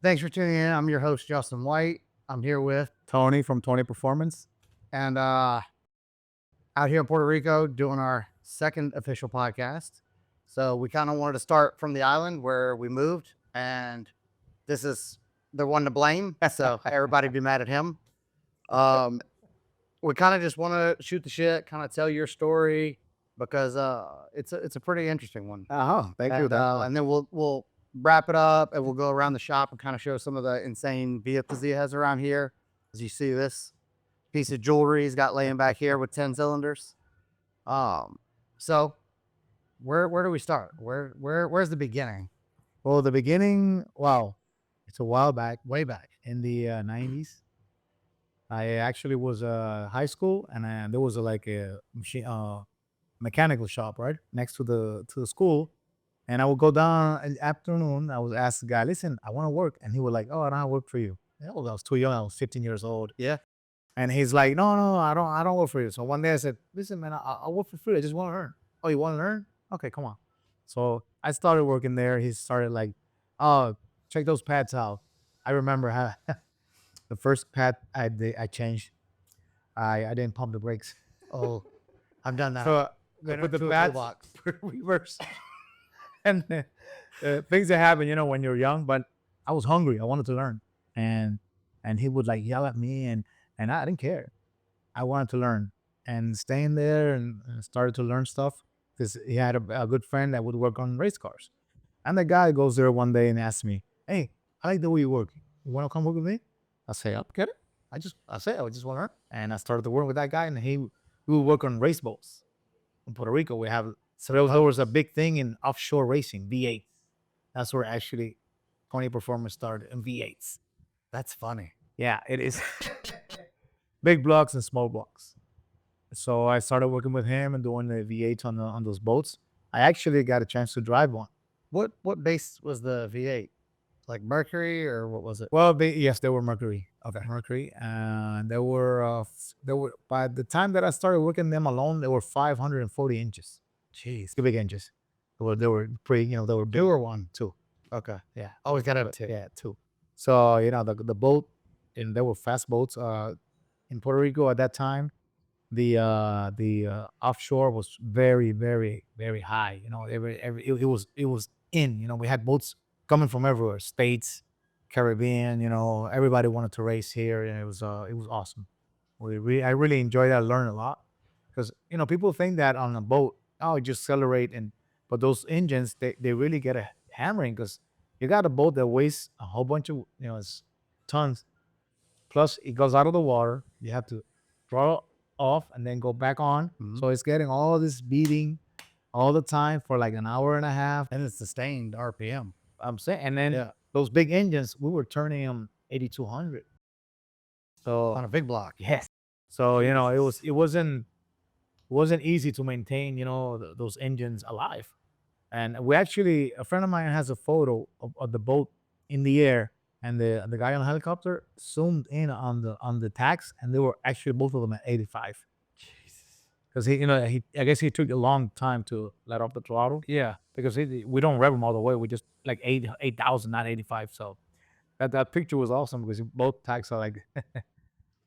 Thanks for tuning in. I'm your host, Justin White. I'm here with Tony from Tony Performance. and out here in Puerto Rico doing our second official podcast. So we kind of wanted to start from the island where we moved, and this is the one to blame. So everybody be mad at him. We kind of just want to shoot the shit, kind of tell your story because it's a pretty interesting one. Thank you. And then we'll wrap it up and we'll go around the shop and kind of show some of the insane vehicles he has around here. As you see this piece of jewelry he's got laying back here with 10 cylinders. So where do we start? Where's the beginning? Well, the beginning, wow, it's a while back, Way back. in the 90s. I actually was high school, and there was like a mechanical shop right next to the school. And I would go down in the afternoon. I would ask the guy, "Listen, I want to work," and he was like, "Oh, I don't have work for you." Yeah, well, I was too young. I was 15 years old. Yeah. And he's like, "No, I don't work for you." So one day I said, "Listen, man, I'll work for free. I just want to earn." "Oh, you want to learn? Okay, come on." So I started working there. He started like, "Oh, check those pads out." I remember how the first pad I changed, I didn't pump the brakes. Oh, I've done that. So I put the pads reverse. And things that happen, when you're young. But I was hungry. I wanted to learn, and he would like yell at me, and I didn't care. I wanted to learn, and staying there and started to learn stuff because he had a good friend that would work on race cars. And the guy goes there one day and asks me, "Hey, I like the way you work. You want to come work with me?" I say, "I'll get it." I just want to learn, and I started to work with that guy, and we would work on race boats. In Puerto Rico, we have there was a big thing in offshore racing, V8. That's where actually Tony Performance started in V8s. That's funny. Yeah, it is. Big blocks and small blocks. So I started working with him and doing the V8s on those boats. I actually got a chance to drive one. What base was the V8? Like Mercury or what was it? Well, yes, they were Mercury. Okay. Mercury, and they were by the time that I started working them alone, they were 540 inches, Jeez. cubic inches. They were pretty, they were big. Newer one. Two. Okay. Yeah. Always got to have two. Yeah, two. So the boat, and there were fast boats. In Puerto Rico at that time, the offshore was very, very, very high. It was in. We had boats coming from everywhere, states, Caribbean. Everybody wanted to race here, and it was awesome. I really enjoyed that. I learned a lot because people think that on a boat, oh, you just accelerate, but those engines they really get a hammering because you got a boat that weighs a whole bunch of it's tons. Plus, it goes out of the water. You have to draw off and then go back on. Mhm. So it's getting all this beating all the time for like an hour and a half. And it's sustained RPM. I'm saying, and then Yeah. those big engines, we were turning them 8,200. So On a big block. yes, so it wasn't easy to maintain those engines alive. And a friend of mine has a photo of the boat in the air, and the guy on the helicopter zoomed in on the tacks, and they were actually both of them at 85. Jesus. Because I guess he took a long time to let off the throttle. Yeah. Because we don't rev them all the way. We just like 8,000, not 85. So that picture was awesome because both tacks are like.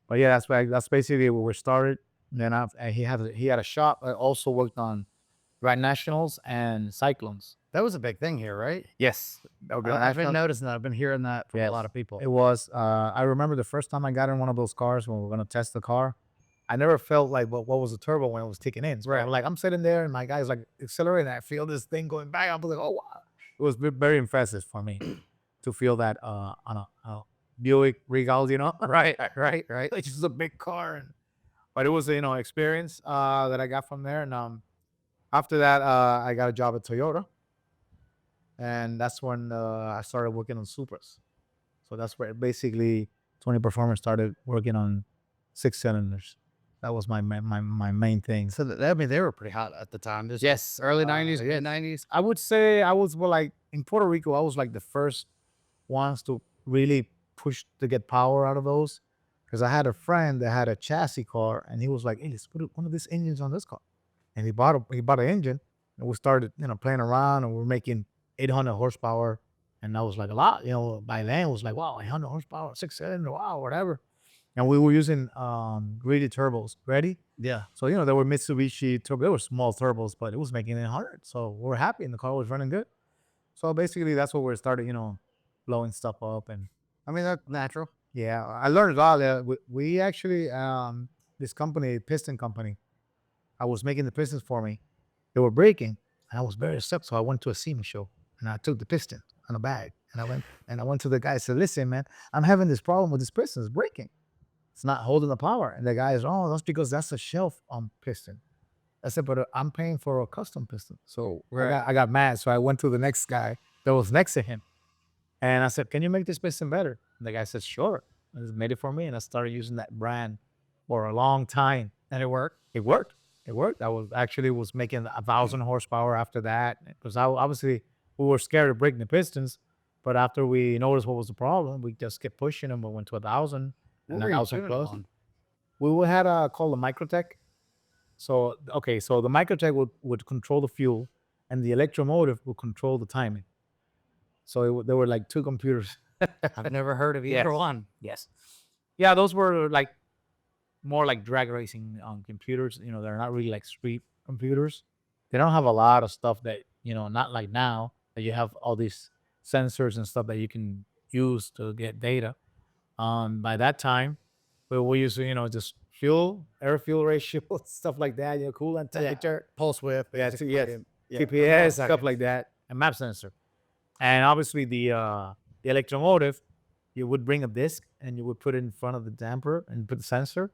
But yeah, that's basically where we started. And then he had a shop. I also worked on Grand Nationals and Cyclones. That was a big thing here, right? Yes, I've been noticing that. I've been hearing that from a lot of people. It was. I remember the first time I got in one of those cars when we were gonna test the car. I never felt like what was the turbo when it was kicking in. So Right. I'm sitting there and my guy's like accelerating. I feel this thing going back. I'm like, oh wow! It was very impressive for me to feel that on a Buick Regal, Right. It's just a big car, but it was experience that I got from there. And after that, I got a job at Toyota, and that's when I started working on Supras. So that's where basically Tony Performance started working on 6 cylinders. That was my main thing. So they were pretty hot at the time. This Yes, early 90s, yes. mid 90s. I would say I was like in Puerto Rico. I was like the first ones to really push to get power out of those, because I had a friend that had a chassis car, and he was like, "Hey, let's put one of these engines on this car." And he bought an engine, and we started playing around, and we're making 800 horsepower And that was like a lot, by then it was like, wow, 100 horsepower, 6-cylinder, wow, whatever. And we were using greedy turbos. Ready? Yeah. So, they were Mitsubishi turbo. They were small turbos, but it was making it 100. So we were happy and the car was running good. So basically that's what we started, blowing stuff up. And I mean, that's natural. yeah, I learned a lot. We actually, this company, piston company, I was making the pistons for me. They were breaking and I was very upset. So I went to a SEMA show and I took the piston on a bag and I went to the guy and said, listen, man, I'm having this problem with this piston. It's breaking. It's not holding the power. And the guy is, oh, that's because that's a shelf piston. I said, but I'm paying for a custom piston. So I got mad. So I went to the next guy that was next to him. And I said, can you make this piston better? And the guy said, sure. And he made it for me. And I started using that brand for a long time. And it worked. It worked. It worked. I was making 1,000 horsepower after that. Because obviously we were scared of breaking the pistons. But after we noticed what was the problem, we just kept pushing them. We went to 1,000. And What were you 1,000 tuning plus. on? We had called the Microtech. So the Microtech would control the fuel, and the electromotive would control the timing. So there were like two computers. I've never heard of either one. Yes. Yeah, those were like more like drag racing computers. They're not really like street computers. They don't have a lot of stuff that, not like now that you have all these sensors and stuff that you can use to get data. By that time, we used to, just air fuel ratio, stuff like that, coolant temperature, Pulse width. yes, basically. Yeah. GPS, stuff Seconds. like that, and map sensor. And obviously the electromotive, you would bring a disc and you would put it in front of the damper and put the sensor.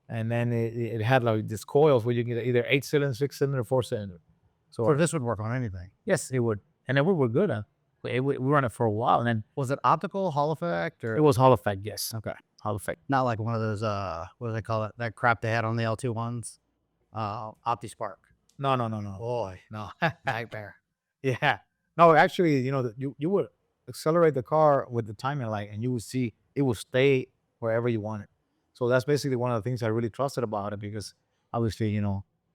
And then it had like these coils where you can get either 8-cylinder, 6-cylinder, 4-cylinder. So this would work on anything. Yes, it would. And then we were good at it. We ran it for a while. And then Was it optical, Hall effect, or it was Hall effect, yes. okay? Hall effect. Not like one of those what do they call it? That crap they had on the L2 ones. OptiSpark. No. Boy, no nightmare. Yeah. No, actually, you would accelerate the car with the timing light and you would see it will stay wherever you want it. So that's basically one of the things I really trusted about it because obviously,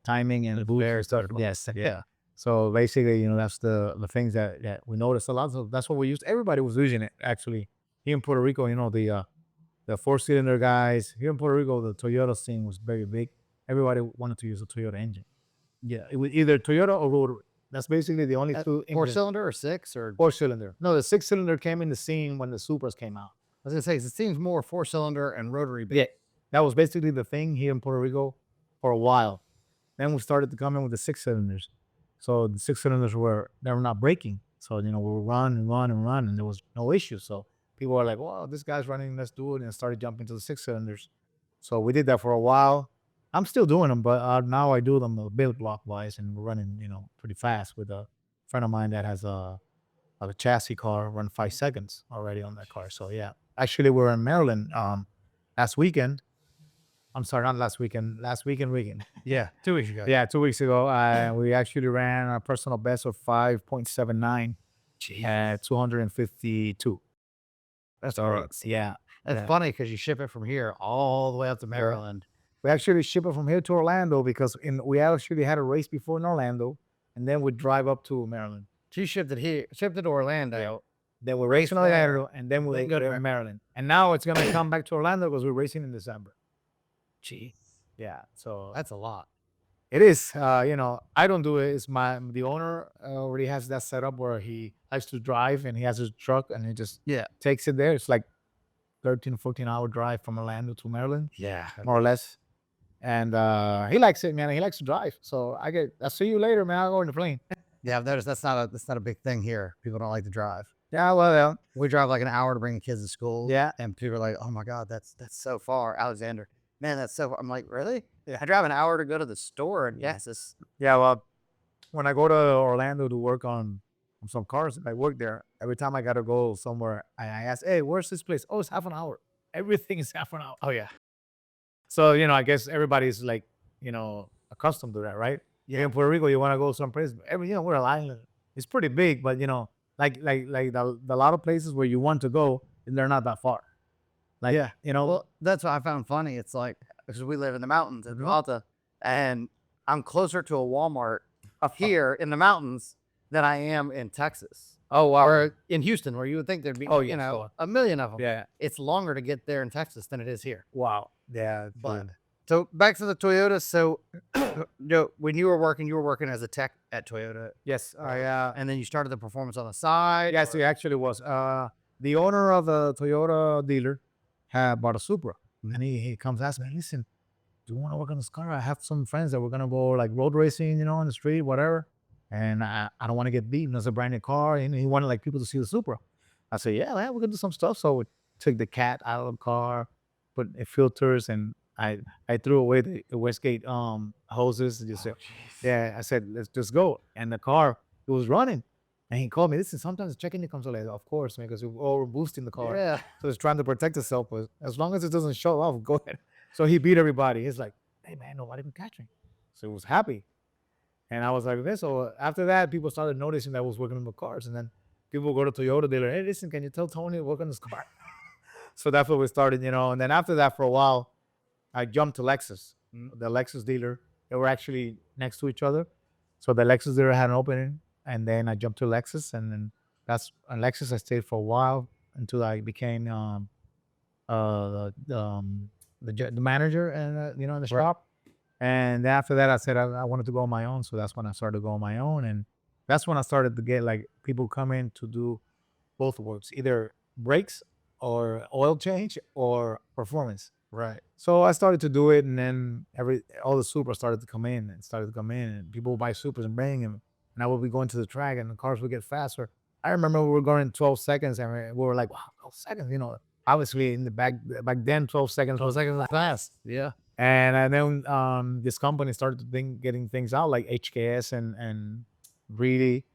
timing and boost stuff. Yes. Yeah. So basically, that's the things that we noticed a lot. So that's what we used. Everybody was using it actually. Here in Puerto Rico, the 4-cylinder guys. Here in Puerto Rico, the Toyota scene was very big. Everybody wanted to use a Toyota engine. Yeah, it was either Toyota or rotary. That's basically the only two. 4-cylinder or 6 or 4-cylinder. No, the 6-cylinder came in the scene when the Supras came out. I was gonna say it seems more 4-cylinder and rotary. Yeah, that was basically the thing here in Puerto Rico for a while. Then we started to come in with the 6-cylinders. So the 6-cylinders they were not breaking. So we were run, and there was no issue. So people were like, "Well, this guy's running, let's do it," and started jumping to the 6-cylinders. So we did that for a while. I'm still doing them, but now I do them build block wise, and we're running, pretty fast with a friend of mine that has a chassis car, run 5 seconds already on that car. So yeah, actually we're in Maryland last weekend. I'm sorry, not last weekend. Last weekend. Yeah, 2 weeks ago. Yeah, 2 weeks ago. We actually ran a personal best of 5.79 at 252. That's all right. Yeah. It's funny because you ship it from here all the way up to Maryland. We actually ship it from here to Orlando because we actually had a race before in Orlando, and then we drive up to Maryland. So you shipped it to Orlando. Yeah. Then we're racing in Orlando, and then we'll go to Maryland. And now it's gonna come back to Orlando because we're racing in December. Gee, Yeah, so that's a lot. it is. I don't do it. It's the owner already has that set up where he likes to drive and he has his truck and he just takes it there. It's like 13, 14-hour drive from Orlando to Maryland, Yeah. more or less. And he likes it, man. He likes to drive. So I'll see you later, man. I'll go in the plane. Yeah, I've noticed that's not a big thing here. People don't like to drive. Yeah, well, We drive like an hour to bring the kids to school. Yeah. And people are like, "Oh my God, that's so far." Alexander, man, that's so far. I'm like, really? Yeah. I drive an hour to go to the store, and yes, it's yeah. Well, when I go to Orlando to work on some cars, I work there. Every time I gotta go somewhere, I ask, "Hey, where's this place?" Oh, it's half an hour. Everything is half an hour. oh yeah. So I guess everybody's like, accustomed to that, right? Yeah. In Puerto Rico, you want to go someplace. We're an island. It's pretty big, but like the lot of places where you want to go, they're not that far. Like, Yeah. Well, that's what I found funny. It's like because we live in the mountains in Malta, and I'm closer to a Walmart up here in the mountains than I am in Texas. Oh wow. Or in Houston, where you would think there'd be, Oh, you yes, know, go on. a million of them. Yeah. It's longer to get there in Texas than it is here. Wow. Yeah. But true. so back to the Toyota. So, when you were working as a tech at Toyota, Yes. and then you started the performance on the side. Yes, it actually was. The owner of the Toyota dealer had bought a Supra, and he comes asking me, "Listen, do you want to work on this car? I have some friends that we're gonna go like road racing, on the street, whatever. And I don't want to get beat. And it's a brand new car, and he wanted like people to see the Supra. I said, yeah, man, we're gonna do some stuff. So we took the cat out of the car, put filters, and I threw away the Westgate hoses. And just said, yeah, I said, let's just go. And the car, it was running. And he called me. Listen, sometimes the check engine comes out like, of course, man, because we're all boosting the car. Yeah. So it's trying to protect itself. But as long as it doesn't show off, go ahead. So he beat everybody. He's like, hey, man, nobody can catch me. So he was happy. And I was like, this. So after that, people started noticing that I was working on the cars. And then people go to Toyota dealer, hey, listen, can you tell Tony to work on this car? So that's what we started, And then after that, for a while, I jumped to Lexus, the Lexus dealer. They were actually next to each other. So the Lexus dealer had an opening. And then I jumped to Lexus. And then on Lexus, I stayed for a while until I became the manager and in the shop. And after that, I said I wanted to go on my own. So that's when I started going on my own, and that's when I started to get like people come in to do both works, either brakes or oil change or performance. Right. So I started to do it, and then all the Supras started to come in, and people would buy Supras and bring them, and I would be going to the track, and the cars would get faster. I remember we were going 12 seconds, and we were like, wow, 12 seconds, Obviously, in the back then, 12 seconds. 12 seconds is fast. Yeah. And then this company started getting things out like HKS and Greedy.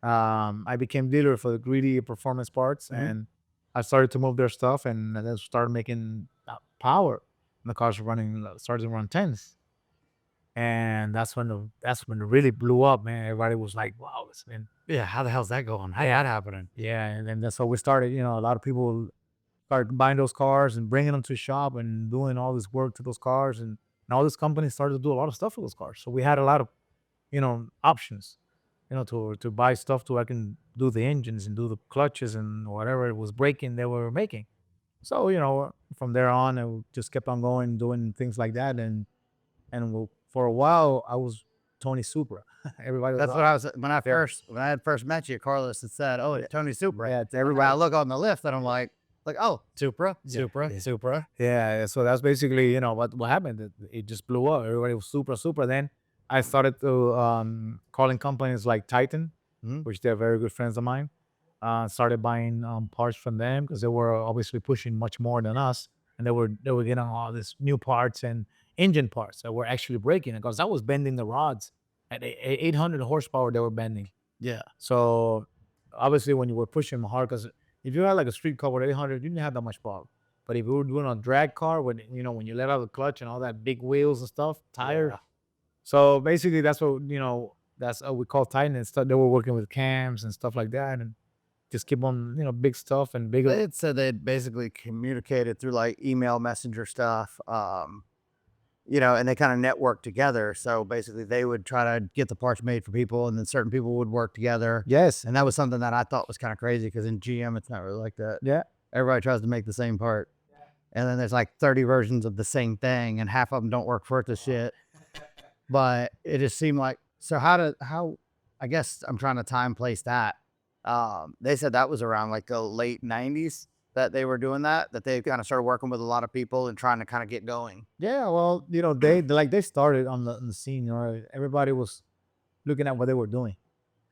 I became dealer for the Greedy performance parts, and I started to move their stuff, and then started making power. And the cars started to run 10s. And that's when it really blew up, man. Everybody was like, wow, Yeah. How the hell's that going? How that happening? yeah. And then that's how we started. A lot of people started buying those cars and bringing them to the shop and doing all this work to those cars, and all these companies started to do a lot of stuff with those cars. So we had a lot of, options, to buy stuff I can do the engines and do the clutches and whatever it was breaking they were making. So from there on, I just kept on going, doing things like that, and for a while I was Tony Supra. Everybody. That's what I was when I had first met you. Carlos had said, "Oh, it's Tony Supra." Yeah, it's Everybody. I look on the list and I'm like, oh, Supra, Yeah. Supra. Yeah, so that's basically what happened. It just blew up. Everybody was super. Then I started to calling companies like Titan, which they're very good friends of mine. Started buying parts from them because they were obviously pushing much more than us, and they were getting all these new parts and engine parts that were actually breaking. Because I was bending the rods at 800 horsepower. They were bending. Yeah. So obviously, when you were pushing them hard, because if you had like a street car with 800, you didn't have that much problem. But if you were doing a drag car, when you let out the clutch and all that big wheels and stuff, tire. Yeah. So basically, that's what that's what we call Titan and stuff. They were working with cams and stuff like that, and just keep on big stuff and bigger. They had said they'd basically communicated through like email messenger stuff, and they kind of networked together. So basically, they would try to get the parts made for people, and then certain people would work together. Yes, And that was something that I thought was kind of crazy because in GM, it's not really like that. yeah, Everybody tries to make the same part. And then there's like 30 versions of the same thing, and half of them don't work for the shit. But it just seemed like, so I guess I'm trying to time place that. They said that was around like the late 90s that they were doing that they kind of started working with a lot of people and trying to kind of get going. yeah. Well, they started on the scene. Everybody was looking at what they were doing,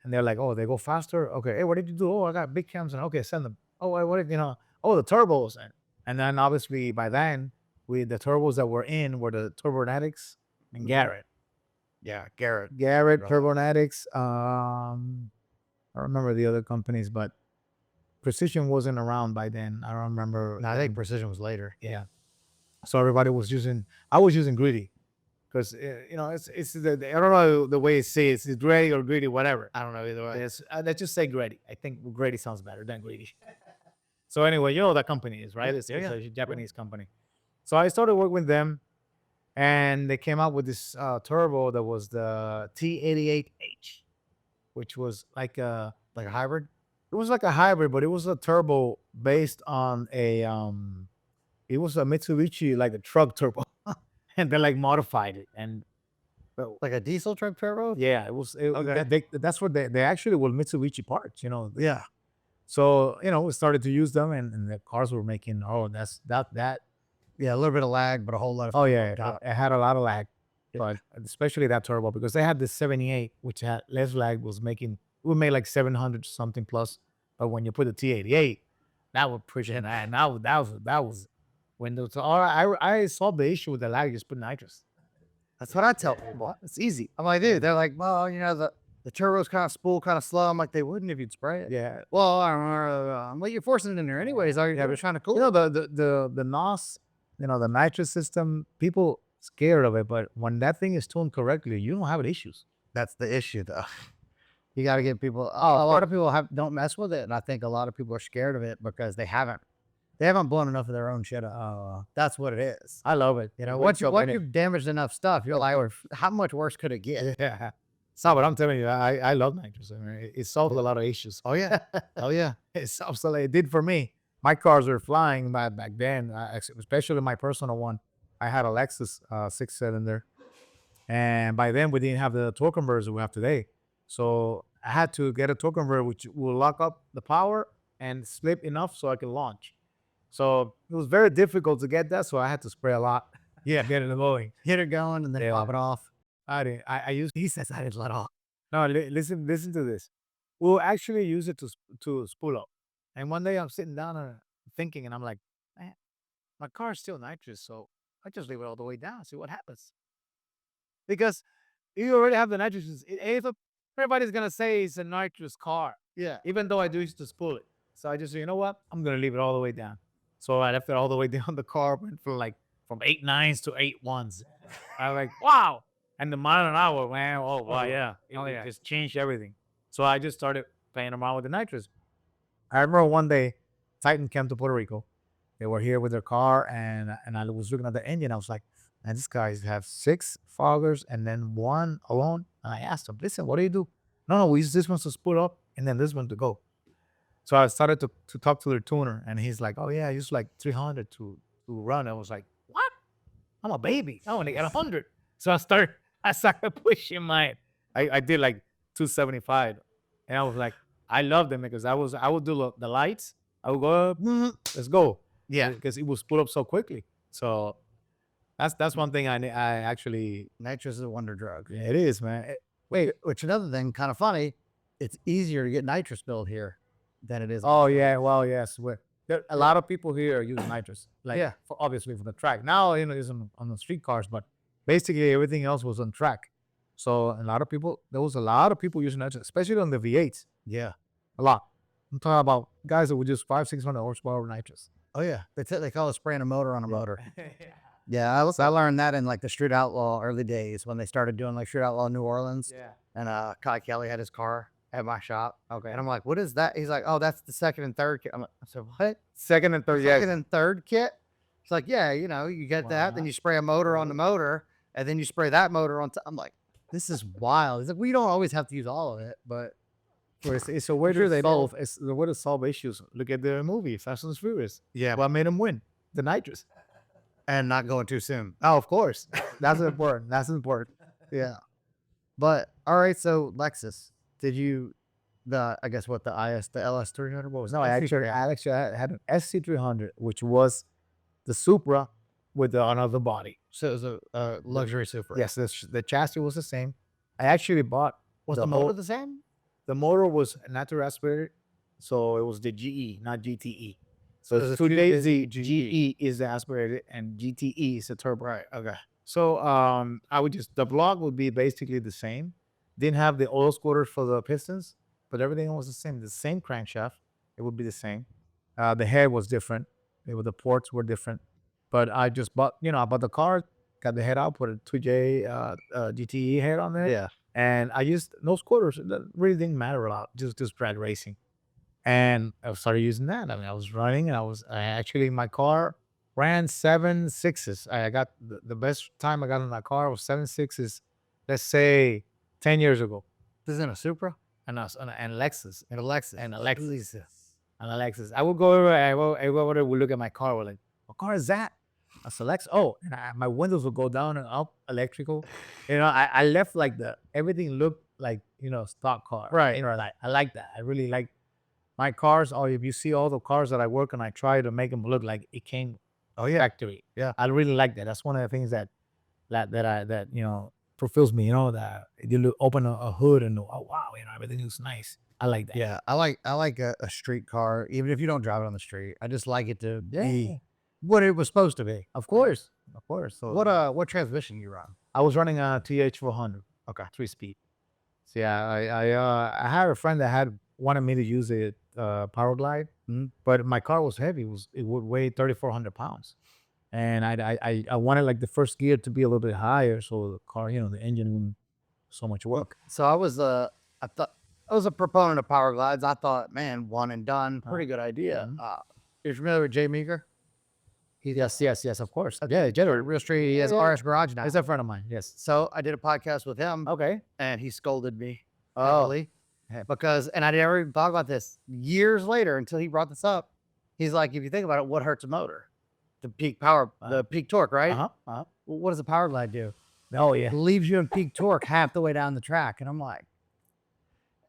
and they're like, oh, they go faster. Okay, hey, what did you do? Oh, I got big cams, and okay, send them. Oh, what did Oh, the turbos, and then obviously by then the turbos that were in were the Turbonetics and Garrett. Yeah, Garrett. Garrett, Right. Turbonetics. I don't remember the other companies, but Precision wasn't around by then. I don't remember. No, I think Precision was later. Yeah. So everybody was using. I was using Greedy because it's I don't know the way it says it's Greedy or Greedy, whatever. I don't know either way. Let's just say Greedy. I think Greedy sounds better than Greedy. So anyway, you know what that company is, right? Yeah, It's yeah, a Japanese company. So I started working with them, and they came out with this turbo that was the T88H, which was like a Like a hybrid? It was like a hybrid, but it was a turbo based on a it was a Mitsubishi, like a truck turbo, and they like modified it. And Like a diesel truck turbo? yeah, it was. Okay. That's what they actually were Mitsubishi parts. Yeah. So we started to use them, and the cars were making that. Yeah, a little bit of lag, but a whole lot of Oh yeah, top. it had a lot of lag, but especially that turbo because they had this 78, which had less lag, would make like 700 something plus. But when you put the T88, that would push it, and that was when those. I solved the issue with the lag. Just put nitrous. That's what I tell people. It's easy. I'm like, dude, they're like, well, the turbo's kind of spool, kind of slow. I'm like, they wouldn't if you'd spray it. Yeah, Well, I'm like, you're forcing it in there anyways. Are you trying to cool? the NOS, the nitrous system. People scared of it, but when that thing is tuned correctly, you don't have issues. That's the issue, though. You got to get people. A lot of people don't mess with it, and I think a lot of people are scared of it because they haven't blown enough of their own shit up. That's what it is. I love it. Once you've damaged enough stuff, you're like, how much worse could it get? Yeah. So, but I'm telling you, I love nitrous. I mean, it solves a lot of issues. Oh yeah, oh yeah. It solves a lot. It did for me. My cars were flying back then, especially my personal one. I had a Lexus 6-cylinder, and by then we didn't have the torque converters we have today. So I had to get a torque converter which will lock up the power and slip enough so I can launch. So it was very difficult to get that. So I had to spray a lot. Yeah, Get it going. hit it going and then Yeah. pop it off. I didn't. I used. He says I didn't let off. No, listen to this. We'll actually use it to spool up. And one day I'm sitting down and thinking, and I'm like, man, my car's still nitrous, so I just leave it all the way down, see what happens. Because you already have the nitrous. Everybody's gonna say it's a nitrous car, Yeah, even though I do used to spool it. So I just, you know what? I'm gonna leave it all the way down. So I left it all the way down. The car went from 8.9s to 8.1s. I was like, wow. And the mile an hour, man. Oh wow, yeah. It just changed everything. So I just started playing around with the nitrous. I remember one day, Titan came to Puerto Rico. They were here with their car, and I was looking at the engine. I was like, man, these guys have 6 foggers and then one alone. And I asked them, listen, what do you do? No, we use this one to split up and then this one to go. So I started to talk to their tuner, and he's like, oh yeah, I use like 300 to run. I was like, what? I'm a baby. I only got 100. So I started pushing I did like 275, and I was like, I love them because I would do the lights. I would go, let's go. yeah. Because it would split up so quickly. So that's one thing I actually. Nitrous is a wonder drug. Yeah, it is, man. Wait, which another thing, kind of funny, it's easier to get nitrous built here than it is. Oh yeah, well yes. A lot of people here use nitrous, like Yeah. obviously for the track. Now it's on the street cars, but basically everything else was on track. So there was a lot of people using nitrous, especially on the V8s. Yeah. A lot. I'm talking about guys that would use 500-600 horsepower nitrous. Oh yeah. They call it spraying a motor on a motor. Yeah, I learned that in like the Street Outlaw early days when they started doing like Street Outlaw New Orleans. Yeah. And Kai Kelly had his car at my shop. Okay. And I'm like, what is that? He's like, oh, that's the second and third kit. I said, what? Second and third, Second and third kit? It's like, yeah, you get that, then you spray a motor on the motor, and then you spray that motor on top. I'm like, this is wild. He's like, we don't always have to use all of it, but It's a way to solve. It's the way to solve issues. Look at the movie Fast and Furious. yeah, What made him win? The nitrous. and not going too soon. Oh, of course. That's important. That's important. Yeah. But all right, so Lexus, did you the LS300? What was No, that? I actually had an SC300, which was the Supra with another body. So it was a luxury Supra. Yes, the chassis was the same. I actually bought Was the motor the same? the motor was natural aspirated, so it was the GE, not GTE. So the today's GE. GE is the aspirated and GTE is the turbo. Right. Okay. So I would the block would be basically the same. Didn't have the oil squirters for the pistons, but everything was the same. The same crankshaft, it would be the same. The head was different. The ports were different. But I just bought, I bought the car, got the head out, put a 2J GTE head on there. Yeah. And I used no squirters. That really didn't matter a lot. Just drag racing. And I started using that. I mean, I was running, and my car ran 7.6s. I got the best time I got in that car was 7.6s, let's say 10 years ago. This isn't a Supra? and Lexus And Alexis. and Alexis. I would go over. I go over there. We look at my car. We're like, what car is that? A Alexa. Oh, and my windows would go down and up, electrical. I left like everything looked like stock car. Right. I like that. I really like my cars. Or if you see all the cars that I work on, I try to make them look like it came factory. Yeah. I really like that. That's one of the things that fulfills me. That you open a hood and oh wow, everything looks nice. I like that. Yeah, I like a street car, even if you don't drive it on the street. I just like it to be what it was supposed to be. Of course. So What transmission you run? I was running a TH400. Okay. 3-speed. So yeah, I had a friend that wanted me to use a Power Glide, but my car was heavy. It would weigh 3,400 pounds, and I wanted like the first gear to be a little bit higher, so the car, the engine wouldn't so much work. So I was a proponent of Power Glides. I thought, man, one and done, pretty good idea. You're familiar with Jay Meeker? Yes, of course. Yeah, General Real Street. He has RS Garage now. He's a friend of mine. Yes. So I did a podcast with him. Okay. And he scolded me. Oh. Heavily, because, and I never even thought about this years later until he brought this up. He's like, if you think about it, what hurts a motor? The peak power, the peak torque, right? Well, what does a Power Glide do? Oh yeah. It leaves you in peak torque half the way down the track. And I'm like,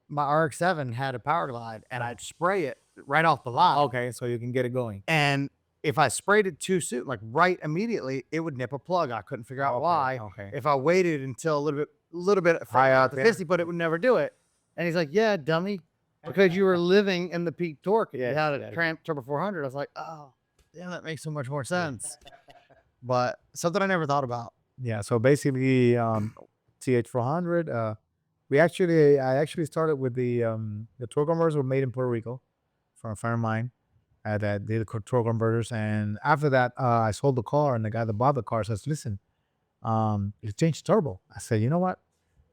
my RX-7 had a Power Glide and I'd spray it right off the lot. Okay, so you can get it going. And if I sprayed it too soon, like right immediately, it would nip a plug. I couldn't figure out why. Okay. If I waited until a little bit high out the there, 50, but it would never do it. And he's like, yeah, dummy, because you were living in the peak torque. Yeah, you had a Tramp Turbo 400. I was like, oh, yeah, that makes so much more sense. But something I never thought about. Yeah. So basically, TH400. I actually started with the torque converters were made in Puerto Rico from a friend of mine that did the torque converters. And after that, I sold the car, and the guy that bought the car says, listen, you changed turbo. I said, you know what?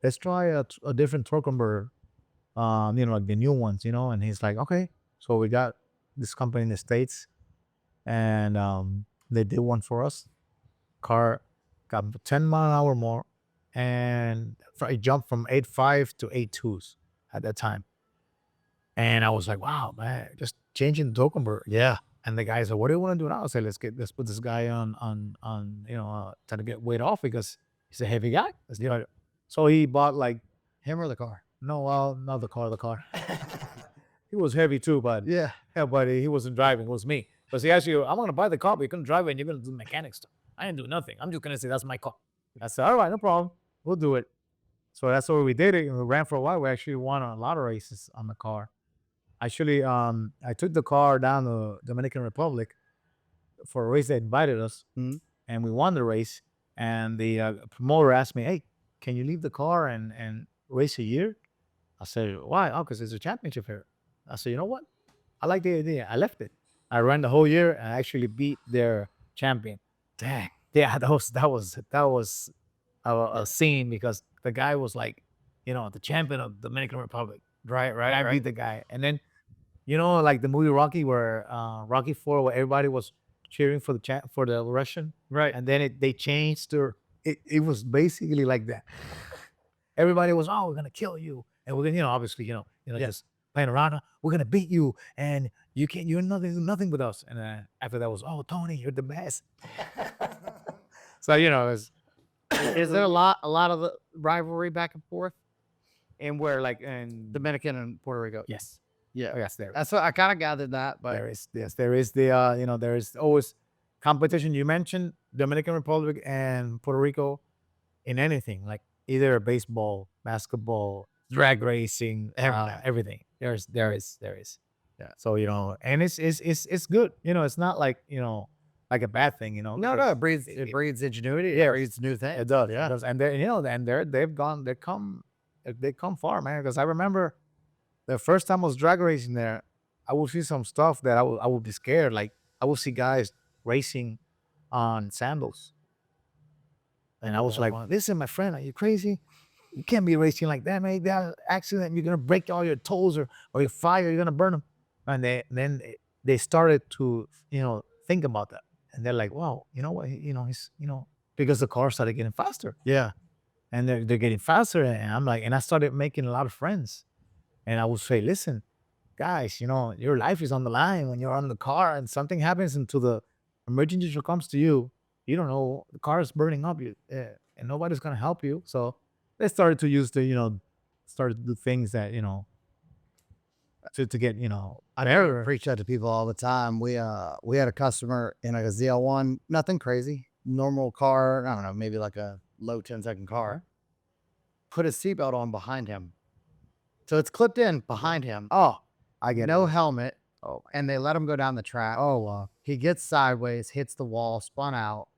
Let's try a different torque converter, like the new ones, and he's like, okay. So we got this company in the States, and they did one for us. Car got 10 mile an hour more, and it jumped from 8.5 to 8.2s at that time. And I was like, wow, man, just changing the torque converter. Yeah. And the guy said, what do you want to do now? I said, let's put this guy on trying to get weight off because he's a heavy guy. So he bought like him or the car? No, well, not the car. He was heavy too, but but he wasn't driving. It was me. Because he asked you, I'm gonna buy the car, but you're gonna drive it and you're gonna do mechanic stuff. I didn't do nothing. I'm just gonna say that's my car. I said, all right, no problem. We'll do it. So that's what we did it. And we ran for a while. We actually won a lot of races on the car. Actually, I took the car down to Dominican Republic for a race. They invited us, and we won the race. And the promoter asked me, hey, can you leave the car and race a year? I said, why? Oh, because it's a championship here. I said, you know what? I like the idea. I left it. I ran the whole year and I actually beat their champion. Dang. Yeah, that was a scene because the guy was like, the champion of the Dominican Republic. Right. I beat the guy. And then, like the movie Rocky, where Rocky 4, where everybody was cheering for the Russian. Right. And then they changed it was basically like that. Everybody was, oh, we're gonna kill you. And we're gonna, obviously, just playing around. We're gonna beat you, and you're nothing with us. And after that was, oh, Tony, you're the best. So is there a lot of the rivalry back and forth? And where like in Dominican and Puerto Rico? Yes. Yeah. Yes, there. That's what I kind of gathered that, but there is. Yes, there is the there is always competition. You mentioned Dominican Republic and Puerto Rico in anything, like either baseball, basketball, drag racing, everything. There is. Yeah. So and it's good. It's not like like a bad thing. No, it breeds ingenuity. Yeah, it breeds new things. It does. Yeah. It does. And they come far, man. Because I remember the first time I was drag racing there, I would see some stuff that I would be scared. Like I would see guys racing on sandals. And I was like, listen, my friend, are you crazy? You can't be racing like that, man. That accident, you're gonna break all your toes or your fire, you're gonna burn them. And then they started to, think about that. And they're like, wow, you know what? He's, because the car started getting faster. Yeah. And they're getting faster. And I'm like, and I started making a lot of friends. And I would say, listen, guys, your life is on the line when you're on the car and something happens into the emergency comes to you. You don't know, the car is burning up, and nobody's gonna help you. So they started to use started to do things that to get I better. preach that to people all the time. We had a customer in a ZL1, nothing crazy, normal car. I don't know, maybe like a low 10-second car. Put his seatbelt on behind him, so it's clipped in behind him. Oh, I get No it. helmet, Oh, and they let him go down the track. oh, He gets sideways, hits the wall, spun out.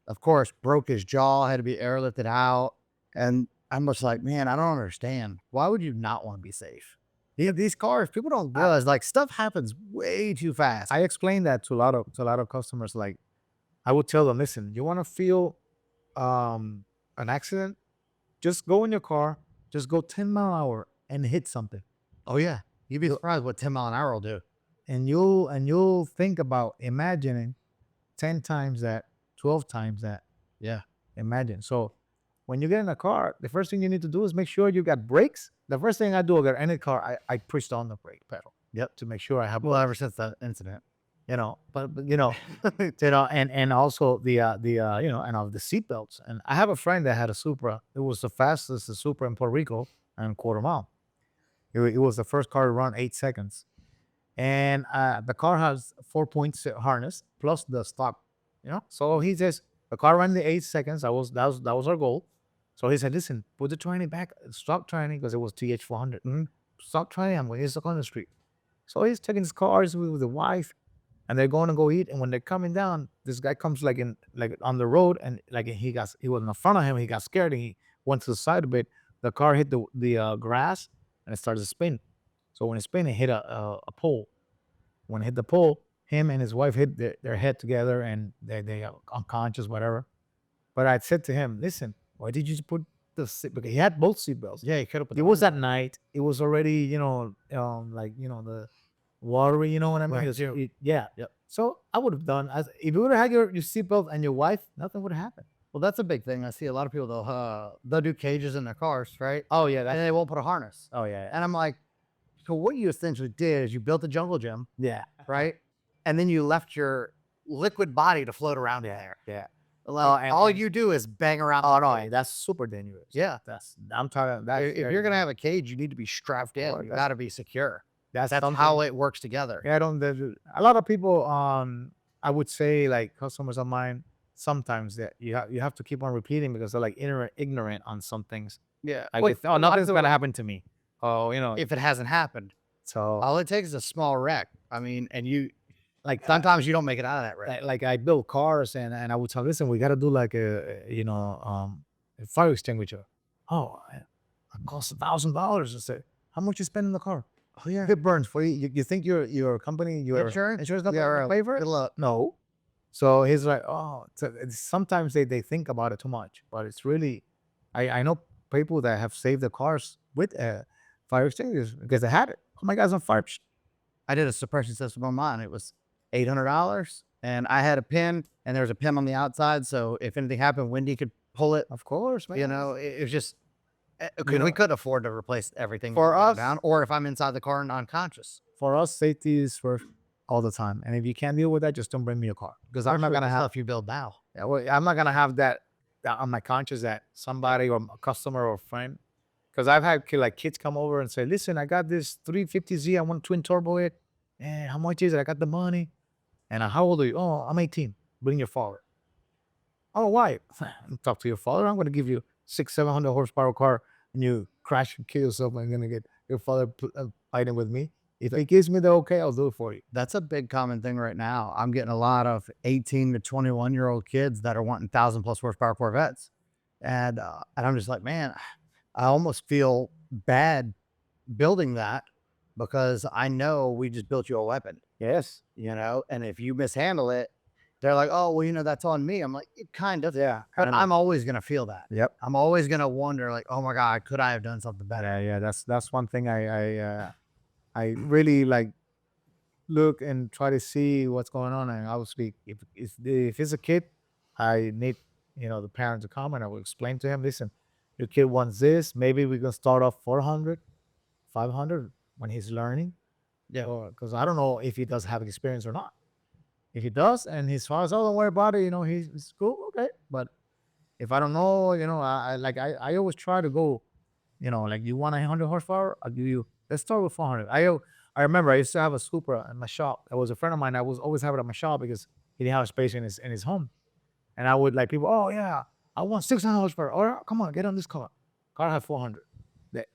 Of course, broke his jaw, had to be airlifted out. And I'm just like, man, I don't understand. Why would you not want to be safe? Yeah, these cars, people don't realize like stuff happens way too fast. I explained that to a lot of customers. Like, I would tell them, listen, you want to feel an accident? Just go in your car, just go 10 mph and hit something, Oh yeah, you'd be surprised what 10 mile an hour will do. and you'll think about imagining 10 times that, 12 times that. Yeah, Imagine. So when you get in a car, the first thing you need to do is make sure you got brakes. The first thing I do with any car, I pushed on the brake pedal. Yep. To make sure I have well, ever since that incident. but and also the and the seat belts. And I have a friend that had a Supra. It was the fastest Supra in Puerto Rico and quarter mile. It was the first car to run 8 seconds, and the car has 4 points harness plus the stock. So he says the car ran the 8 seconds. That was our goal. So he said, listen, put the tranny back, stop tranny, because it was TH 400. Stop tranny. I'm going to stuck on the street. So he's taking his cars with the wife, and they're going to go eat. And when they're coming down, this guy comes like on the road, and like he was in front of him. He got scared, and he went to the side a bit. The car hit the grass, and it started to spin. So when it spun, it hit a pole. When it hit the pole, him and his wife hit their head together, and they are unconscious, whatever. But I said to him, listen, why did you put the seat? Because he had both seatbelts. Yeah, you could have put It was at night. It was already, the watery, you know what I mean? Right. Yeah. Yep. So I would have done, if you would have had your seatbelt and your wife, nothing would have happened. Well, that's a big thing. I see a lot of people they'll do cages in their cars, right? Oh yeah, And they won't put a harness. oh yeah, And I'm like, so what you essentially did is you built a jungle gym, yeah, right? And then you left your liquid body to float around in there. yeah. Like, and- all and- you do is bang around. Oh no, that's super dangerous. Yeah. I'm talking. That's If you're gonna have a cage, you need to be strapped in. Oh, You that- got to be secure. that's That's something- how it works together. Yeah, I don't. A lot of people, I would say, like customers of mine, sometimes that you have to keep on repeating because they're like ignorant on some things. Yeah. Like, Wait, oh, nothing's gonna happen to me. Oh, if it hasn't happened, so all it takes is a small wreck. I mean, and you like sometimes you don't make it out of that wreck. like I build cars, and I would tell, listen, we got to do like a fire extinguisher. Oh, it costs $1,000. I said, how much you spend in the car? Oh yeah. If it burns for you, you think your company, your Insurance company will pay for it? Good luck. No. So he's like, oh, so sometimes they think about it too much, but it's really, I know people that have saved their cars with fire extinguishers because they had it. Oh my God, it's on fire. Psh. I did a suppression system on mine. It was $800, and I had a pin, and there was a pin on the outside. So if anything happened, Wendy could pull it. Of course, man. It was just You know- we couldn't afford to replace everything For going us- down, or if I'm inside the car and unconscious. For us, safety is first all the time. And if you can't deal with that, just don't bring me your car. Because I'm not Especially gonna the have stuff you build now. Yeah, well, I'm not gonna have that on my conscience that somebody or a customer or friend, because I've had kids come over and say, "Listen, I got this 350Z. I want twin turbo it. And how much is it? I got the money." And how old are you? Oh, I'm 18. Bring your father. Oh, why? Talk to your father. I'm gonna give you 600-700 horsepower car, and you crash and kill yourself. I'm gonna get your father fighting with me. If he gives me the okay, I'll do it for you. That's a big common thing right now. I'm getting a lot of 18 to 21-year-old kids that are wanting 1,000+ horsepower Corvettes. And I'm just like, man, I almost feel bad building that because I know we just built you a weapon, Yes. and if you mishandle it, they're like, oh, well, that's on me. I'm like, it kind of, Yeah. but I'm always going to feel that. Yep. I'm always going to wonder like, oh my God, could I have done something better? Yeah. That's one thing I really look and try to see what's going on. And obviously, if it's a kid, I need the parent to come, and I will explain to him, listen, your kid wants this. Maybe we can start off 400, 500. when he's learning. Yeah. Because I don't know if he does have experience or not. If he does, and he's far as, oh, don't worry about it, he's cool, okay. But if I don't know, I always try to go, like, you want 100 horsepower, I'll give you. Let's start with 400. I remember I used to have a Supra in my shop. That was a friend of mine. I was always have it at my shop because he didn't have space in his home. And I would, like, people, oh yeah, I want 600 horsepower. Or come on, get on this car. Car had 400.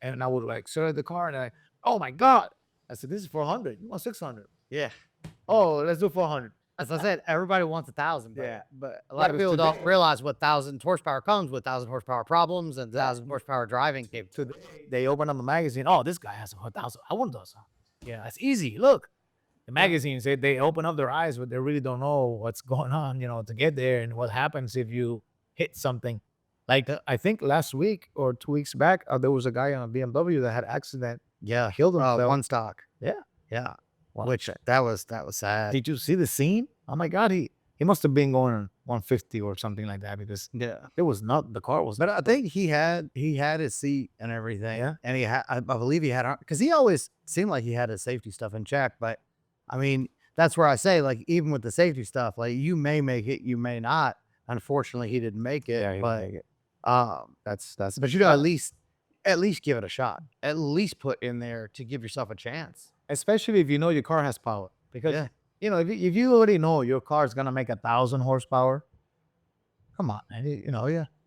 And I would, like, start the car, and oh my God. I said, this is 400. You want 600? Yeah. Oh, let's do 400. As I said, everybody wants 1,000. Yeah. But a lot of people don't realize what 1,000 horsepower comes with 1,000 horsepower problems and 1,000 horsepower driving capability. They open up a magazine. Oh, this guy has 1,000. I want those. Yeah, it's easy. Look, the magazines, they open up their eyes, but they really don't know what's going on, to get there, and what happens if you hit something. Like, I think last week or 2 weeks back, there was a guy on a BMW that had an accident. Yeah. Killed himself. One stock. Yeah. Yeah. Wow. Which that was sad. Did you see the scene? Oh my God, he must have been going 150 or something like that, because it was not, the car was. But I think he had his seat and everything. Yeah. And I believe he had, because he always seemed like he had his safety stuff in check. But I mean, that's where I say, like, even with the safety stuff, like, you may make it, you may not. Unfortunately, he didn't make it. Yeah, he but didn't make it. that's but at least give it a shot. At least put in there to give yourself a chance. Especially if you know your car has power, because Yeah. if you already know your car is gonna make 1,000 horsepower, come on, and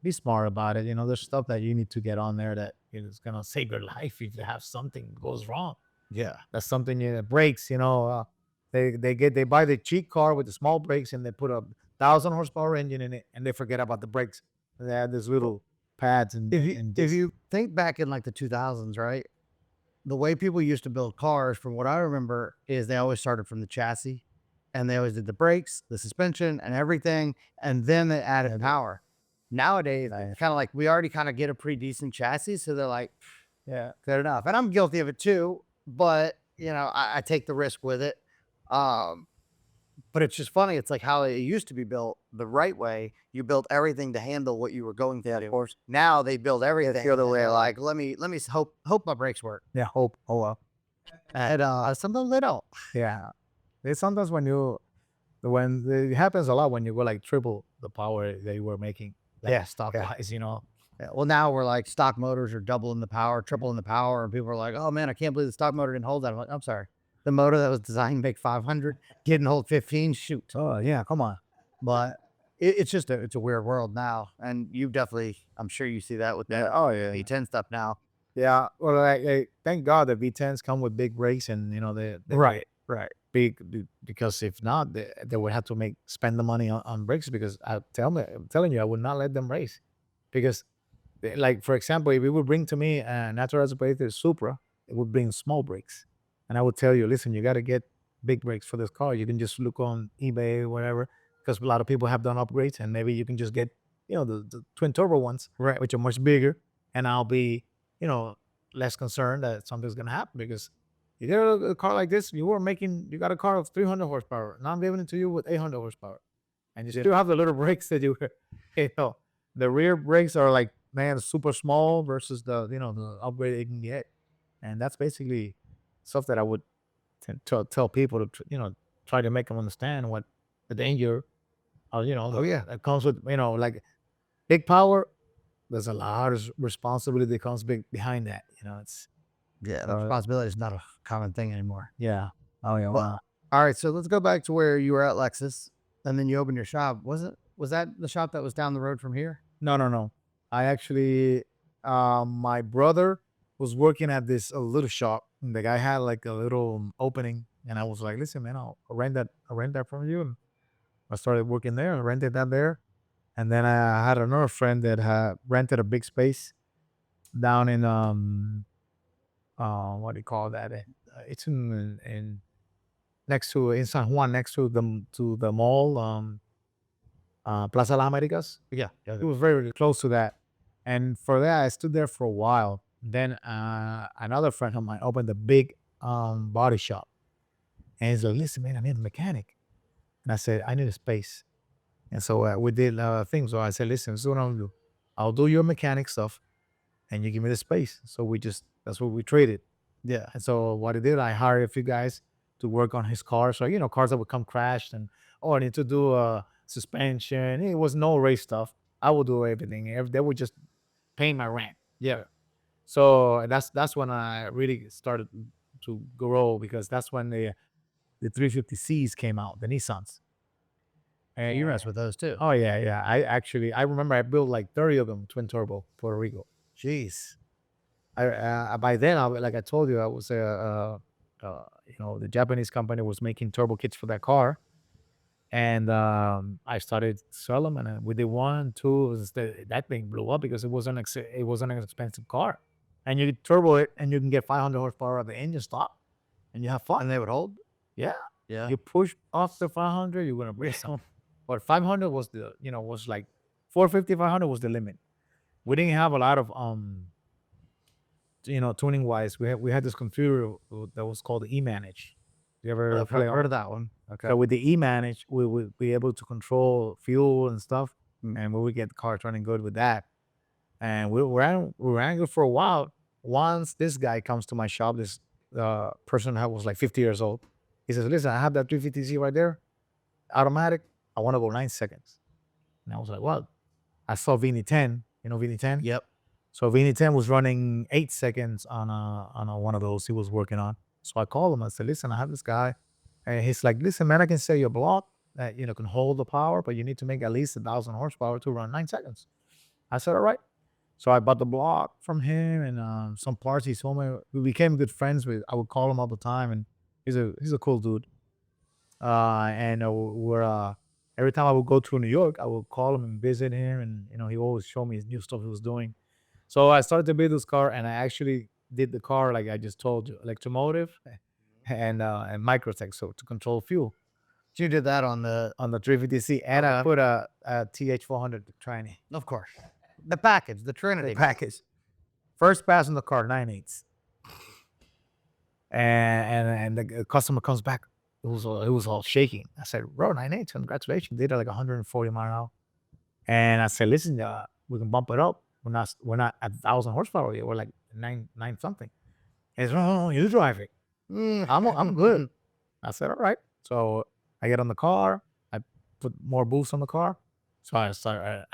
be smart about it. There's stuff that you need to get on there that is gonna save your life if you have something goes wrong. Yeah. That's something, brakes. They buy the cheap car with the small brakes, and they put a 1,000 horsepower engine in it, and they forget about the brakes. They add these little pads and If you think back in, like, the 2000s, right? The way people used to build cars, from what I remember, is they always started from the chassis, and they always did the brakes, the suspension, and everything, and then they added power. Nowadays, kind of like, we already kind of get a pretty decent chassis, so they're like, yeah, good enough. And I'm guilty of it too, but I take the risk with it. But it's just funny. It's like how it used to be built the right way. You built everything to handle what you were going through. Of course, now they build everything the other way. Like, let me hope my brakes work. yeah, hope. Oh well. And sometimes they don't. Yeah, it's sometimes when it happens a lot when you go like triple the power that you were making. Like, stock wise, Yeah, well, now we're like, stock motors are doubling the power, tripling the power, and people are like, "Oh man, I can't believe the stock motor didn't hold that." I'm like, I'm sorry. The motor that was designed to make 500 didn't hold 15. Shoot. Oh yeah, come on. But it's just it's a weird world now, and you definitely, I'm sure you see that with the Oh yeah. V10 stuff now. Yeah. Well, thank God the V10s come with big brakes, and they Right. big, because if not, they would have to spend the money on brakes, because I'm telling you, I would not let them race, because, like, for example, if it would bring to me a natural aspirated Supra, it would bring small brakes, and I would tell you, listen, you got to get big brakes for this car. You can just look on eBay or whatever, because a lot of people have done upgrades, and maybe you can just get the twin turbo ones, Right. which are much bigger, and I'll be less concerned that something's gonna happen, because you get a car like this, you got a car of 300 horsepower. Now I'm giving it to you with 800 horsepower, and you still have the little brakes that the rear brakes are, like, man, super small versus the upgrade you can get, and that's basically stuff that I would tell people to try to make them understand what the danger of that comes with like big power. There's a lot of responsibility that comes behind that. It's Yeah, the responsibility is not a common thing anymore. yeah. Oh yeah. Well, Wow. all right, so let's go back to where you were at Lexus, and then you opened your shop. Was that the shop that was down the road from here? No. I actually, my brother was working at this little shop. And the guy had like a little opening, and I was like, "Listen, man, I'll rent that from you." And I started working there. I rented that there, and then I had another friend that had rented a big space down in what do you call that? It's in next to in San Juan, next to the mall, Plaza Las Americas. Yeah. It was very close to that. And for that, I stood there for a while. Then another friend of mine opened a big body shop. And he's like, "Listen, man, I need a mechanic." And I said, "I need a space." And so we did things. So I said, "Listen, this is what I'll do. I'll do your mechanic stuff, and you give me the space." So that's what we traded. Yeah. And so what I did, I hired a few guys to work on his car. So, cars that would come crashed and, I need to do a suspension. It was no race stuff. I would do everything. They would just pay my rent. Yeah. So that's when I really started to grow, because that's when the 350Cs came out, the Nissans. And you mess with those too. Oh yeah, yeah. I remember I built like 30 of them, twin turbo, Puerto Rico. Jeez. I by then, like I told you, I was the Japanese company was making turbo kits for that car, and I started sell them, and we did one, two. That thing blew up because it wasn't an expensive car, and you turbo it, and you can get 500 horsepower out of the engine stop, and you have fun. And they would hold? Yeah, Yeah. you push off the 500, you're gonna break some. But 500 was was like 450, 500 was the limit. We didn't have a lot of tuning wise. We had this computer that was called E-Manage. You ever I've play heard of that one. Okay. So with the E-Manage, we would be able to control fuel and stuff, and we would get the cars running good with that. And we ran good for a while. Once this guy comes to my shop, this person who was like 50 years old, he says, "Listen, I have that 350Z right there, automatic. I want to go 9 seconds." And I was like, "Well," I saw Vini 10. You know Vini 10? Yep. So Vini 10 was running 8 seconds on one of those he was working on. So I called him. I said, "Listen, I have this guy," and he's like, "Listen, man, I can sell you a block that can hold the power, but you need to make at least 1,000 horsepower to run 9 seconds." I said, "All right." So I bought the block from him, and some parts he told me. We became good friends. I would call him all the time, and he's a cool dude. And we're every time I would go to New York, I would call him and visit him, and he always showed me his new stuff he was doing. So I started to build this car, and I actually did the car like I just told you, electromotive and microtech, so to control fuel So you did that on the 350C, and I Okay. put a TH400 tranny Of course. The package, the Trinity. package. First pass on the car, 9/8. And the customer comes back. It was all shaking. I said, "Bro, 9/8, congratulations." Did it like 140 mile an hour. And I said, "Listen, we can bump it up. We're not at 1,000 horsepower yet. We're like nine something." He said, "No, you drive it. I'm good." I said, "All right." So I get on the car. I put more boost on the car. So I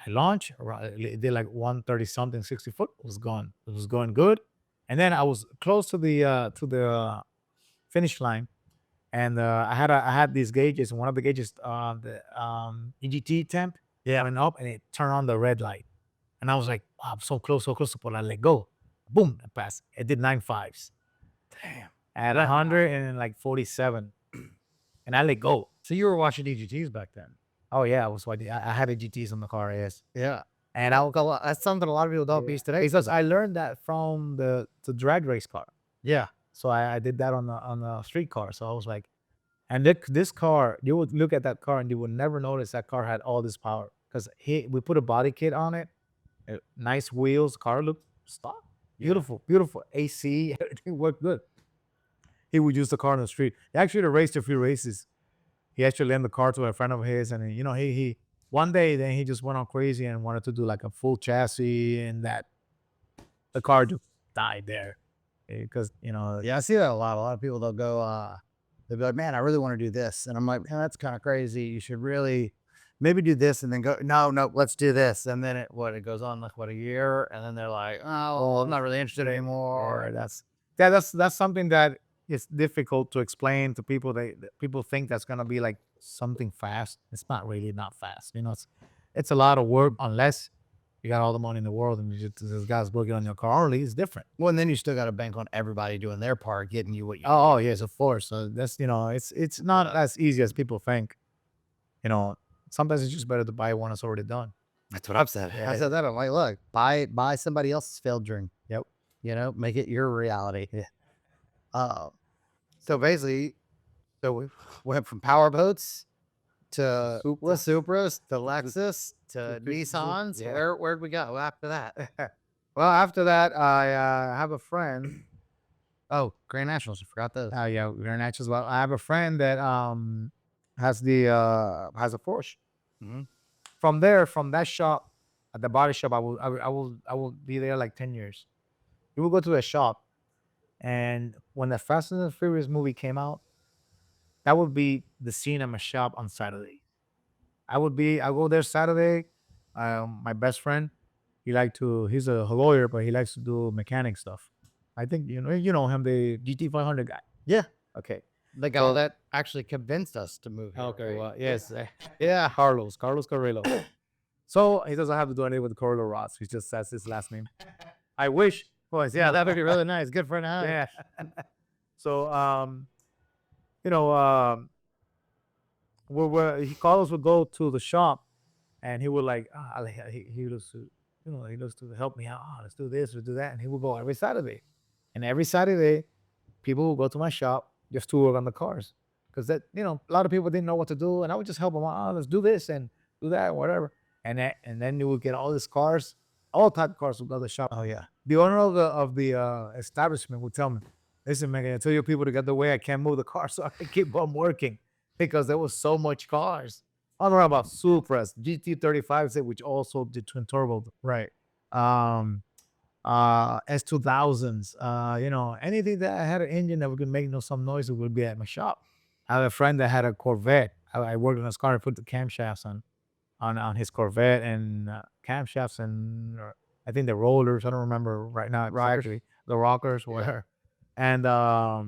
launch. It did like 130 something, 60 foot. It was gone. It was going good. And then I was close to the finish line, and I had these gauges. And one of the gauges, the EGT temp, went up, and it turned on the red light. And I was like, "Wow, I'm so close, but I let go." Boom, I passed. It did 9.5s. Damn. At 147, and I let go. So you were watching EGTs back then? Oh yeah, I had EGTs on the car, yes. Yeah. And That's something a lot of people don't use today. because I learned that from the drag race car. Yeah. So I did that on the street car. So I was like, and this car, you would look at that car and you would never notice that car had all this power, because we put a body kit on it, nice wheels, car looked stock, beautiful AC, everything worked good. He would use the car on the street. He actually raced a few races. He actually lent the car to a friend of his, and he one day then he just went on crazy and wanted to do like a full chassis, and that the car just died there because Yeah, I see that a lot. A lot of people, they'll go, they'll be like, "Man, I really want to do this." And I'm like, "Man, that's kind of crazy. You should really maybe do this and then go, no, let's do this." And then it goes on like a year. And then they're like, "Oh, well, I'm not really interested anymore." Or that's something that is difficult to explain to people. That people think that's gonna be like something fast. It's not fast. It's a lot of work unless you got all the money in the world and this guy's working on your car early. It's different. Well, and then you still got to bank on everybody doing their part, getting you what you Oh yes, of course. So that's it's not as easy as people think. Sometimes it's just better to buy one that's already done. That's what I've said. Yeah. I said that. I'm like, look, buy somebody else's failed dream. Yep. Make it your reality. Yeah. So basically, we went from power boats to Supras to Lexus to Nissans. Yeah. Where'd we go after that? Well, after that, I have a friend. Oh, Grand Nationals. I forgot those. Yeah, very natural as well. I have a friend that has a Porsche. Mm-hmm. From that shop, at the body shop, I will be there like 10 years. You will go to a shop, And when the Fast and the Furious movie came out, that would be the scene at my shop on Saturday. I go there Saturday. My best friend, he's a lawyer, but he likes to do mechanic stuff. I think you know him, the GT 500 guy. Yeah. Okay. The guy So- that actually convinced us to move here. Okay, right? well, yes. Yeah, Carlos Carrillo. So he doesn't have to do anything with Carrillo Ross. He just says his last name. I wish. Boys, yeah, that would be really nice. Good for now. Yeah. So, you know, Carlos would go to the shop, and he would like, he was to, he loves to help me out. Oh, let's do this, let's do that, and he would go every Saturday. And every Saturday, people would go to my shop just to work on the cars, because that a lot of people didn't know what to do, and I would just help them out. Oh, let's do this and do that, whatever. And then you would get all these cars, all type of cars would go to the shop. Oh yeah. The owner of the establishment would tell me, "Listen, man, I tell you people to get the way I can't move the car, so I can keep on working because there was so much cars. I don't know about Supras, GT35s, which also did twin turbo, Right. S2000s, anything that had an engine that would make some noise, it would be at my shop. I have a friend that had a Corvette. I worked on his car and put the camshafts on his Corvette and camshafts and I think the rollers. I don't remember right now exactly the rockers, whatever. And I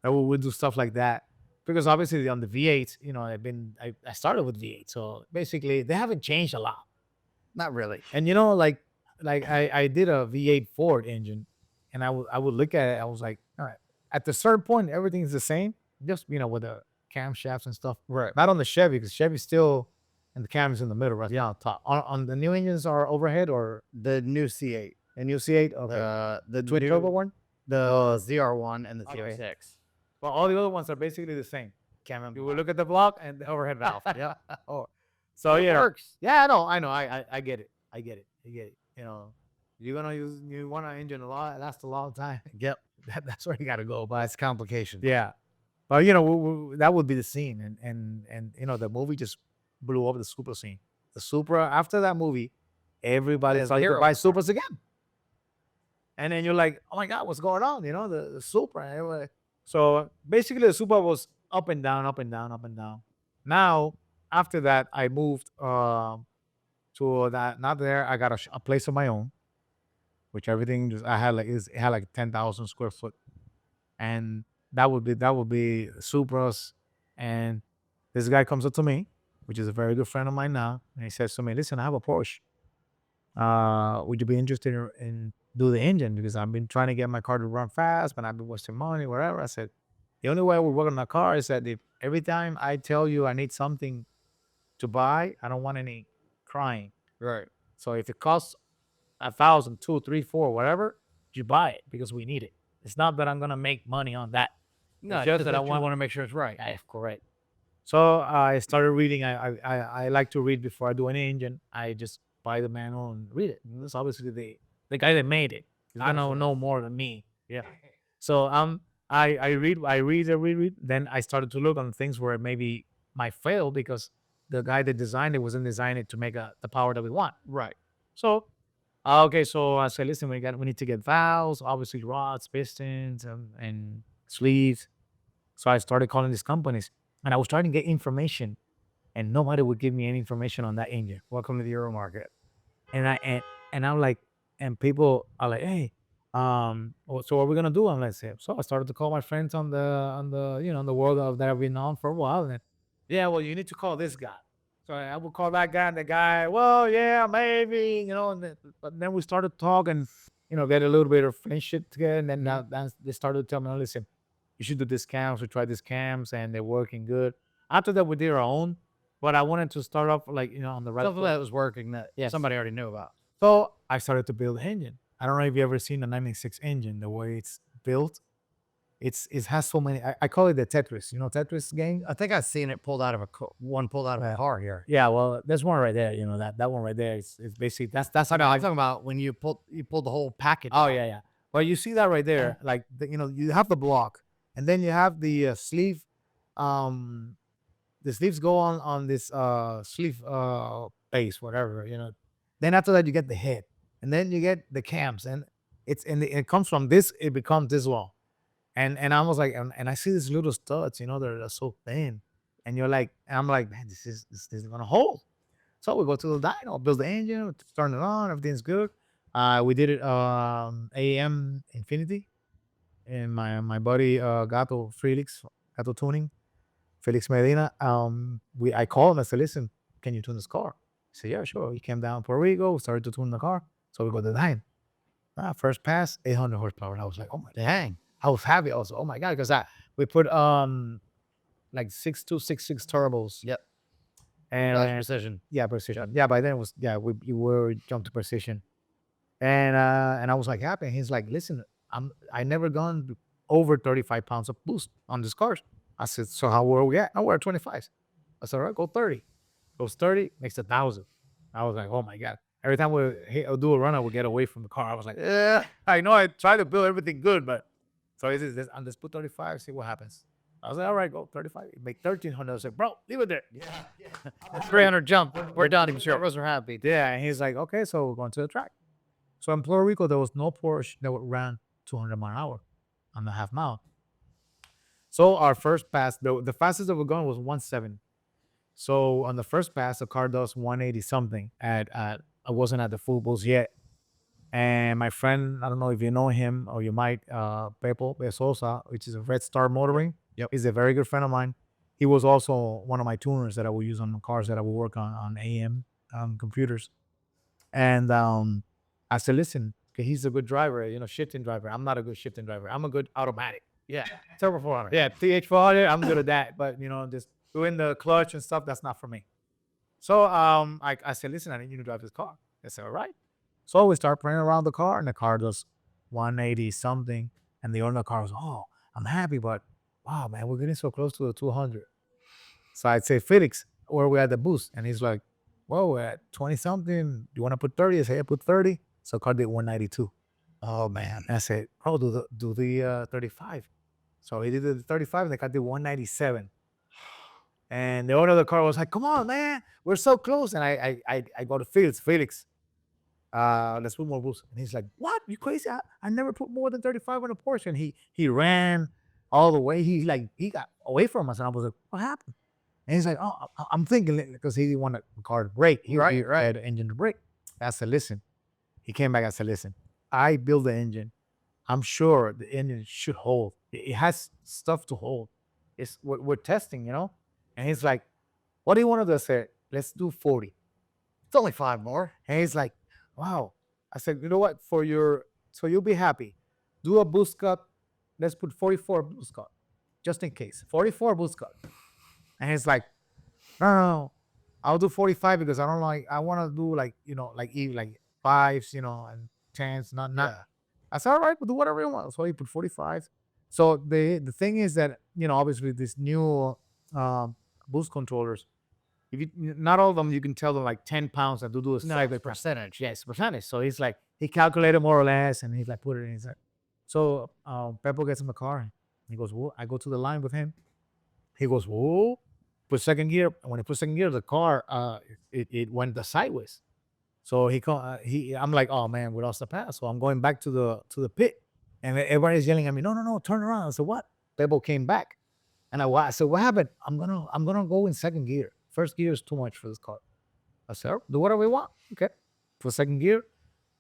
would do stuff like that because obviously on the V8, I started with V8, so basically they haven't changed a lot. Not really. And I did a V8 Ford engine, and I would look at it. I was like, all right, at the certain point, everything's the same, just with the camshafts and stuff. Right. Not on the Chevy, because Chevy's still, and the cam is in the middle, right? Yeah, on top. On the new engines are overhead or The new C8. the new C8? Okay. The Twin new- turbo one? The ZR1 and the Okay. ZR6. Well, all the other ones are basically the same. Can't remember. You will look at the block and the overhead valve. Yeah. Oh, so It works. Yeah, I know. I get it. I get it. You want an engine last a long time. Yep. That's where you got to go. But That's complication. yeah, but that would be the scene, and the movie just blew up the Supra scene. The Supra after that movie, everybody As started to hero. buy Supras again. And then you're like, oh my God, what's going on? The Supra. So basically, the Supra was up and down, up and down, up and down. Now, after that, I moved to that. Not there. I got a place of my own, which everything just I had it had like 10,000 square foot, and that would be Supras. And this guy comes up to me, which is a very good friend of mine now, and he says to me, "Listen, I have a Porsche. Would you be interested in do the engine? Because I've been trying to get my car to run fast, but I've been wasting money, whatever." I said, "The only way I would work on my car is that if every time I tell you I need something to buy, I don't want any crying. Right. So if it costs 1,000, 2, 3, 4, whatever, you buy it because we need it. It's not that I'm gonna make money on that. No, It's just that I want to make sure it's right. Yeah, correct." So I started reading. I like to read before I do any engine. I just buy the manual and read it. And that's obviously the guy that made it. He's gonna Obviously. know more than me. Yeah. So I read. Then I started to look on things where it maybe might fail because the guy that designed it wasn't designing it to make the power that we want. Right. So okay, so I said, listen, we need to get valves, obviously rods, pistons, and sleeves. So I started calling these companies, and I was trying to get information, and nobody would give me any information on that engine. Welcome to the Euro market. And I'm like, and people are like, hey, so what are we gonna do? I'm like, so I started to call my friends on the world that I've been on for a while, and yeah, well, you need to call this guy. So I would call that guy, and the guy, well, yeah, maybe, but then we started talking, get a little bit of friendship together, and then now they started to tell me, listen, you should do these cams. We tried these cams, and they're working good. After that, we did our own, but I wanted to start off on the right Something foot. that was working that Yes. somebody already knew about. So I started to build the engine. I don't know if you ever seen a 96 engine, the way it's built. It has so many. I call it the Tetris. Tetris game. I think I've seen it pulled out of one pulled out of a car here. Yeah, well, there's one right there. That one right there is basically that's I know. I'm talking about when you pulled the whole package. Oh out. yeah. Well, you see that right there. Like you have the block, and then you have the sleeve. The sleeves go on this sleeve base, whatever. Then after that you get the head, and then you get the cams, and it comes from this, it becomes this long. And I was like, and I see these little studs, they're so thin. And you're like, and I'm like, man, this is gonna hold. So we go to the dyno, build the engine, turn it on, everything's good. We did it AM Infinity, and my buddy Gato Felix, Gato Tuning, Felix Medina. I called him. I said, listen, can you tune this car? He said, yeah, sure. He came down to Puerto Rico, started to tune the car. So we go to the dyno. First pass, 800 horsepower. And I was like, oh my dang. I was happy. I was, oh my god, because we put like 6.266 turbos. Yep. And precision. Yeah, precision. Yeah, by then it was we were jumped to precision. And I was like happy. And he's like, listen, I never gone over 35 pounds of boost on this car. I said, so how were we at? No, we're at 25. I said, all right, go 30. Goes 30, makes 1,000. I was like, oh my god. Every time we do a run, I would get away from the car. I was like, yeah, I know I try to build everything good, but so let's put 35, see what happens. I was like, all right, go 35. Make 1,300. I was like, bro, leave it there. Yeah. 300 jump. We're done. Sure. Rose are happy. Yeah, and he's like, okay, so we're going to the track. So in Puerto Rico, there was no Porsche that would run 200 mile an hour on the half mile. So our first pass, the fastest that we're going was 170. So on the first pass, the car does 180 something. I wasn't at the full boost yet. And my friend, I don't know if you know him or you might, Pepo Besosa, which is a Red Star Motoring. Yep. He's a very good friend of mine. He was also one of my tuners that I would use on the cars that I would work on AM computers. And I said, listen, okay, he's a good driver, shifting driver. I'm not a good shifting driver. I'm a good automatic. Yeah. Turbo 400. Yeah, TH400, I'm good at that. But, just doing the clutch and stuff, that's not for me. So I said, listen, I need you to drive this car. They said, all right. So we start playing around the car, and the car does 180 something. And the owner of the car was, oh, I'm happy, but wow, man, we're getting so close to the 200. So I'd say, Felix, where we at the boost? And he's like, well, we're at 20 something. You want to put 30? I said, yeah, put 30. So the car did 192. Oh man. And I said, oh, do the 35. So he did the 35, and the car did 197. And the owner of the car was like, come on, man, we're so close. And I go to Felix, let's put more boost. And he's like, what? You crazy? I never put more than 35 on a Porsche. And he ran all the way. He got away from us. And I was like, what happened? And he's like, oh, I'm thinking, because he didn't want the car to brake. He had the engine to brake. I said, listen. He came back. I said, listen, I built the engine. I'm sure the engine should hold. It has stuff to hold. We're testing, And he's like, what do you want to do? I said, let's do 40. It's only 5 more. And he's like, wow. I said, you know what? So you'll be happy. Do a boost cut. Let's put 44 boost cut, just in case. 44 boost cut. And he's like, no. I'll do 45 because I want to do like fives, and tens, not. Yeah. I said, all right, we'll do whatever you want. So he put 45. So the thing is that, obviously this new boost controllers, not all of them, you can tell them like 10 pounds and do a Like the percentage. Yes, percentage. So he's like, he calculated more or less, and he's like, put it in his head. So Pepo gets in the car, and he goes, whoa. I go to the line with him. He goes, whoa. Put second gear. When he put second gear, the car, it went sideways. So I'm like, oh man, we lost the pass. So I'm going back to the pit, and everybody's yelling at me, no, turn around. I said, what? Pepo came back, and I said, what happened? I'm gonna go in second gear. First gear is too much for this car. I said, do whatever we want. Okay. For second gear,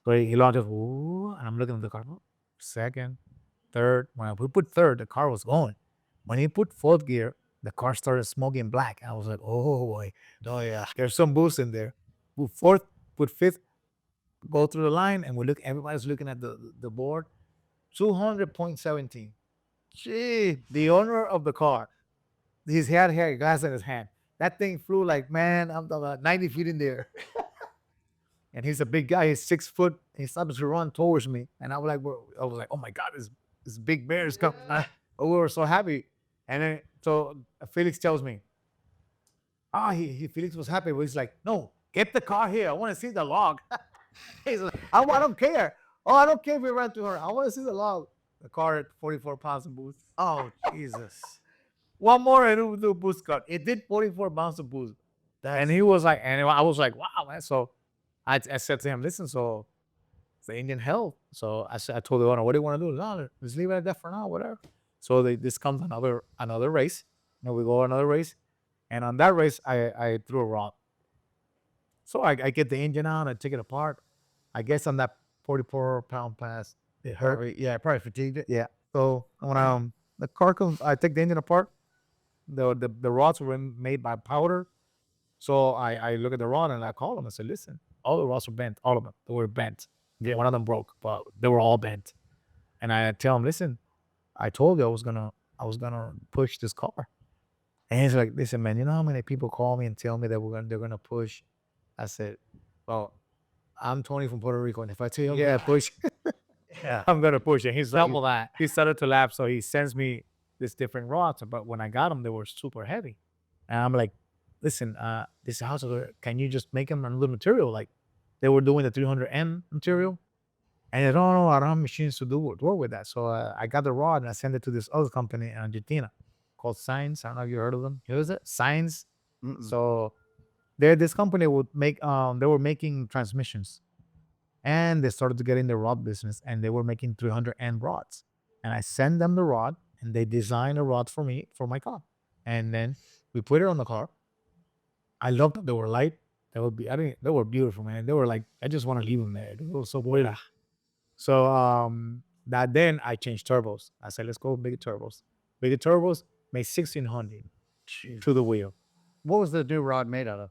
so he launches, ooh, and I'm looking at the car. Second, third. When we put third, the car was going. When he put fourth gear, the car started smoking black. I was like, oh boy. Oh yeah. There's some boost in there. Put fourth, put fifth, go through the line, and everybody's looking at the board. 200.17. Gee, the owner of the car, he had gas in his hand. That thing flew like, man, I'm about 90 feet in there. And he's a big guy. He's 6 foot. He started to run towards me. And I was like, oh my God, this big bear is coming. We were so happy. And then, so Felix tells me, Felix was happy, but he's like, no, get the car here. I want to see the log. He's like, I don't care. Oh, I don't care if we ran to her. I want to see the log. The car at 44 pounds of boost. Oh, Jesus. One more and it would do boost cut. It did 44 pounds of boost. And he was like, and I was like, wow, man. So I said to him, listen, so the engine held. So I told the owner, what do you want to do? No, let's leave it at that for now, whatever. So this comes another race. And we go another race. And on that race, I threw a rod. So I get the engine out, I take it apart. I guess on that 44-pound pass, it hurt. Probably fatigued it. Yeah. So when the car comes, I take the engine apart. The rods were made by powder. So I look at the rod and I call them. I said, listen, all the rods were bent. All of them. They were bent. Yeah, one of them broke, but they were all bent. And I tell him, listen, I told you I was gonna push this car. And he's like, listen, man, you know how many people call me and tell me that they're gonna push? I said, well, I'm Tony from Puerto Rico, and if I tell you, yeah, push, Yeah. I'm gonna push it. He's Double that. he started to laugh, so he sends me this different rods. But when I got them, they were super heavy, and I'm like, listen, this house, can you just make them another material? Like they were doing the 300M material, and I don't know, I don't have machines to work with that. So I got the rod and I sent it to this other company in Argentina called Signs. I don't know if you heard of them. Who is it? Signs. Mm-mm. So this company would make they were making transmissions, and they started to get in the rod business, and they were making 300N rods. And I sent them the rod, and they designed a rod for me for my car, and then we put it on the car. I loved them. They were light. They were beautiful, man. They were like, I just want to leave them there. They were so buena. So that then I changed turbos. I said, let's go bigger turbos. Bigger turbos made 1600 to the wheel. What was the new rod made out of?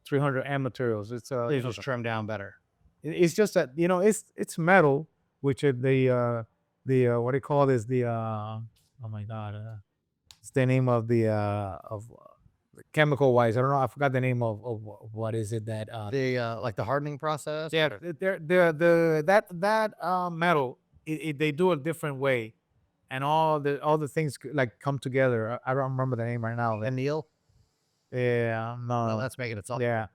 300M materials. It's They just trimmed down better. it's just that it's metal, which is the what do you call this? The oh my god, it's the name of the chemical wise. I don't know. I forgot the name of what is it that The like the hardening process. yeah, that metal, they do a different way, and all the things like come together. I don't remember the name right now. Anneal. Yeah, Well, no, that's making it soft. yeah.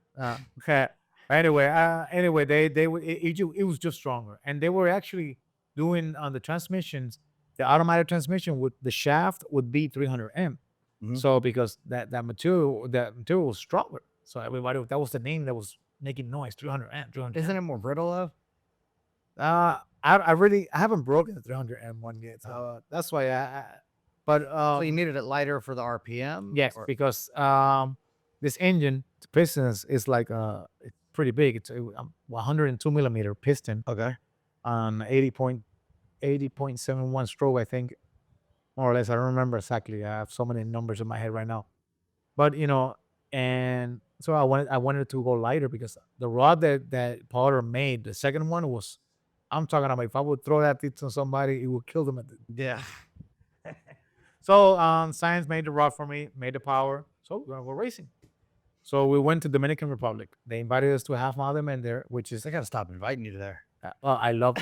Okay. Anyway, it was just stronger, and they were actually doing on the transmissions, the automatic transmission with the shaft would be 300M. Mhm. So because that material was stronger, so everybody, that was the name that was making noise. 300M, 300M. Isn't it more brittle though? I haven't broken the 300M one yet, so that's why but So you needed it lighter for the RPM. yes, or- because this engine, the pistons is like it's pretty big. It's a 102 millimeter piston Okay. on 80.71 stroke, I think, more or less. I don't remember exactly. I have so many numbers in my head right now, but and so I wanted to go lighter because the rod that Powder made, the second one was, I'm talking about, if I would throw that thing to somebody, it would kill them. Yeah. So Science made the rod for me, made the power. So we're racing. So we went to Dominican Republic. They invited us to a half mile event there, which is They gotta stop inviting you to there. well, I love,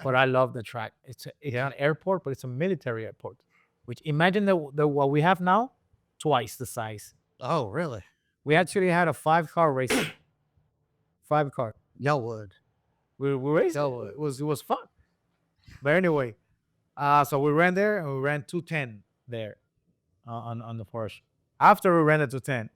but I love the track. It's an airport, but it's a military airport. Which imagine the what we have now, twice the size. Oh, really? We actually had a 5-car race. 5-car. Y'all would. We raced. It was fun. But anyway, so we ran there and we ran 210 there on the Porsche. After we ran the 210,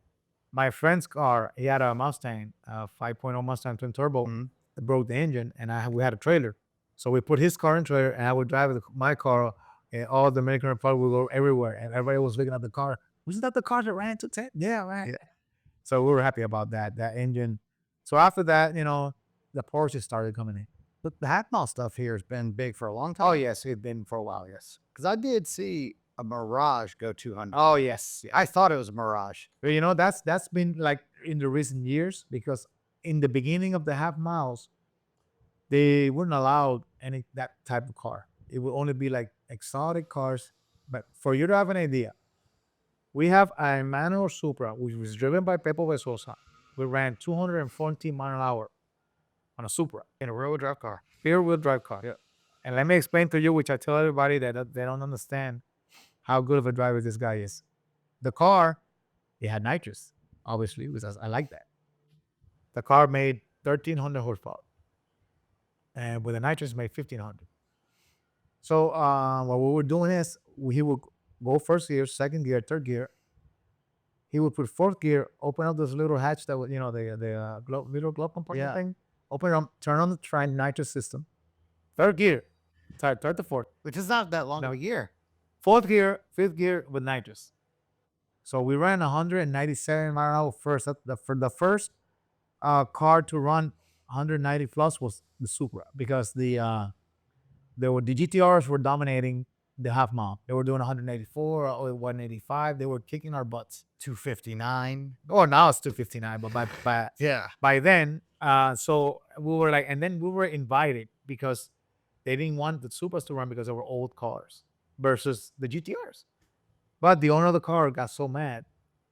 my friend's car, he had a Mustang, 5.0 Mustang twin turbo. Mhm. It broke the engine, and we had a trailer. So we put his car in trailer, and I would drive my car, and all the Dominican Republic would go everywhere, and everybody was looking at the car. Wasn't that the car that ran 210? Yeah, right. Yeah. So we were happy about that engine. So after that, the Porsche started coming in. But the half mile stuff here has been big for a long time. Oh yes, it's been for a while. Yes. Because I did see a Mirage go 200. Oh yes. I thought it was a Mirage. But that's been like in the recent years, because in the beginning of the half miles, they weren't allowed any that type of car. It would only be like exotic cars. But for you to have an idea, we have a manual Supra, which was driven by Pepo Besosa. We ran 240 mile an hour on a Supra, In a rear-wheel drive car. rear-wheel drive car. Yeah. And let me explain to you, which I tell everybody that they don't understand how good of a driver this guy is. The car, it had nitrous, obviously, because I like that. The car made 1,300 horsepower, and with the nitrous, it made 1,500. So what we were doing is he would go first gear, second gear, third gear. He would put fourth gear, open up this little hatch that was, the little glove compartment Yeah. thing. Open it up, turn on the nitrous system, third gear, third to fourth. Which is not that long No. of a year. Fourth gear, fifth gear with nitrous. So we ran 197 mile an hour first. For the first car to run 190 plus was the Supra because the GTRs were dominating the half mile. They were doing 184 or 185. They were kicking our butts. 259. Oh, now it's 259, but Yeah. by then, so we were like, and then we were invited because they didn't want the Supras to run because they were old cars versus the GTRs. But the owner of the car got so mad,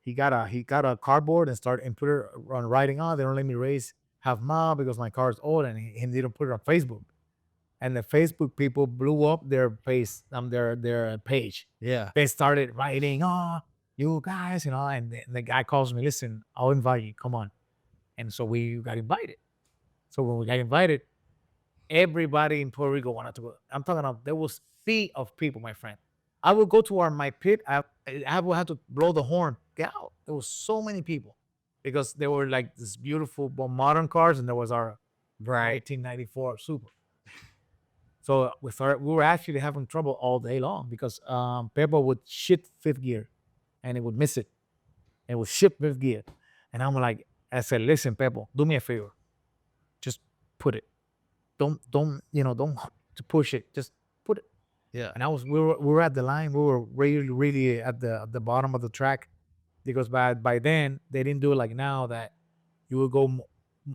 he got a cardboard and started and put it on writing on. They don't let me race half mile because my car is old, and he didn't put it on Facebook. And the Facebook people blew up their face, their page. Yeah. They started writing, "Oh, you guys," and the guy calls me, "Listen, I'll invite you. Come on." And so we got invited. So when we got invited, everybody in Puerto Rico wanted to go. I'm talking about there was sea of people, my friend. I would go to my pit. I would have to blow the horn. Get out. There was so many people because they were like this beautiful modern cars, and there was our 1894 Supra. So we were actually having trouble all day long because Pepo would shift fifth gear, and it would miss it. It would shift fifth gear, and I said, "Listen, Pepo, do me a favor, just put it. Don't to push it. Just put it." Yeah. And we were at the line. We were really at the bottom of the track because by then they didn't do it like now that you would go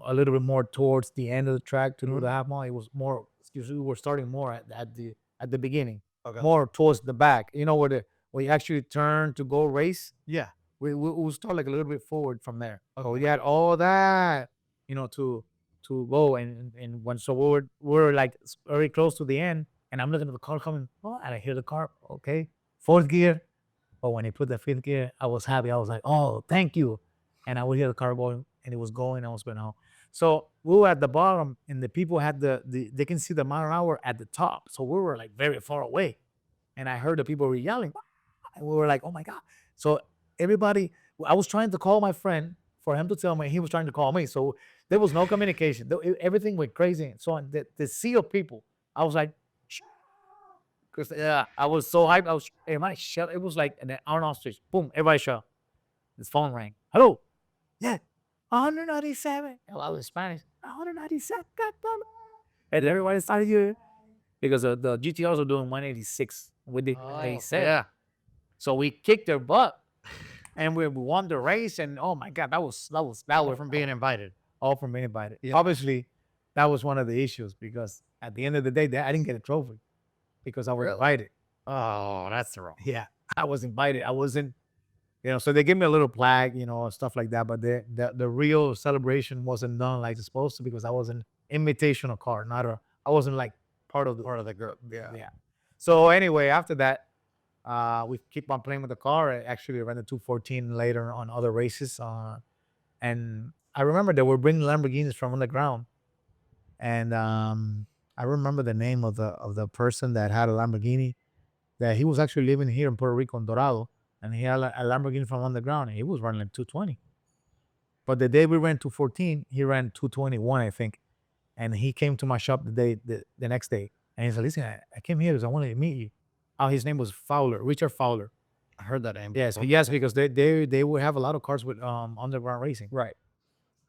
a little bit more towards the end of the track to do the half mile. It was more. We were starting more at the beginning, Okay. more towards the back. You know where you actually turn to go race. Yeah. We'll start like a little bit forward from there. Okay. So we had all that, to go and we were like very close to the end, and I'm looking at the car coming. Oh, and I hear the car. Okay, fourth gear. But when he put the fifth gear, I was happy. I was like, "Oh, thank you!" And I would hear the car going, and it was going. I was going home. So we were at the bottom, and the people had they can see the mile an hour at the top. So we were like very far away, and I heard the people were yelling, and we were like, "Oh my god!" So everybody, I was trying to call my friend for him to tell me. He was trying to call me. So there was no communication. Everything went crazy. And so on the sea of people, I was like, because I was so hyped. Everybody shut. It was like an hour ostrich. Boom, everybody shut. His phone rang. Hello. Yeah. 197. I was Spanish. 197. God damn it. And everybody started here because the GTRs were doing 186. We did 187. Yeah. So we kicked their butt, and we won the race. And oh my God, that was All from being invited. all from being invited. Yeah. Obviously, that was one of the issues because at the end of the day, I didn't get a trophy because I was Really? invited. Oh, that's the wrong. Yeah, I was invited. I wasn't, so they gave me a little flag, stuff like that. But the real celebration wasn't done like it's supposed to because I was an invitational car, I wasn't like part of the group. Yeah. yeah. So anyway, after that, we keep on playing with the car. I actually ran the 214 later on other races. And I remember they were bringing Lamborghinis from underground, and I remember the name of the person that had a Lamborghini. That he was actually living here in Puerto Rico in Dorado, and he had a Lamborghini from underground, and he was running like 220. But the day we ran 214, he ran 221, I think. And he came to my shop the next day, and he said, "Listen, I came here because I wanted to meet you." Oh, his name was Fowler, Richard Fowler. I heard that name. Yes, before. yes, because they would have a lot of cars with underground racing. Right.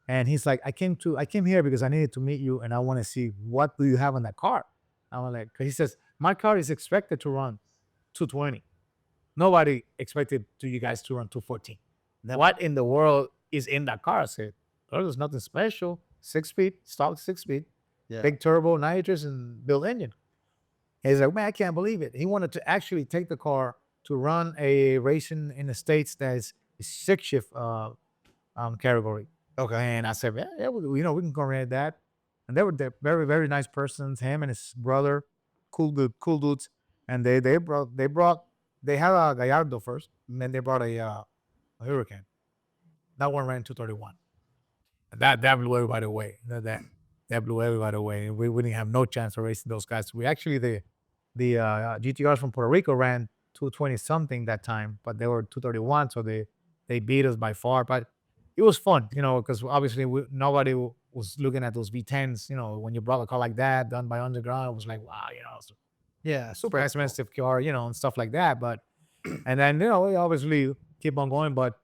And he's like, I came here because I needed to meet you, and I want to see what do you have in that car. I was like, 'cause he says my car is expected to run 220. Nobody expected you guys to run 214. What in the world is in that car? I said, "Oh, there's nothing special. 6-speed, stock 6-speed, Yeah. big turbo, nitrous, and built engine." He's like, "Man, I can't believe it." He wanted to actually take the car to run a racing in the States that is 6-shift category. Okay. And I said, "Yeah, we can coordinate that." And they're very, very nice persons. Him and his brother, cool dudes. And they had a Gallardo first, and then they brought a Hurricane. That one ran 231. That blew everybody away. That blew everybody away. We didn't have no chance of racing those guys. We actually the GTRs from Puerto Rico ran 220 something that time, but they were 231, so they beat us by far. But it was fun, you know, because obviously nobody was looking at those V10s. You know, when you brought a car like that done by underground, it was like, wow, you know, it's Yeah, super expensive car, you know, and stuff like that. But and then you know, we obviously keep on going. But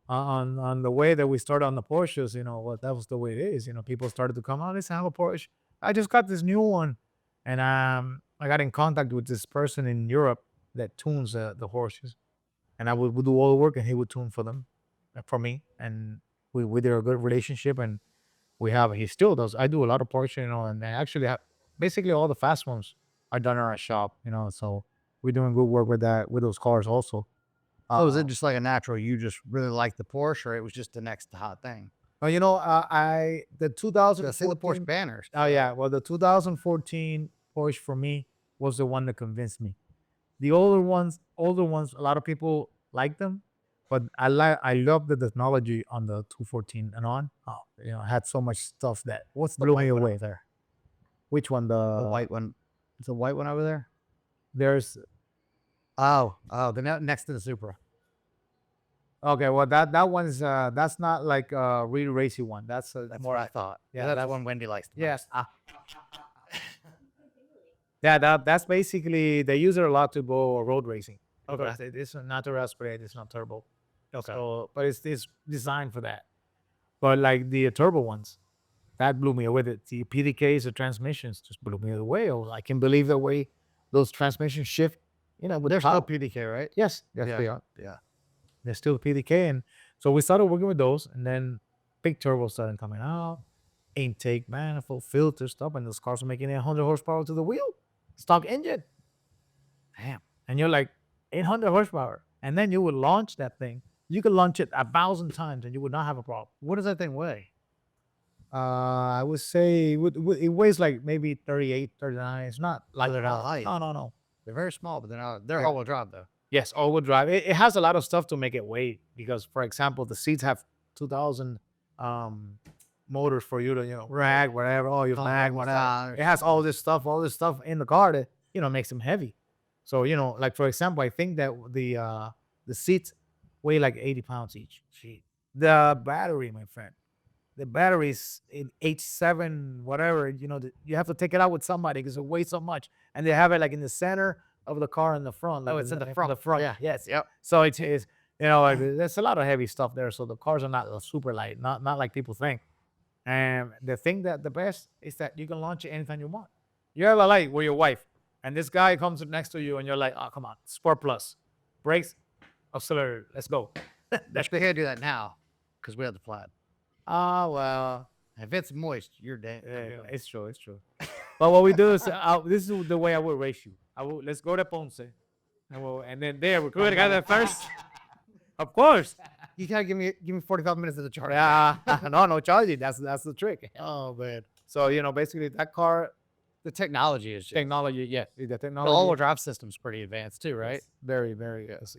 on the way that we started on the Porsches, you know, what that was the way it is. You know, people started to come, oh, let's have a Porsche. I just got this new one, and I got in contact with this person in Europe that tunes the Porsches, and I would do all the work, and he would tune for them, for me, and we did a good relationship, and he still does. I do a lot of Porsche, you know, and I actually have basically all the fast ones are done in our shop, you know, so we're doing good work with that with those cars also. Oh, was it just like a natural? You just really liked the Porsche, or it was just the next hot thing? You know, the I see the Porsche 2014. banners. Oh yeah, well the 2014 Porsche for me was the one that convinced me. The older ones, a lot of people like them, but I love the technology on the 214 and on. Oh, you know, it had so much stuff that What's the blew white me one away. over there? Which one? The white one. Is the white one over there? There's Oh, the next to the Supra. okay. Well, that one's that's not like a really racy one. That's That's more. what I thought. Yeah, Yeah, that's that's one Wendy likes. The yes. most. Yeah, that's basically they use it a lot to go road racing. Okay. Because it's not a aspirate, it's not turbo. Okay. So, but it's designed for that. But like the turbo ones, that blew me away. The PDKs, the transmissions just blew me away. I can believe the way those transmissions shift. You know, with They're still power. PDK, right? Yes, yes, Yeah. they are. Yeah. They're still PDK, and so we started working with those, and then big turbos started coming out, intake manifold, filter stuff, and those cars are making 100 horsepower to the wheel, stock engine. Damn. And you're like 800 horsepower, and then you would launch that thing. You could launch it 1,000 times, and you would not have a problem. What does that thing weigh? I would say it weighs like maybe 38, 39. It's not like they're not light. No. They're very small, but they're not. They're Yeah. all-wheel drive though. Yes, all-wheel drive. It has a lot of stuff to make it weigh because, for example, the seats have 2,000 motors for you to, you know, rag, whatever. Oh, you mag, whatever. It has all this stuff in the car that, you know, makes them heavy. So, you know, like for example, I think that the seats weigh like 80 pounds each. The battery, my friend. The battery's in H7, whatever, you know, you have to take it out with somebody because it weighs so much. And they have it like in the center of the car in the front. Like Oh, it's in the front. The front. Yeah. Yes. Yep. So it is, you know, like there's a lot of heavy stuff there. So the cars are not super light, not like people think. And the thing that the best is that you can launch it anytime you want. You have a light with your wife, and this guy comes next to you, and you're like, oh, come on, Sport Plus, brakes, accelerator, let's go. They can't do that now because we have the plaid. Ah, well, If it's moist, you're dead. yeah, it's true, it's true. But what we do is, this is the way I would race you. Let's go to Ponce, and then there we go together first. Of course. You gotta give me 45 minutes of the charge. Yeah, no charging. That's the trick. Oh man. So you know, basically that car The technology is just, technology, yes, the the technology. all-wheel drive system's pretty advanced too, right? Yes, very, very. Yes,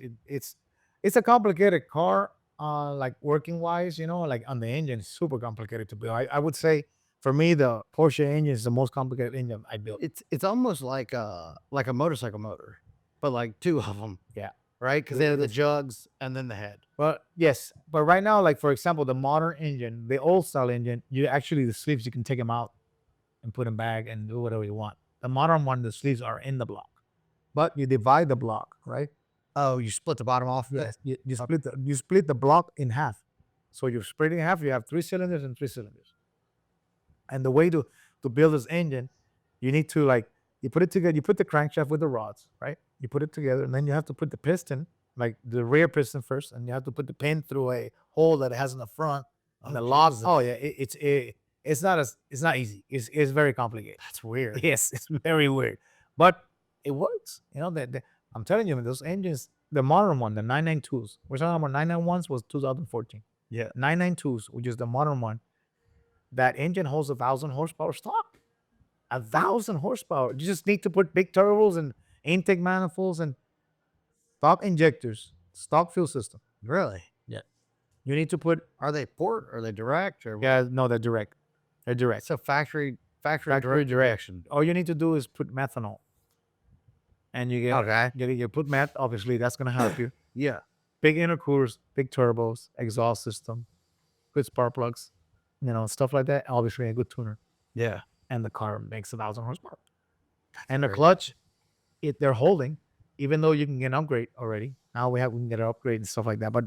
it's a complicated car. Like working wise, you know, like on the engine, it's super complicated to build. I would say for me, the Porsche engine is the most complicated engine I built. It's almost like a motorcycle motor, but like two of them. Yeah. Right? Because they have the jugs and then the head. But yes, but right now, like for example, the modern engine, the old style engine, you actually the sleeves you can take them out and put them back and do whatever you want. The modern one, the sleeves are in the block, but you divide the block, right? Oh, you split the bottom off? Yes, you split the block in half. So you split it in half. You have 3 cylinders and 3 cylinders. And the way to build this engine, you need to like you put it together. You put the crankshaft with the rods, right? You put it together, and then you have to put the piston, like the rear piston first, and you have to put the pin through a hole that it has in the front. And the lock. Oh yeah, it's not easy. It's very complicated. That's weird. Yes, it's very weird, but it works. You know that I'm telling you, those engines, the modern one, the 992s. We're talking about 991s was 2014. Yeah. 992s, which is the modern one. That engine holds 1,000 horsepower stock. 1,000 horsepower. You just need to put big turbos and intake manifolds and stock injectors, stock fuel system. Really? Yeah. You need to put. Are they port? Are they direct? Or Yeah, no, they're direct. They're direct. so factory direction. All you need to do is put methanol. And you get Okay. you put meth, obviously that's gonna help you. Yeah. Big intercoolers, big turbos, exhaust system. good spark plugs, stuff like that. Obviously, a good tuner, Yeah. and the car makes 1,000 horsepower. And the Great. clutch, they're holding, even though you can get an upgrade already. Now we can get an upgrade and stuff like that. But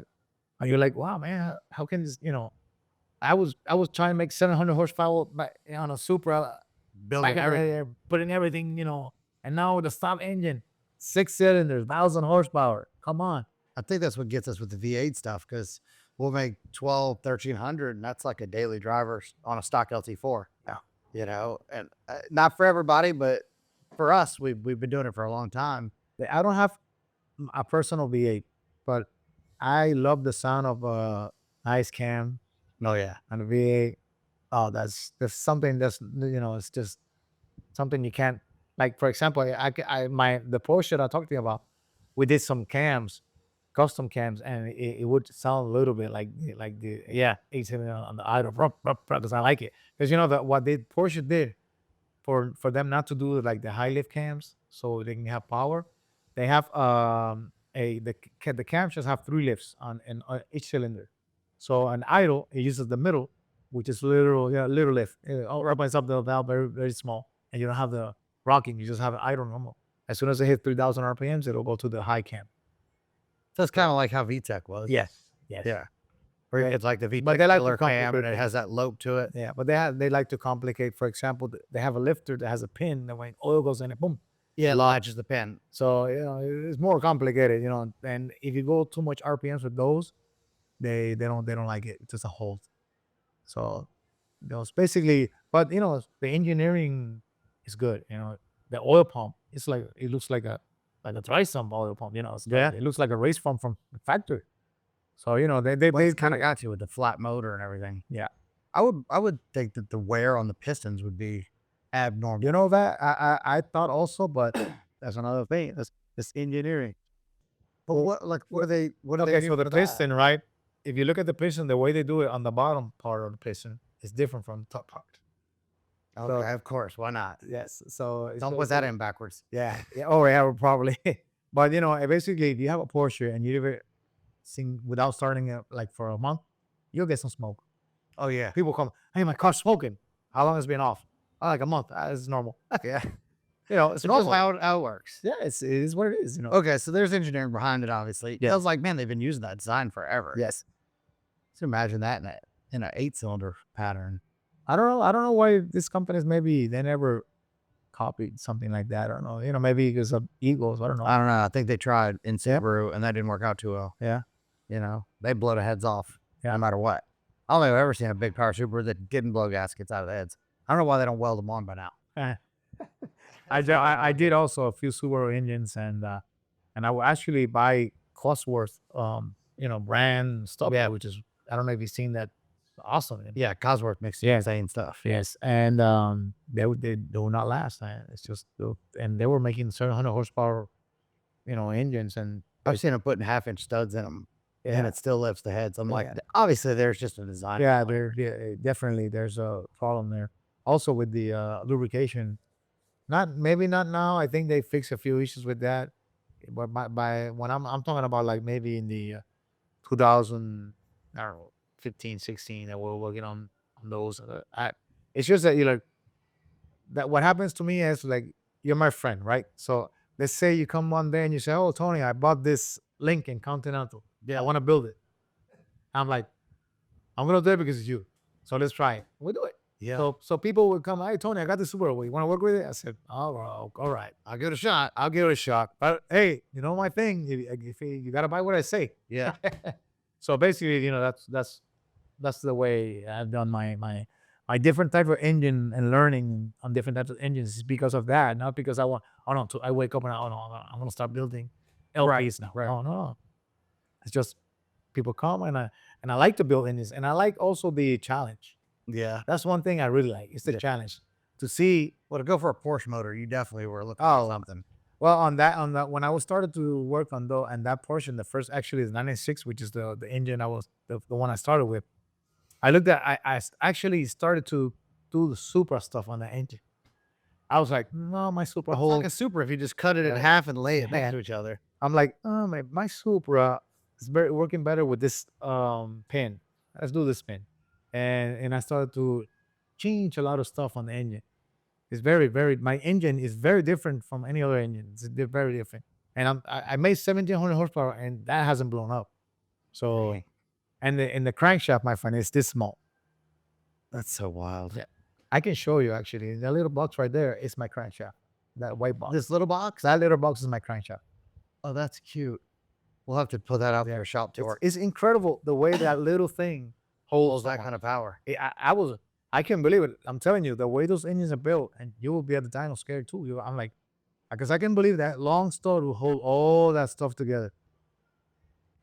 you're like, wow, man, how can this? I was trying to make 700 horsepower on a Supra, Building everything. putting everything, and now with the stop engine, 6 cylinders, 1,000 horsepower. Come on. I think that's what gets us with the V8 stuff, because we'll make 12, 1,300, and that's like a daily driver on a stock LT4. Yeah. And not for everybody, but for us, we've been doing it for a long time. I don't have a personal V8, but I love the sound of ice cam Oh yeah. and a V8. Oh, there's something that's it's just something you can't, like. For example, the Porsche that I talked to you about, we did some cams, custom cams, and it would sound a little bit like the 870 on the idle, because I like it, because what Porsche did for them not to do like the high lift cams so they can have power. They have the cams just have 3 lifts on each cylinder. So an idle, it uses the middle, which is little lift. It opens up the valve very, very small, and you don't have the rocking. You just have an idle normal. As soon as it hits 3,000 RPMs, it'll go to the high cam. So it's kind of like how VTEC was. Yes. Yeah. Where it's like the VTEC But they like to killer cam, and complicate it has that lope to it. Yeah, but they like to complicate. For example, they have a lifter that has a pin that when oil goes in it, boom. Yeah, latches the pin. So it's more complicated, And if you go too much RPMs with those, they don't like it. It's just a hold. So it's basically, but the engineering is good. The oil pump, it looks like a dry sump oil pump. It looks like a race pump from the factory. So they kind of got you with the flat motor and everything. Yeah. I would think that the wear on the pistons would be abnormal. That I thought also, but that's another thing. That's engineering. But what are they? What are Okay, they? so the piston, right? If you look at the piston, the way they do it on the bottom part of the piston is different from the top part. Okay, of course. Why not? Yes. So Don't put that in backwards. Yeah. Oh yeah, probably. But basically, if you have a Porsche and you ever sing without starting it like for a month, you'll get some smoke. Oh yeah. People come, hey, my car's smoking. How long has it been off? Oh, like a month. It's normal. Yeah. It's normal. How it works. Yeah, it is what it is. Okay, so there's engineering behind it, obviously. It feels like, man, they've been using that design forever. Yes. So imagine that in an 8-cylinder pattern. I don't know why these companies, maybe they never copied something like that. I don't know. Maybe because of egos. I don't know. I think they tried in Subaru and that didn't work out too well. Yeah. They blow the heads off no matter what. I don't think I've ever seen a big power Subaru that didn't blow gaskets out of the heads. I don't know why they don't weld them on by now. I did also a few Subaru engines, and I will actually buy Cosworth, brand stuff. Yeah, which is, I don't know if you've seen that. Awesome. Yeah, Cosworth makes insane stuff. Yes, and they will not last. It's just, and they were making 700 horsepower, engines, and I've seen them putting 1/2-inch studs in them, and it still lifts the heads. I'm like, Yeah. obviously there's just a design. Yeah, definitely there's a problem there. Also with the lubrication, maybe not now. I think they fixed a few issues with that, but by when I'm talking about like maybe in the 2000, I don't know, 15, 16, that we're working on those. It's just that that what happens to me is like, you're my friend, right? So let's say you come one day and you say, oh, Tony, I bought this Lincoln Continental. Yeah, I want to build it. I'm like, I'm gonna do it because it's you. So let's try it. We do it. Yeah. So people would come, hey, Tony, I got the Subaru. You want to work with it? I said, all right. I'll give it a shot. I'll give it a shot. But hey, my thing, if you got to buy what I say. Yeah. So basically, that's the way I've done my different type of engine and learning on different types of engines is because of that, not because I wake up and I'm going to start building LPs now. Right. Oh, no. It's just people come and I like to build engines, and I like also the challenge. Yeah. That's one thing I really like. It's the challenge to see. Well, to go for a Porsche motor, you definitely were looking for something. Well, on that, when I was started to work on that portion, the first actually is 996, which is the engine the one I started with. I looked at, I actually started to do the Supra stuff on that engine. I was like, no, my Supra It's like a Supra if you just cut it in half and lay it next to each other. I'm like, oh, my Supra is working better with this pin. Let's do this pin. and I started to change a lot of stuff on the engine. It's very my engine is very different from any other engine. They're very different. And I made 1,700 horsepower, and that hasn't blown up. So, and the crankshaft, my friend, is this small. That's so wild. Yeah. I can show you actually. The little box right there is my crankshaft. That white box. This little box? That little box is my crankshaft. Oh, that's cute. We'll have to put that out there, shop tour. It's incredible the way that little thing Holds that kind of power. I can't believe it. I'm telling you, the way those engines are built, and you will be at the dyno scared too. I'm like, because I can believe that long stud will hold all that stuff together.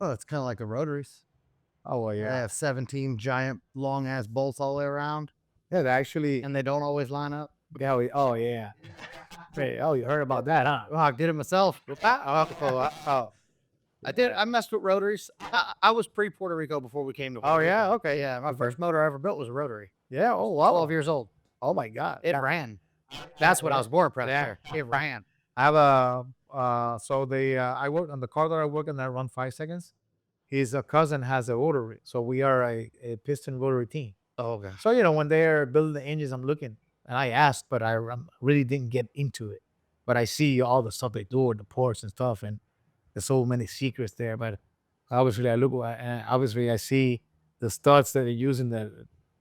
Oh, it's kind of like the rotaries. Oh, well, They yeah. have 17 giant long ass bolts all the way around, Yeah, they actually. and they don't always line up. Oh, yeah. Hey, oh, you heard about that, huh? Oh, I did it myself. I did. I messed with rotaries. I was pre Puerto Rico before we came to. Oh, Puerto yeah. Rico. Okay. Yeah, my first motor I ever built was a rotary. Yeah. Oh, wow. 12 years old. Oh, my God. It ran. That's what I was more impressed Yeah. with. It ran. I have a I work on the car that I work on that run 5 seconds. His cousin has a rotary, so we are a piston rotary team. Oh, okay. So when they're building the engines, I'm looking, and I asked, but I really didn't get into it. But I see all the stuff they do with the ports and stuff, and there's so many secrets there. But obviously, I see the studs that they're using.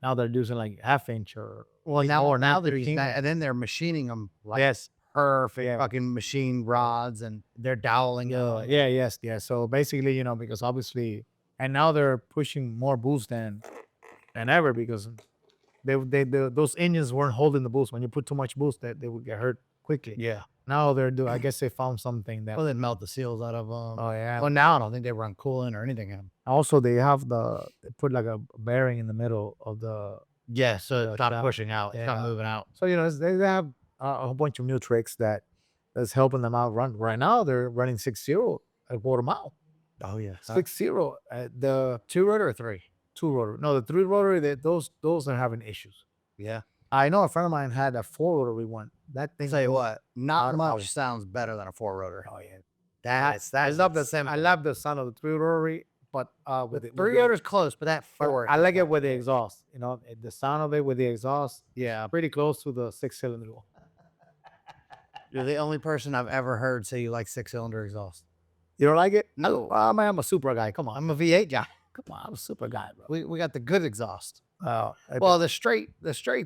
Now they're using like half-inch or Now they're 13. and then they're machining them like Yes. perfect fucking machine rods, and they're doweling them. Yes. So basically, because obviously, and now they're pushing more boost than ever, because those engines weren't holding the boost. When you put too much boost, they would get hurt quickly. Yeah. Now they're doing. I guess they found something that. Well, they melt the seals out of them. Oh yeah. Well, now I don't think they run coolant or anything in them. Also, they put like a bearing in the middle of the. Yeah, so The it's not shaft. pushing out. It's not Yeah. moving out. So they have a whole bunch of new tricks that's helping them out run. Right now, they're running 6.0 at quarter mile. Oh, yeah. 6.0 at the 2 rotor or 3? 2 rotor. No, the 3 rotary. Those are having issues. Yeah. I know a friend of mine had a 4 rotary one. That thing. Tell you what, not Out- much sounds better than a 4 rotor. Oh yeah. That's I love the same. I love the sound of the 3 rotary, but with The the 3 rotor's close, but that 4. I like it with the exhaust. The sound of it with the exhaust, Yeah. pretty close to the 6-cylinder one. You're the only person I've ever heard say you like 6-cylinder exhaust. You don't like it? No. I'm a Supra guy. Come on, I'm a V8 guy. come on. I'm a Supra guy, bro. We got the good exhaust. Oh, Well, the straight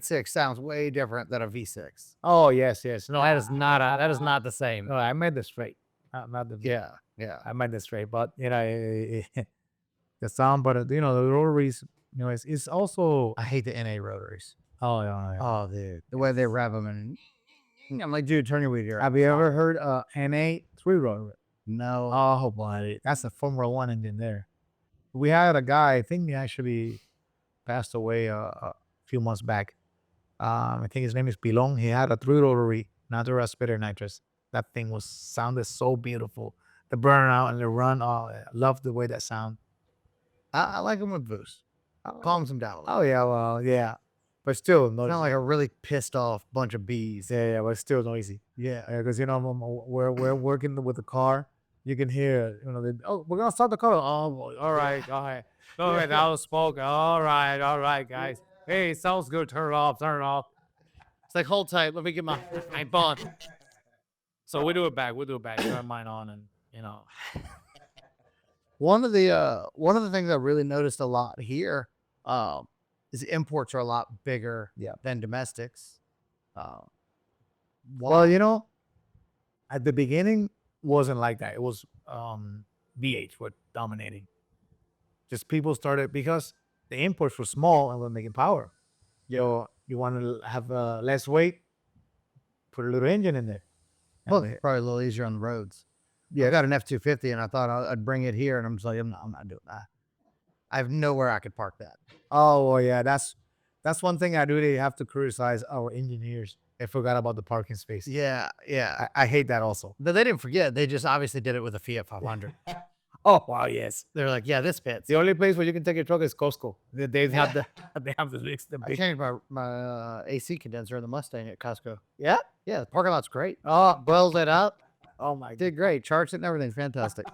6 sounds way different than a V6. oh yes. No, That is not the same. No, I made the straight. Not the. Yeah. Yeah. I made the straight, but the sound, but the rotaries, it's also. I hate the NA rotaries. Oh yeah. Oh, dude. The way they rev them, and I'm like, dude, turn your weed here. Have you ever heard NA 3 rotor? No. Oh, buddy, that's a Formula 1 engine there. We had a guy, I think he actually passed away a few months back. I think his name is Pilon. He had a 3 rotary natural aspirator nitrous. That thing sounded so beautiful. The burnout and the run. Oh, I love the way that sound. I like them with boost. Calms them down a little. Oh yeah, well yeah, but still no. Sound like a really pissed off bunch of bees. Yeah, but still noisy. Yeah. Because we're working with the car. You can hear, we're gonna start the car. Oh, boy. All right. Go ahead, out of smoke. All right, guys. Hey, sounds good. Turn it off. It's like, hold tight. Let me get my bond. So we do it back. Turn mine on, and One of the things I really noticed a lot here is imports are a lot bigger than domestics. Well, at the beginning wasn't like that. It was V8 were dominating. Just people started because the imports were small and were making power. You want to have less weight, put a little engine in there. Well, it's probably a little easier on the roads. Yeah, I got an F-250, and I thought I'd bring it here, and I'm just like, I'm not doing that. I have nowhere I could park that. Oh, well, yeah, that's one thing I do. They have to criticize our engineers. They forgot about the parking space. Yeah. I hate that also. But they didn't forget. They just obviously did it with a Fiat 500. Oh, wow, yes. They're like, yeah, this fits. The only place where you can take your truck is Costco. They have the I big. changed my AC condenser in the Mustang at Costco. Yeah? Yeah, the parking lot's great. Oh, Boiled it up. oh my God. Did great. Charged it and everything's fantastic.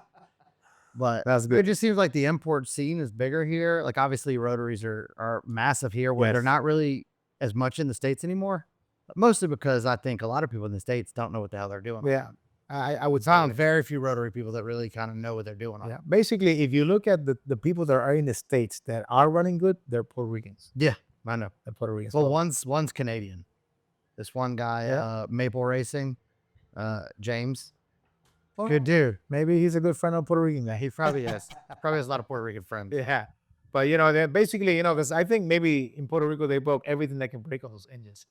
But That's it good. just seems like the import scene is bigger here. Like obviously rotaries are massive here, where they're Yes. not really as much in the States anymore. Mostly because I think a lot of people in the States don't know what the hell they're doing. Yeah, I would Found say, very few rotary people that really kind of know what they're doing. yeah. Basically, if you look at the people that are in the States that are running good, they're Puerto Ricans. Yeah, I know. They're Puerto Ricans. Well, one's Canadian. This one guy, Yeah. Maple Racing, James. Well, Good dude. maybe he's a good friend of Puerto Rican guy. He probably is. Probably has a lot of Puerto Rican friends. Yeah. But they're basically, because I think maybe in Puerto Rico they broke everything that can break on those engines.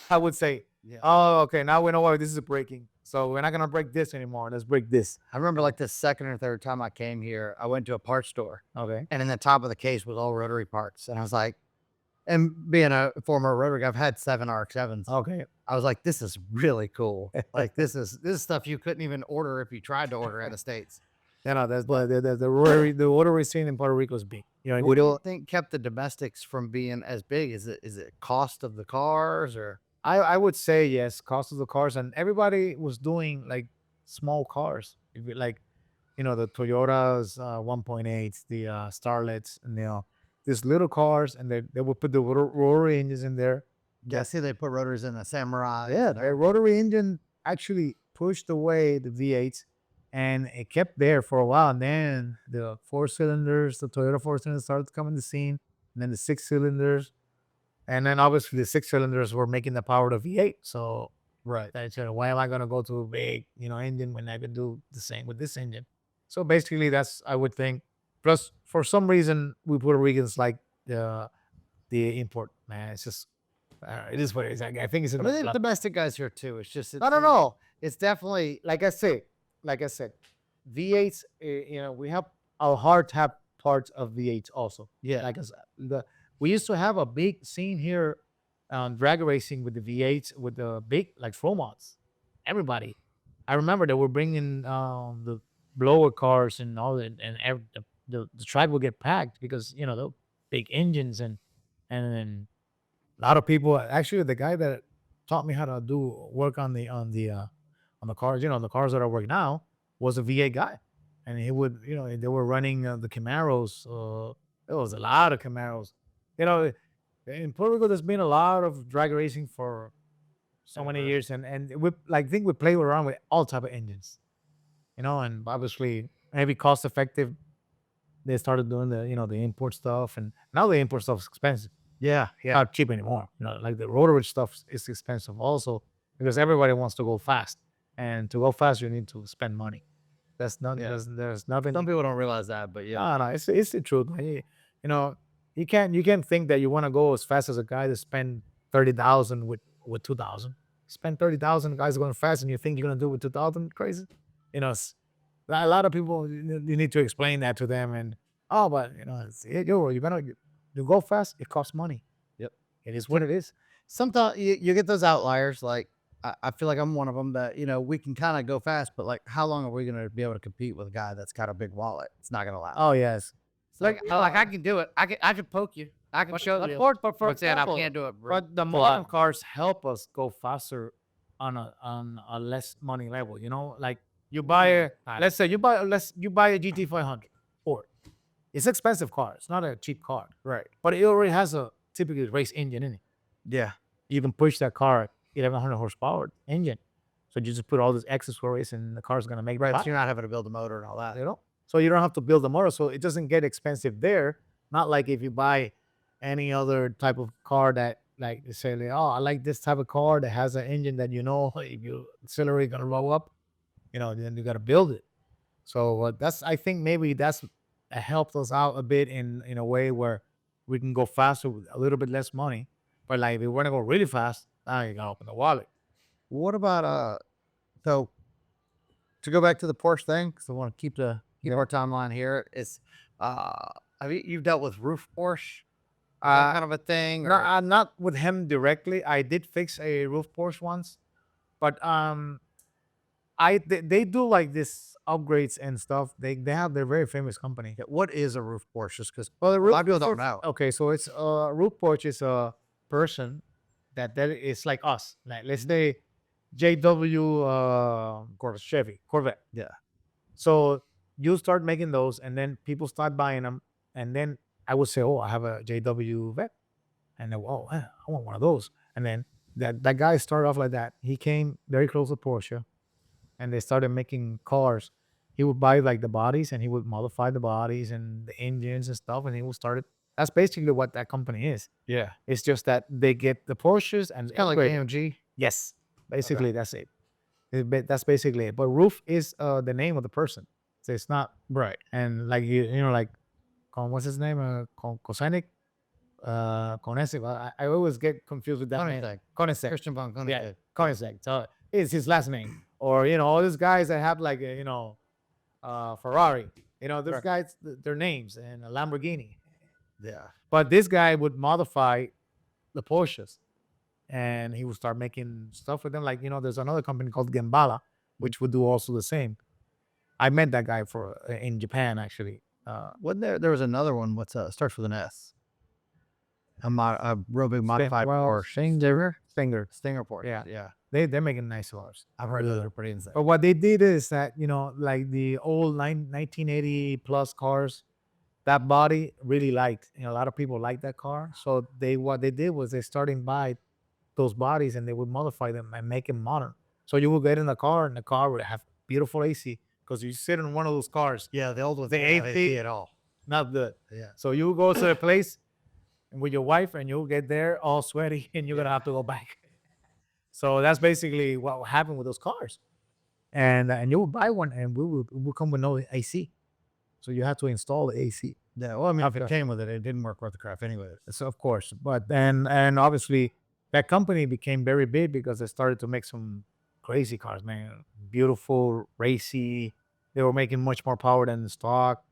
I would say, Yeah. oh, okay, now we know why this is breaking. So we're not gonna break this anymore. Let's break this. I remember like the second or third time I came here, I went to a parts store, Okay. and in the top of the case was all rotary parts. And I was like, and being a former rotary guy, I've had 7 RX-7s. Okay. I was like, this is really cool. Like this is stuff you couldn't even order if you tried to order in the States. That's the rotary scene in Puerto Rico is big. What do you think kept the domestics from being as big? Is it cost of the cars or? I would say yes, cost of the cars, and everybody was doing like small cars. If you like, the Toyotas 1.8s, the Starlets, and these little cars, and they would put the rotary engines in there. Yeah, I see they put rotors in the Samurai. Yeah, the rotary engine actually pushed away the V8s, and it kept there for a while. And then the 4 cylinders, the Toyota 4 cylinders started to come in the scene, and then the 6 cylinders. And then obviously the 6 cylinders were making the power of the V8. So Right. I said, why am I going to go to a big, engine when I can do the same with this engine? So basically that's, I would think, plus for some reason, we Puerto Ricans like the import, man. It's just, it is what it is. I think it's in But the the blood. domestic guys here too. It's just I don't know. It's definitely Like I said, V8s, we have our hard tap parts of V8s also. yeah. Like I said, we used to have a big scene here on drag racing with the V8s, with the big like flow mods. Everybody, I remember they were bringing the blower cars and all that, and the track would get packed because the big engines and then a lot of people. Actually, the guy that taught me how to do work on the cars, on the cars that I work now, was a V8 guy, and he would, they were running the Camaros. There was a lot of Camaros. In Puerto Rico, there's been a lot of drag racing for so many years, and we think we play around with all type of engines, and obviously maybe cost effective. They started doing the the import stuff, and now the import stuff is expensive. Yeah. Not cheap anymore. Like the rotary stuff is expensive also because everybody wants to go fast, and to go fast you need to spend money. That's not there's nothing. Some people don't realize that, but yeah. No, it's the truth. You can't think that you want to go as fast as a guy to spend 30,000 with 2,000. Spend 30,000, guys going fast, and you think you're gonna do it with 2,000? Crazy. A lot of people, you need to explain that to them, and but you're gonna you go fast. It costs money. Yep. It is what it is. Sometimes you get those outliers. Like I feel like I'm one of them that we can kind of go fast, but like how long are we gonna be able to compete with a guy that's got a big wallet? It's not gonna last. Oh yes. Like I can do it. I can poke you. I can show you. But for But saying I example, can't do it. but the modern cars help us go faster on a less money level. Like you buy let's say you buy a GT 500 Ford. It's an expensive car. It's not a cheap car, Right. but it already has a typical race engine in it. Yeah. You can push that car 1,100 horsepower engine. So you just put all these accessories, and the car's gonna make Right. the So you're not having to build a motor and all that. So you don't have to build a motor, so it doesn't get expensive there. Not like if you buy any other type of car that, like, they say, like, oh, I like this type of car that has an engine that if your auxiliary gonna blow up, then you gotta build it. So I think maybe that's helped us out a bit in a way where we can go faster with a little bit less money. But like if we want to go really fast, now you gotta open the wallet. What about so to go back to the Porsche thing, because I want to keep our timeline here. It's you've dealt with roof Porsche, kind of a thing? No, not with him directly. I did fix a roof Porsche once, but they do like this upgrades and stuff. They have their very famous company. What is a roof Porsche? Just because Well, the a roof lot of people don't Porsche- know. Okay, so it's roof Porsche is a person that is like us. Like let's say JW Chevy Corvette. Yeah. So you start making those, and then people start buying them, and then I would say, oh, I have a JW vet, and they, oh, I want one of those, and then that guy started off like that. He came very close to Porsche, and they started making cars. He would buy like the bodies, and he would modify the bodies and the engines and stuff, and he would start it. That's basically what that company is. Yeah. It's just that they get the Porsches and Kind of like upgrade. AMG. Yes, basically that's it. That's basically it. But Roof is the name of the person, so it's not Right. and like you know like what's his name Kosenik, Konesek. I always get confused with that name. Koenigsegg. Konesek. Christian von Koenigsegg. Yeah, Koenigsegg. So it's his last name. Or all these guys that have like Ferrari. Those Correct. guys, their names, and a Lamborghini. Yeah. But this guy would modify the Porsches, and he would start making stuff with them. Like there's another company called Gembala, which would do also the same. I met that guy in Japan actually. Wasn't there was another one? What's starts with an S? A real big modified Porsche. Stinger Porsche. Yeah. Yeah. They're making nice cars. I've heard those are pretty insane. But what they did is that like the old 1980 plus cars, that body really liked. A lot of people like that car. So what they did was they started by those bodies, and they would modify them and make them modern. So you would get in the car, and the car would have beautiful AC, because you sit in one of those cars, Yeah, the old ones. The didn't have AP AC at all. not good. Yeah. So you go to a place with your wife, and you'll get there all sweaty, and you're gonna have to go back. So that's basically what happened with those cars. And you would buy one, and we will come with no AC. So you have to install the AC. Yeah. Well, I mean, if Okay. it came with it, it didn't work worth the crap anyway. So of course, but then and obviously that company became very big because they started to make some crazy cars, man. Beautiful, racy. They were making much more power than the stock,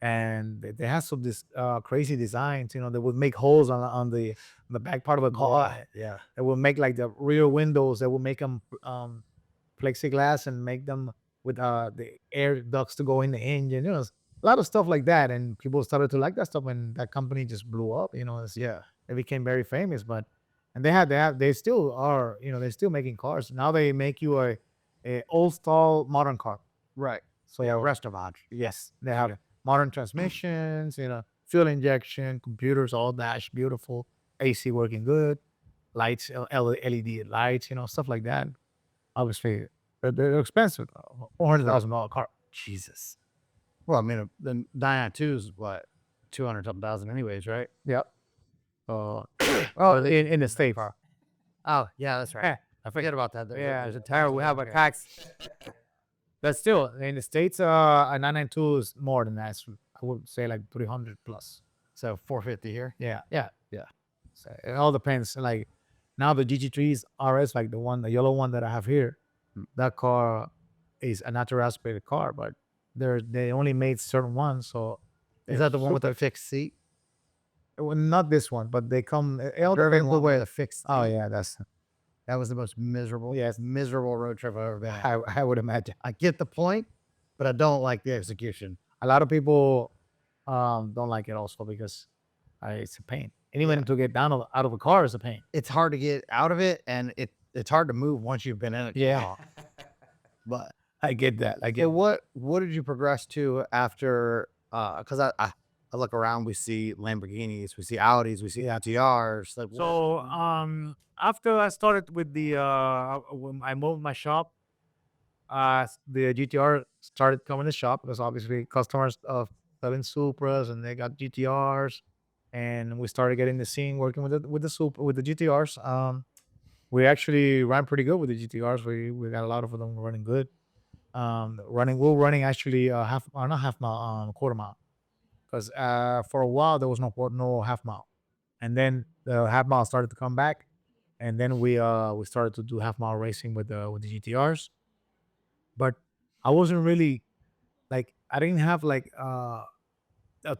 and they had some this crazy designs. They would make holes on the back part of a car. Yeah. They would make like the rear windows. They would make them plexiglass and make them with the air ducts to go in the engine. A lot of stuff like that, and people started to like that stuff, and that company just blew up. Yeah. It became very famous. And they still are. They're still making cars. Now they make you a old style modern car. Right. So yeah, Restaurant. yes, they have modern transmissions. Fuel injection, computers, all dash, beautiful, AC working good, lights, LED lights, stuff like that. Obviously, they're expensive. $400,000 car. Jesus. Well, I mean, the 992 is what, 200 something thousand, anyways, right? Yep. Oh, In the state. oh, yeah, that's right. Yeah. I forget about that. There's a tire. We have a tax. But still, in the States, a 992 is more than that. I would say like 300 plus. So 450 here. Yeah. Yeah. So it all depends. Like now the GT3s RS, like the yellow one that I have here, that car is a natural aspirated car, but they only made certain ones. So Is that the one with the fixed seat? well, not this one, but they come. Driving one way the fixed. Oh seat. yeah, That was the most miserable. Yes. Miserable road trip I've ever been on. I would imagine. I get the point, but I don't like the execution. A lot of people don't like it also because it's a pain. And even to get down out of a car is a pain. It's hard to get out of it, and it's hard to move once you've been in it. Yeah. But I get that. so what did you progress to after? Because I look around, we see Lamborghinis, we see Audis, we see GTRs. Like, So after I started with when I moved my shop, the GTR started coming to the shop because obviously customers of selling Supras, and they got GTRs, and we started getting the scene working with the Supra with the GTRs. We actually ran pretty good with the GTRs. We got a lot of them running good. We're running actually not half mile, quarter mile, because for a while there was no half mile, and then the half mile started to come back, and then we started to do half mile racing with the GTRs. But I wasn't really like I didn't have like a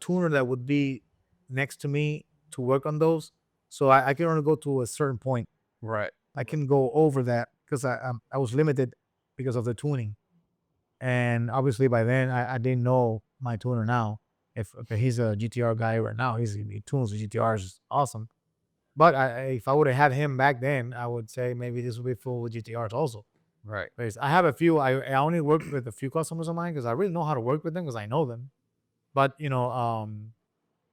tuner that would be next to me to work on those, so I can only go to a certain point. right. I can go over that because I was limited because of the tuning, and obviously by then I didn't know my tuner now. If he's a GTR guy right now, he tunes the GTRs is awesome. But if I would have had him back then, I would say maybe this would be full with GTRs also. Right. I have a few. I only work with a few customers of mine because I really know how to work with them because I know them. But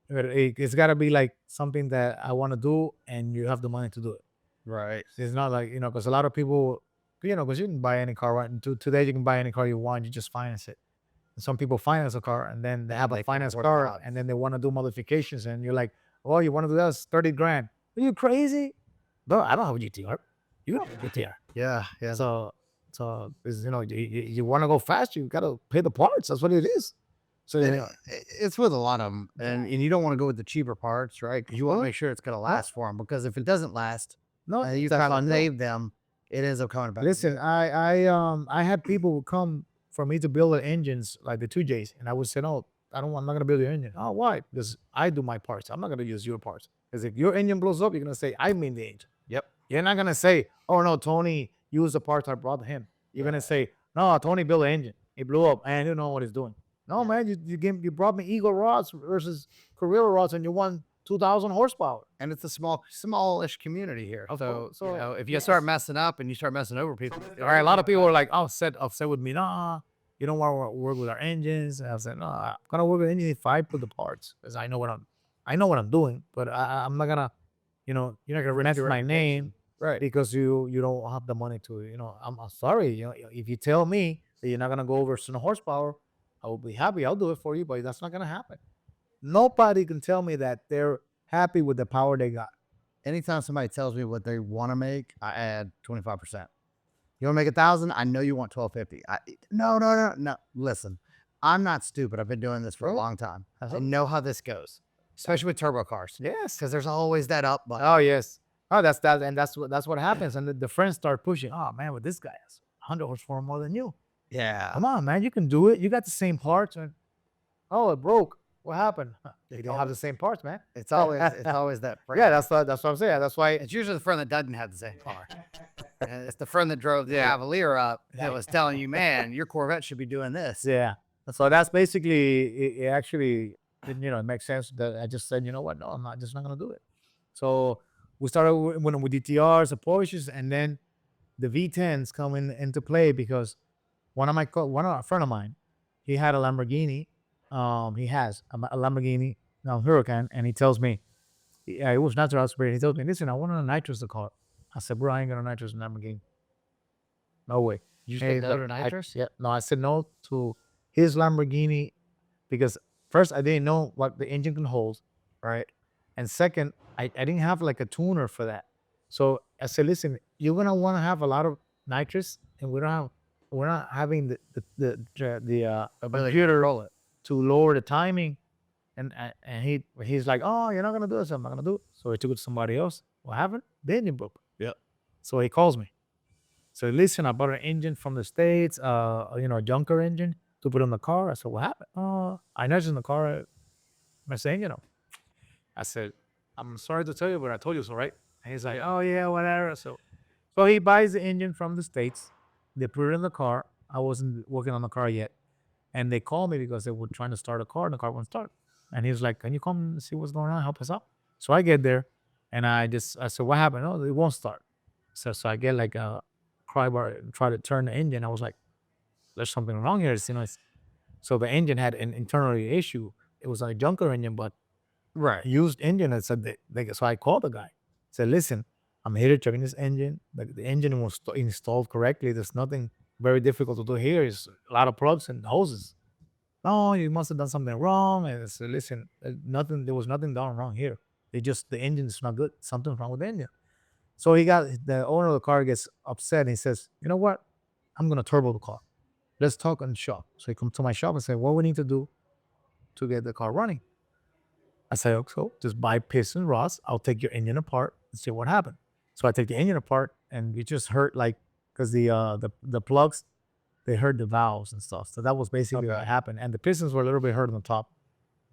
it's got to be like something that I want to do, and you have the money to do it. Right. It's not like because a lot of people, because you can buy any car right. And today you can buy any car you want. You just finance it. And some people finance a car, and then they have a They can't finance afford the car, house. and then they want to do modifications, and you're like, "Oh, you want to do that? It's 30 grand. Are you crazy? No, I don't have a GTR. You have a GTR. Yeah. Yeah. So is you want to go fast, you got to pay the parts. That's what it is. So And it's with a lot of them, and you don't want to go with the cheaper parts, right? Because you want to make sure it's going to last for them. Because if it doesn't last, no, you that's kind not of true. save them. It ends up coming back. Listen, I had people who come for me to build the engines like the 2Js, and I would say, no, I'm not gonna build your engine. Oh, why? Because I do my parts. I'm not gonna use your parts. Because if your engine blows up, you're gonna say I made the engine. Yep. You're not gonna say, oh no, Tony used the parts I brought him. You're gonna say, no, Tony built an engine. It blew up, and you know what he's doing. No, man, you brought me Eagle rods versus Carrera rods, and you won 2,000 horsepower. And it's a smallish community here. Of So, course. So, if you start messing up and you start messing over people, All right, a lot of people are like upset with me. Nah, you don't want to work with our engines. And I said, no, I'm gonna work with engines if I put the parts because I know what I'm doing. But I'm not gonna, you're not gonna mess my name, right? because you don't have the money to. I'm sorry. If you tell me that you're not gonna go over certain horsepower, I will be happy. I'll do it for you, but that's not gonna happen. Nobody can tell me that they're happy with the power they got. Anytime somebody tells me what they want to make, I add 25%. You want to make 1,000? I know you want 1,250. No. Listen, I'm not stupid. I've been doing this for a long time. I know how this goes, especially with turbo cars. Yes. Because there's always that up button. Oh yes. Oh, that's what happens, and the friends start pushing. Oh man, but this guy has 100 horsepower more than you. Yeah. Come on, man, you can do it. You got the same parts, and oh, it broke. What happened? They don't have the same parts, man. It's always that friend. Yeah, that's what I'm saying. That's why It's usually the friend that doesn't have the same car. And it's the friend that drove the Cavalier up that was telling you, man, your Corvette should be doing this. yeah. So that's basically it. Actually, it makes sense that I just said, you know what? No, I'm not gonna do it. So we started with DTRs, the Porsches, and then the V10s come into play because one of a friend of mine, he had a Lamborghini. He has a Lamborghini Huracan, and he tells me, yeah, it was natural aspirated. He tells me, listen, I want a nitrous the car. I said, bro, I ain't got a nitrous in Lamborghini. No way. You Hey, said no to nitrous? Yeah, no, I said no to his Lamborghini because first I didn't know what the engine can hold, right? And second, I didn't have like a tuner for that. So I said, listen, you're gonna want to have a lot of nitrous, and we're not having the Ability to control it. to lower the timing. And he's like, oh, you're not gonna do this. I'm not gonna do it. So he took it to somebody else. What happened? The engine broke. Yep. So he calls me. So listen, I bought an engine from the States, a junker engine to put in the car. I said, what happened? I noticed in the car, I said, I said, I'm sorry to tell you, but I told you so, right? And he's like, oh yeah, whatever. So he buys the engine from the States. They put it in the car. I wasn't working on the car yet. And they called me because they were trying to start a car and the car wouldn't start. And he was like, can you come and see what's going on? Help us out. So I get there and I said, what happened? Oh, it won't start. So I get like a pry bar and try to turn the engine. I was like, there's something wrong here. So the engine had an internal issue. It was a junker engine, but used engine. I said, so I called the guy. Said, listen, I'm here checking this engine. The engine was installed correctly. There's nothing very difficult to do here. It's a lot of plugs and hoses. No, you must have done something wrong. And I said, listen, there was nothing done wrong here. The engine is not good. Something's wrong with the engine. So the owner of the car gets upset and he says, you know what? I'm gonna turbo the car. Let's talk on the shop. So he comes to my shop and said, what we need to do to get the car running? I said, okay, so just buy piston rods. I'll take your engine apart and see what happened. So I take the engine apart and it just hurt because the plugs, they hurt the valves and stuff. So that was basically what happened. And the pistons were a little bit hurt on the top.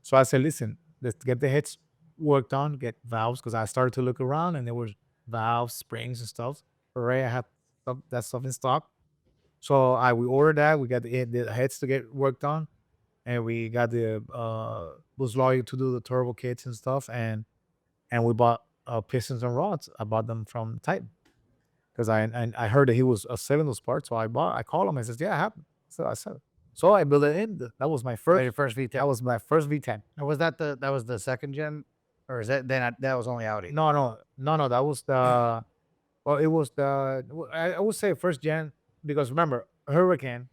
So I said, listen, let's get the heads worked on, get valves, because I started to look around and there was valves, springs and stuff. Hooray, I have that stuff in stock. So we ordered that. We got the heads to get worked on. And we got the boost lawyer to do the turbo kits and stuff. And we bought pistons and rods. I bought them from Titan. because I heard that he was selling those parts. So I called him. I says, yeah, I have them. So I said, so I built it in. That was my Your first. first V10. That was my first V10. Or was that the second gen, or is that that was only Audi? No. That was the. Well, it was the. I would say first gen because remember Hurricane,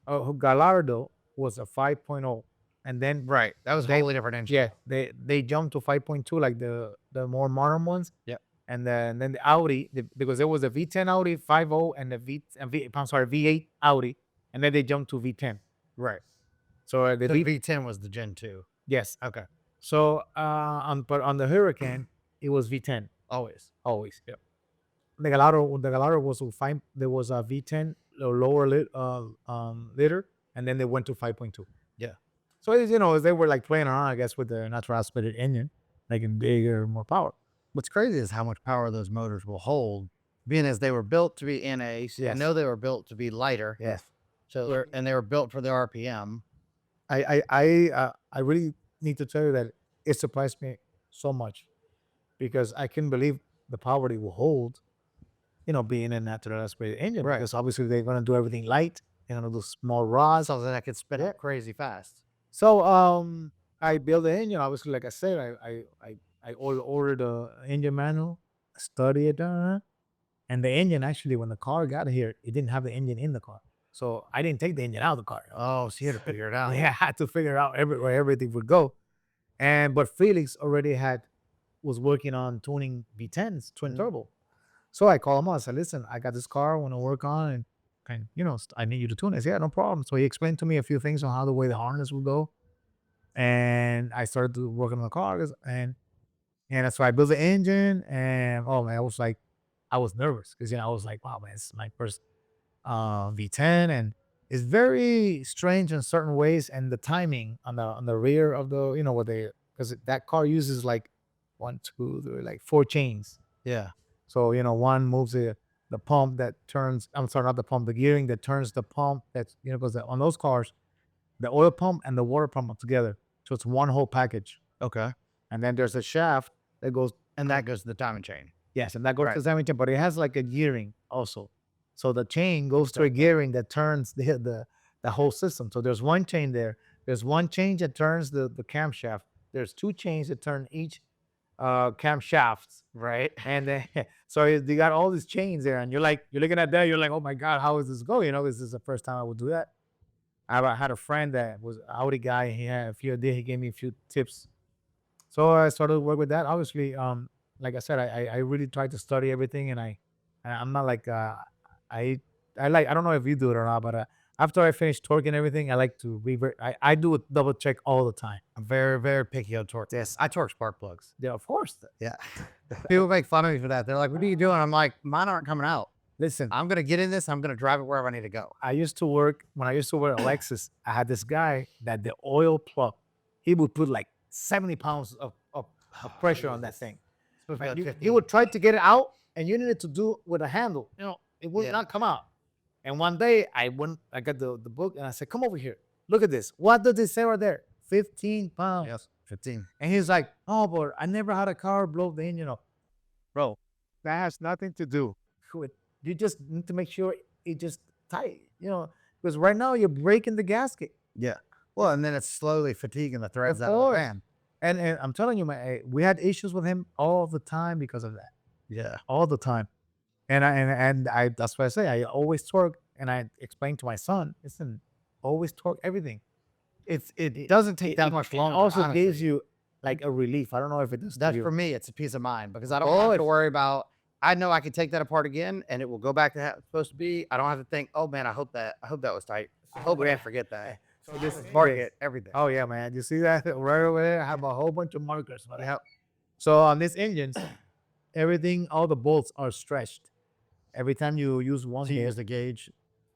Gallardo was a 5.0, and then Right. That was a they totally different engine. yeah they jumped to 5.2 like the more modern ones. Yeah. And then the Audi because there was a V10 Audi 5.0 and I'm sorry V8 Audi, and then they jumped to V10. Right. So The V10 was the Gen 2. yes. Okay. So but on the Hurricane it was V10 Always. always. Yeah. The Gallardo was a five. There was a V10 lower liter, and then they went to 5.2. Yeah. So they were like playing around, I guess, with the natural aspirated engine, making bigger, more power. What's crazy is how much power those motors will hold, being as they were built to be NA. So I Yes. know they were built to be lighter. Yes. So and they were built for the RPM. I really need to tell you that it surprised me so much because I couldn't believe the power they will hold, being a natural aspirated engine. Right. Because obviously they're gonna do everything light. They're gonna do small rods. Something that could spin up crazy fast. So I built the engine. Obviously, like I said, I ordered the engine manual, studied it, and the engine actually when the car got here, it didn't have the engine in the car. So I didn't take the engine out of the car. Oh, so you had to figure it out. Yeah, I had to figure out where everything would go. But Felix already was working on tuning V10s, twin turbo. So I called him up. I said, listen, I got this car I want to work on and I need you to tune it. I said, yeah, no problem. So he explained to me a few things on how the way the harness would go. And I started to work on the car and that's why I built the engine. And oh man, I was nervous because I was like, wow, man, this is my first V10, and it's very strange in certain ways. And the timing on the rear of the what they because that car uses like 1, 2, 3, like 4 chains. Yeah. So one moves the pump that turns. I'm sorry, not the pump, the gearing that turns the pump. That's because on those cars, the oil pump and the water pump are together, so it's one whole package. Okay. And then there's a shaft that goes, And that goes to the timing chain. yes, and that goes Right. to the timing chain, but it has like a gearing also. So the chain goes to a gearing that turns the whole system. So there's one chain there. There's one chain that turns the camshaft. There's 2 chains that turn each camshafts. Right. And then so you got all these chains there, and you're looking at that, you're like, oh my God, how is this going? This is the first time I would do that. I had a friend that was an Audi guy. He had a few ideas. He gave me a few tips. So I started to work with that. Obviously, like I said, I really tried to study everything, and I'm not like I don't know if you do it or not, but after I finish torquing everything, I like to I do a double check all the time. I'm very, very picky on torque. Yes. I torque spark plugs. Yeah, of course. Yeah. People make fun of me for that. They're like, what are you doing? I'm like, mine aren't coming out. Listen, I'm going to get in this. I'm going to drive it wherever I need to go. when I used to work at Lexus, I had this guy that the oil plug, he would put like 70 pounds of pressure on that thing. Supposed to be like He 15. would try to get it out, and you needed to do it with a handle. It would Yeah. not come out. And one day I got the book, and I said, come over here. Look at this. What does it say right there? 15 pounds. Yes. 15. And he's like, oh, but I never had a car blow the engine up. Bro, that has nothing to do with, you just need to make sure it just tight, because right now you're breaking the gasket. Yeah. Well, and then it's slowly fatiguing the threads Of out of the course. fan. And I'm telling you, we had issues with him all the time because of that. Yeah. All the time. And I that's why I say I always torque, and I explain to my son, listen, always torque everything. It doesn't take that much longer. It also honestly. gives you like a relief. I don't know if it does to That's you. for me. It's a peace of mind because I don't have to worry about. I know I can take that apart again and it will go back to how it's supposed to be. I don't have to think, oh man, I hope that was tight. I hope we didn't forget that. So this Market everything. Oh yeah, man. You see that right over there? I have a whole bunch of markers. Yeah. So on these engines, everything, all the bolts are stretched. Every time you use one So you bolt. use the gauge.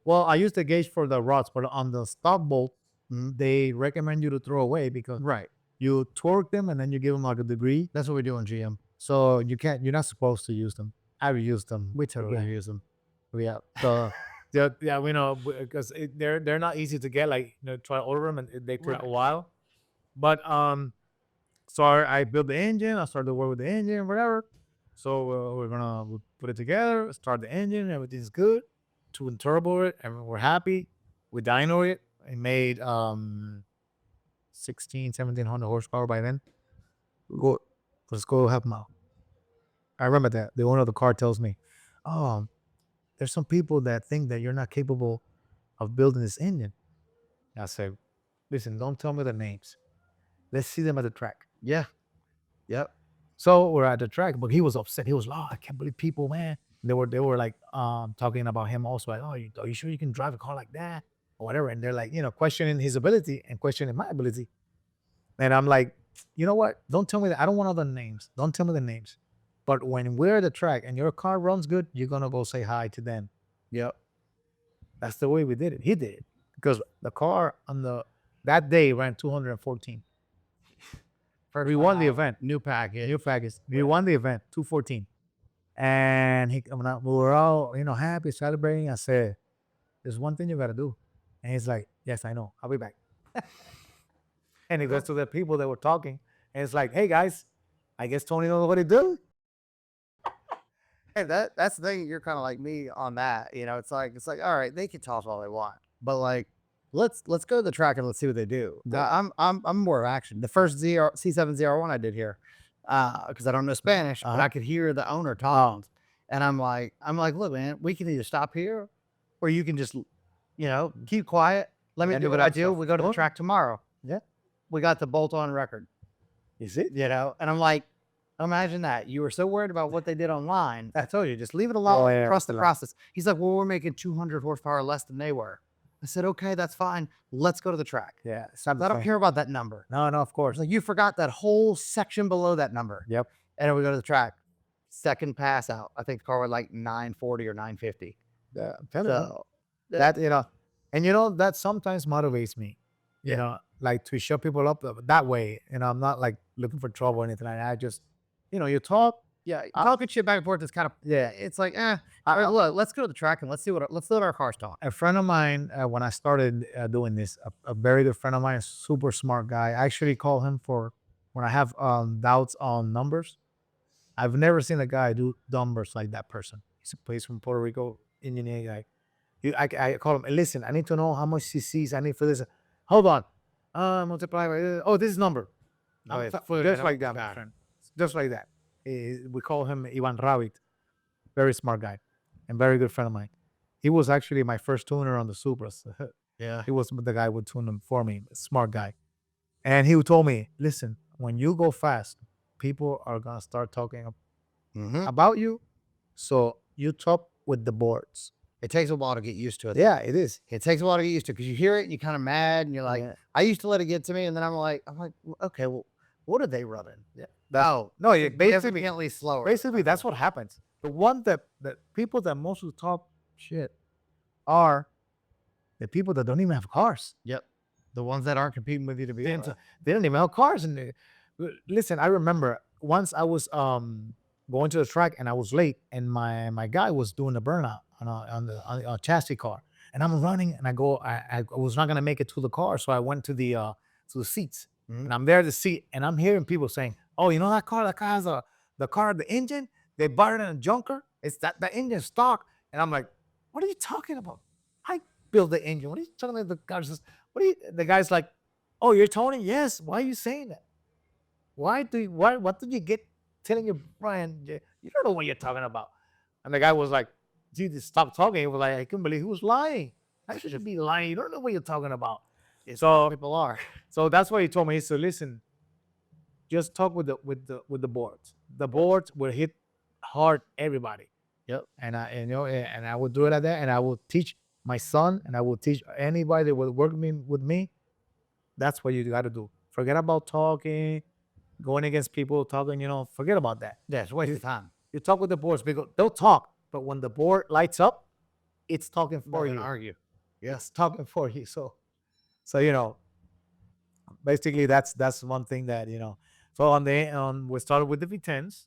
Well, I use the gauge for the rods, but on the stop bolt, Mhm. they recommend you to throw away because Right. you torque them and then you give them like a degree. That's what we do in GM. So you're not supposed to use them. I've used them. We totally Yeah. use them. Yeah. So yeah, we know because they're not easy to get. Like try to order them and they take a while. But so I built the engine. I started to work with the engine, whatever. So we'll put it together, start the engine, everything's good. Tune turbo it, and we're happy. We dyno it. It made 1700 horsepower by then. Go, let's go half mile. I remember that. The owner of the car tells me, "Oh, there's some people that think that you're not capable of building this engine." I said, "Listen, don't tell me the names. Let's see them at the track." Yeah. Yep. So we're at the track, but he was upset. He was like, "Oh, I can't believe people, man." They were like talking about him also, like, "Oh, are you sure you can drive a car like that or whatever?" And they're like, questioning his ability and questioning my ability. And I'm like, you know what? Don't tell me that. I don't want all the names. Don't tell me the names. But when we're at the track and your car runs good, you're gonna go say hi to them. Yep. That's the way we did it. He did it because the car that day ran 214. We won the event. New package. New package. We won the event, 214. And we were all, happy, celebrating. I said, "There's one thing you got to do." And he's like, "Yes, I know. I'll be back." And he goes to the people that were talking. And it's like, "Hey, guys, I guess Tony knows what he do." Hey, that's the thing. You're kind of like me on that. It's like all right, they can talk all they want, but like let's go to the track and let's see what they do. I'm more of action. The first C701 I did here, because I don't know Spanish, but I could hear the owner talking, and I'm like, look, man, we can either stop here, or you can just, keep quiet. Let me do what I do. We go to the track tomorrow. Yeah. We got the bolt on record. Is it? And I'm like, imagine that. You were so worried about what they did online. I told you, just leave it alone. Trust the process. He's like, well, we're making 200 horsepower less than they were. I said, okay, that's fine. Let's go to the track. Yeah. I don't care about that number. No, of course. Like, you forgot that whole section below that number. Yep. And then we go to the track. Second pass out. I think the car was like 940 or 950. Yeah. So that, that sometimes motivates me, like to show people up that way. I'm not like looking for trouble or anything like that. I just, you talk. Yeah, talking shit back and forth is kind of, it's like, look, let's go to the track and let's let our cars talk. A friend of mine, when I started doing this, a very good friend of mine, a super smart guy. I actually call him for when I have doubts on numbers. I've never seen a guy do numbers like that person. He's from Puerto Rico, engineer guy. I call him, listen, I need to know how much CCs I need for this. Hold on. Multiply by, this number. Just like that, my friend. Just like that. We call him Ivan Ravit. Very smart guy and very good friend of mine. He was actually my first tuner on the Supras. Yeah. He was the guy who would tune them for me. Smart guy. And he told me, listen, when you go fast, people are going to start talking about you. So you talk with the boards. It takes a while to get used to it. Yeah, it is. It takes a while to get used to it because you hear it and you're kind of mad and you're like, I used to let it get to me. And then I'm like, okay, well, what are they running? Yeah. Significantly slower. Basically, that's what happens. The one that people that mostly talk shit are the people that don't even have cars. Yep. The ones that aren't competing with you to be They don't even have cars. And listen, I remember once I was going to the track and I was late, and my guy was doing a burnout on a chassis car, and I'm running, and I was not gonna make it to the car, so I went to the seats, and I'm there at the seat, and I'm hearing people saying, "Oh, you know that car has the engine. They bought it in a junker. It's the engine stock." And I'm like, "What are you talking about? I built the engine. What are you talking about?" The guy says, the guy's like, "Oh, you're Tony? Yes. Why are you saying that? What did you get telling your friend? You don't know what you're talking about." And the guy was like, "Dude, stop talking." He was like, "I couldn't believe he was lying. I shouldn't be lying. You don't know what you're talking about." So people are. So that's why he told me. He said, "Listen, just talk with the boards. The boards will hit hard everybody." Yep. And I will do it like that, and I will teach my son, and I will teach anybody that will work with me. That's what you got to do. Forget about talking, going against people, talking. Forget about that. Yeah, it's a waste of time. You talk with the boards because they'll talk, but when the board lights up, it's talking for you. Argue. Yes, talking for you. So basically that's one thing that So we started with the V10s.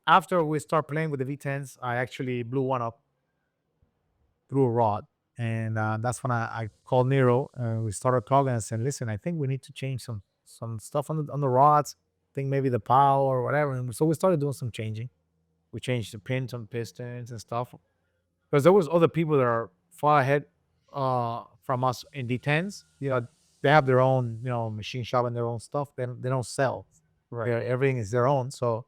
After we start playing with the V10s, I actually blew one up through a rod, and that's when I called Nero. We started talking and said, "Listen, I think we need to change some stuff on the rods." think maybe the power or whatever. And so we started doing some changing. We changed the pins on pistons and stuff because there was other people that are far ahead from us in D10s. They have their own machine shop and their own stuff. They don't sell. Right. Everything is their own. So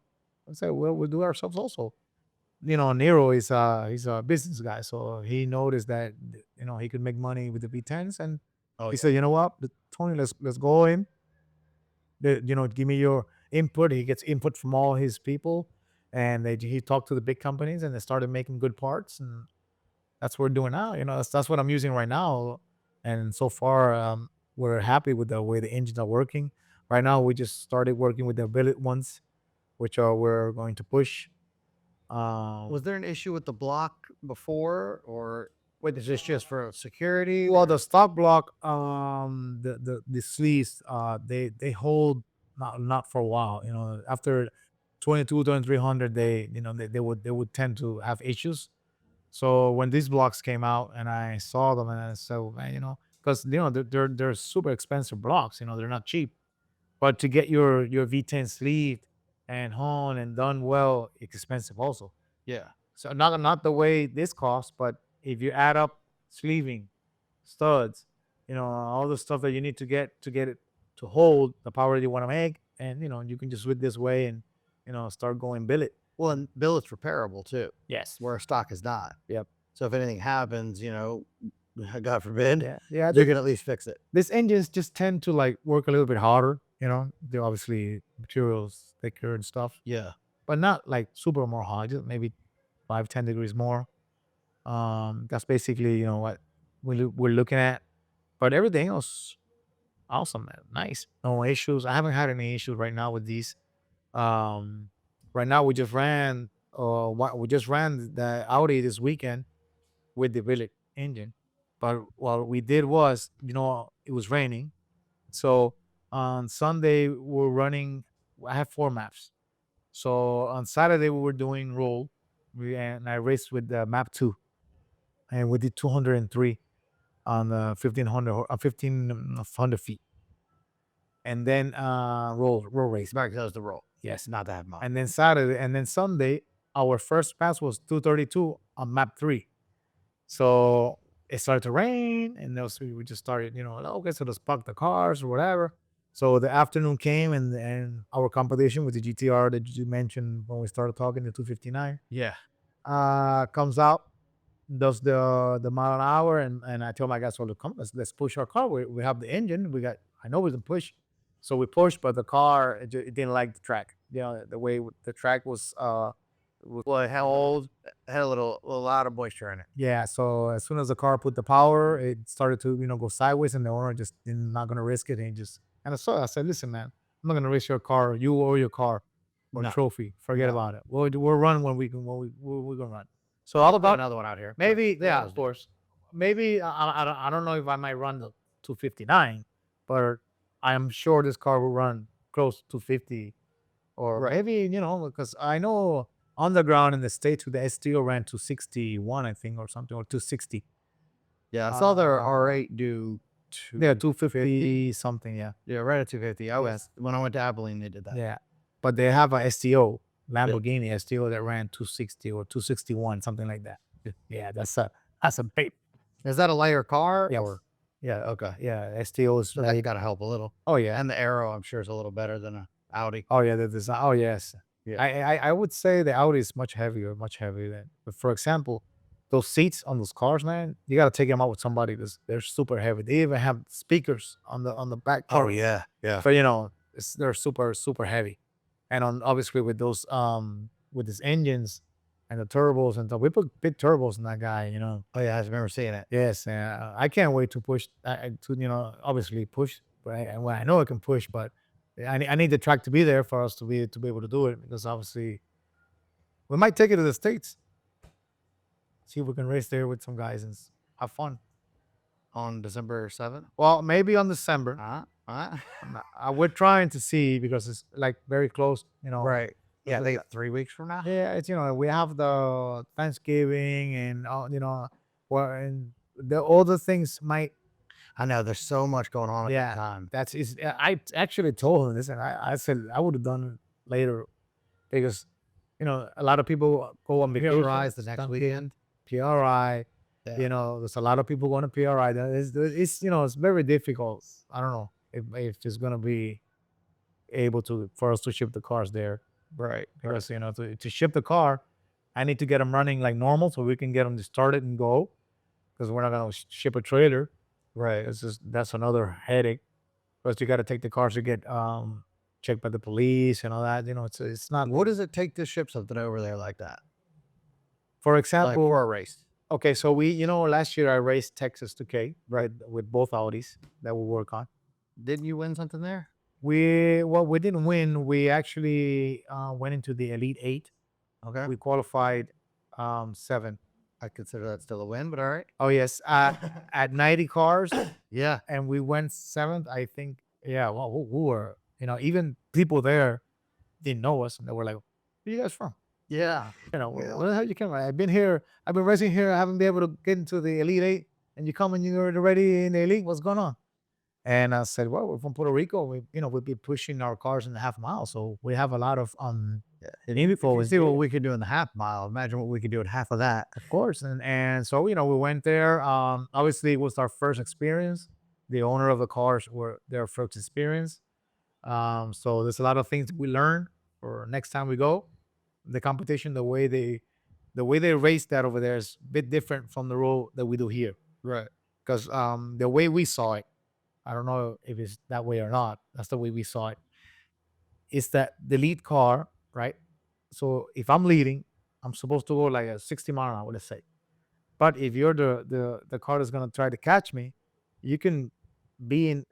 I said, well, we'll do it ourselves also. Nero is he's a business guy, so he noticed that he could make money with the V10s, and he said, you know what, Tony, let's go in. Give me your input. He gets input from all his people, and he talked to the big companies, and they started making good parts, and that's what we're doing now. That's what I'm using right now, and so far we're happy with the way the engines are working. Right now, we just started working with the billet ones, which we're going to push. Was there an issue with the block before, or wait, is this just for security? Well, the stock block, the sleeves, they hold not for a while. After 22, 2300, they would tend to have issues. So when these blocks came out and I saw them and I said, well, man, because they're super expensive blocks. They're not cheap. But to get your V10 sleeved and honed and done well, it's expensive also. Yeah. So not the way this costs, but if you add up sleeving, studs, all the stuff that you need to get it to hold the power that you want to make, and you can just do it this way and start going billet. Well, and billet's repairable too, Yes. where stock is not. Yep. So if anything happens, God forbid, Yeah. you can at least fix it. These engines just tend to like work a little bit harder. They're obviously materials thicker and stuff, Yeah. but not like super more hot. Just maybe 5-10 degrees more. That's basically what we're looking at. But everything else, awesome, man. Nice. No issues. I haven't had any issues right now with these. Right now we just ran the Audi this weekend with the billet engine. But what we did was, it was raining. So on Sunday we're running. I have 4 maps. So on Saturday we were doing roll. And I raced with the map 2, and we did 203 on the 1500 feet, and then roll race. Back goes the roll. Yes. Not that much. And then Sunday, our first pass was 232 on map 3. So it started to rain, and we just started, okay, so let's park the cars or whatever. So the afternoon came, and our competition with the GTR that you mentioned when we started talking, the 259, Yeah. comes out, does the mile an hour, and I tell my guys, well, come, let's push our car. We have the engine. I know we can push. So we pushed, but the car, it didn't like the track. The way the track was Well, it had a lot of moisture in it. yeah. So as soon as the car put the power, it started to go sideways, and the owner just not gonna risk it. And I said, listen, man, I'm not gonna risk your car, you or your car, or No. trophy. Forget No. about it. We'll run when we're gonna run. So I'll all put about another one out here. maybe, Yeah, yeah, those of course. Maybe I don't know if I might run the 259, but I am sure this car will run close to 250, or Right. maybe because I know on the ground in the States with the STO ran 261, I think, or something, or 260. Yeah, I saw their Uh, R8 do Yeah, 250 something. Yeah, Yeah, right at 250. When I went to Abilene, they did that. yeah. But they have a STO, Lamborghini STO, that ran 260 or 261, something like that. Yeah, that's a big. Is that a layer car? Yeah. Or Yeah. okay. Yeah, STOs. So that you got to help a little. Oh yeah. And the Aero, I'm sure, is a little better than a Audi. Oh yeah, the design. Oh yes. Yeah. I would say the Audi is much heavier than. But for example, those seats on those cars, man, you got to take them out with somebody they're super heavy. They even have speakers on the back. Oh yeah, yeah. But they're super heavy, and obviously with those with these engines and the turbos and stuff, we put big turbos in that guy. Oh yeah, I remember seeing it. Yes, I can't wait to push. Obviously push. But I know I can push, but I need the track to be there for us to be able to do it, because obviously we might take it to the States. See if we can race there with some guys and have fun. On December 7th. Well, maybe on December. We're trying to see, because it's like very close. Right. Yeah, So they got 3 weeks from now. Yeah, it's we have the Thanksgiving and all, well, and the other things might. I know there's so much going on at Yeah, the time. I actually told him this, and I said I would have done it later because a lot of people go on vacation. PRI's the next weekend. PRI, Yeah. there's a lot of people going to PRI. It's very difficult. I don't know if it's gonna be able for us to ship the cars there Right. because to ship the car, I need to get them running like normal so we can get them started and go because we're not gonna ship a trailer. Right. That's another headache. Plus, you got to take the cars to get checked by the police and all that. It's not. What does it take to ship something over there like that? For Like example, for a race. okay, so last year I raced Texas 2K, right, with both Audis that we work on. Didn't you win something there? We didn't win. We actually went into the Elite 8. Okay. We qualified 7. I consider that still a win, but all right. Oh yes, at 90 cars, Yeah. and we went 7th. I think. Yeah. Well, we were. Even people there didn't know us, and they were like, "Where you guys from?" Yeah. Where the hell you came from? I've been here. I've been racing here. I haven't been able to get into the Elite 8, and you come and you're already in the Elite. What's going on? And I said, well, we're from Puerto Rico. We've been pushing our cars in the half mile, so we have a lot of If you see what we could do in the half mile, imagine what we could do at half of that. of course. And so we went there. Obviously, it was our first experience. The owner of the cars were their first experience. So there's a lot of things we learn for next time we go. The competition, the way they race that over there is a bit different from the rule that we do here. Right. Because the way we saw it, I don't know if it's that way or not. That's the way we saw it. It's that the lead car, right? So if I'm leading, I'm supposed to go like a 60 mile an hour, let's say. But if you're the car that's gonna try to catch me, you can be in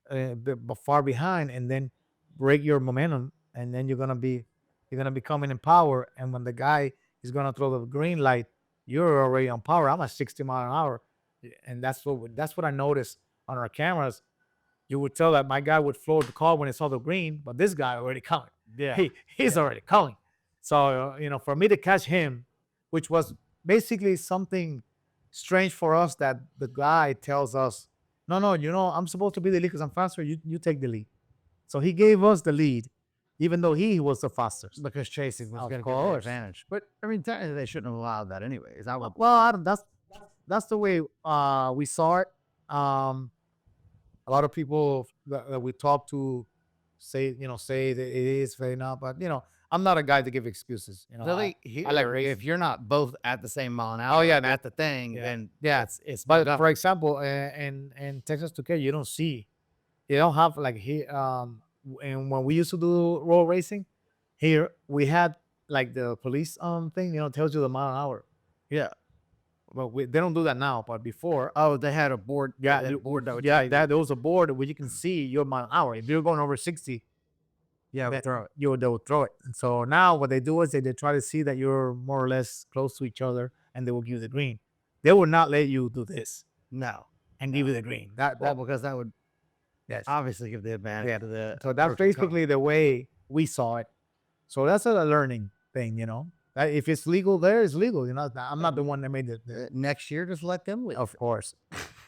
far behind and then break your momentum, and then you're gonna be coming in power. And when the guy is gonna throw the green light, you're already on power. I'm at 60 mile an hour, and that's what I noticed on our cameras. You would tell that my guy would float the car when he saw the green, but this guy already coming. Yeah. He's already coming. So for me to catch him, which was basically something strange for us, that the guy tells us, no, I'm supposed to be the lead because I'm faster. You take the lead. So he gave us the lead, even though he was the fastest. Because chasing was Of going to get the course. advantage. But I mean, technically, they shouldn't have allowed that anyway. Is that what? Well, that's the way we saw it. A lot of people that we talk to say that it is fair enough, but I'm not a guy to give excuses. Really? I like racing. If you're not both at the same mile an hour. Oh, yeah, at the thing, yeah. then Yeah, it's. But not for example, in Texas 2K, you don't have like here. And when we used to do road racing, here we had like the police thing, tells you the mile an hour. yeah. But they don't do that now. But before, Oh, they had a board. yeah, a board that would. there was a board where you can see your mile an hour. If you're going over 60, Yeah, that- throw it. they will throw it. And so now what they do is they try to see that you're more or less close to each other, and they will give you the green. They will not let you do this No. and give you the green. Well, because that would Yes. obviously give the advantage to the. So that's person coming. basically the way we saw it. So that's a learning thing, That if it's legal there, it's legal. I'm not the one that made it. Next year, just let them leave. Of course,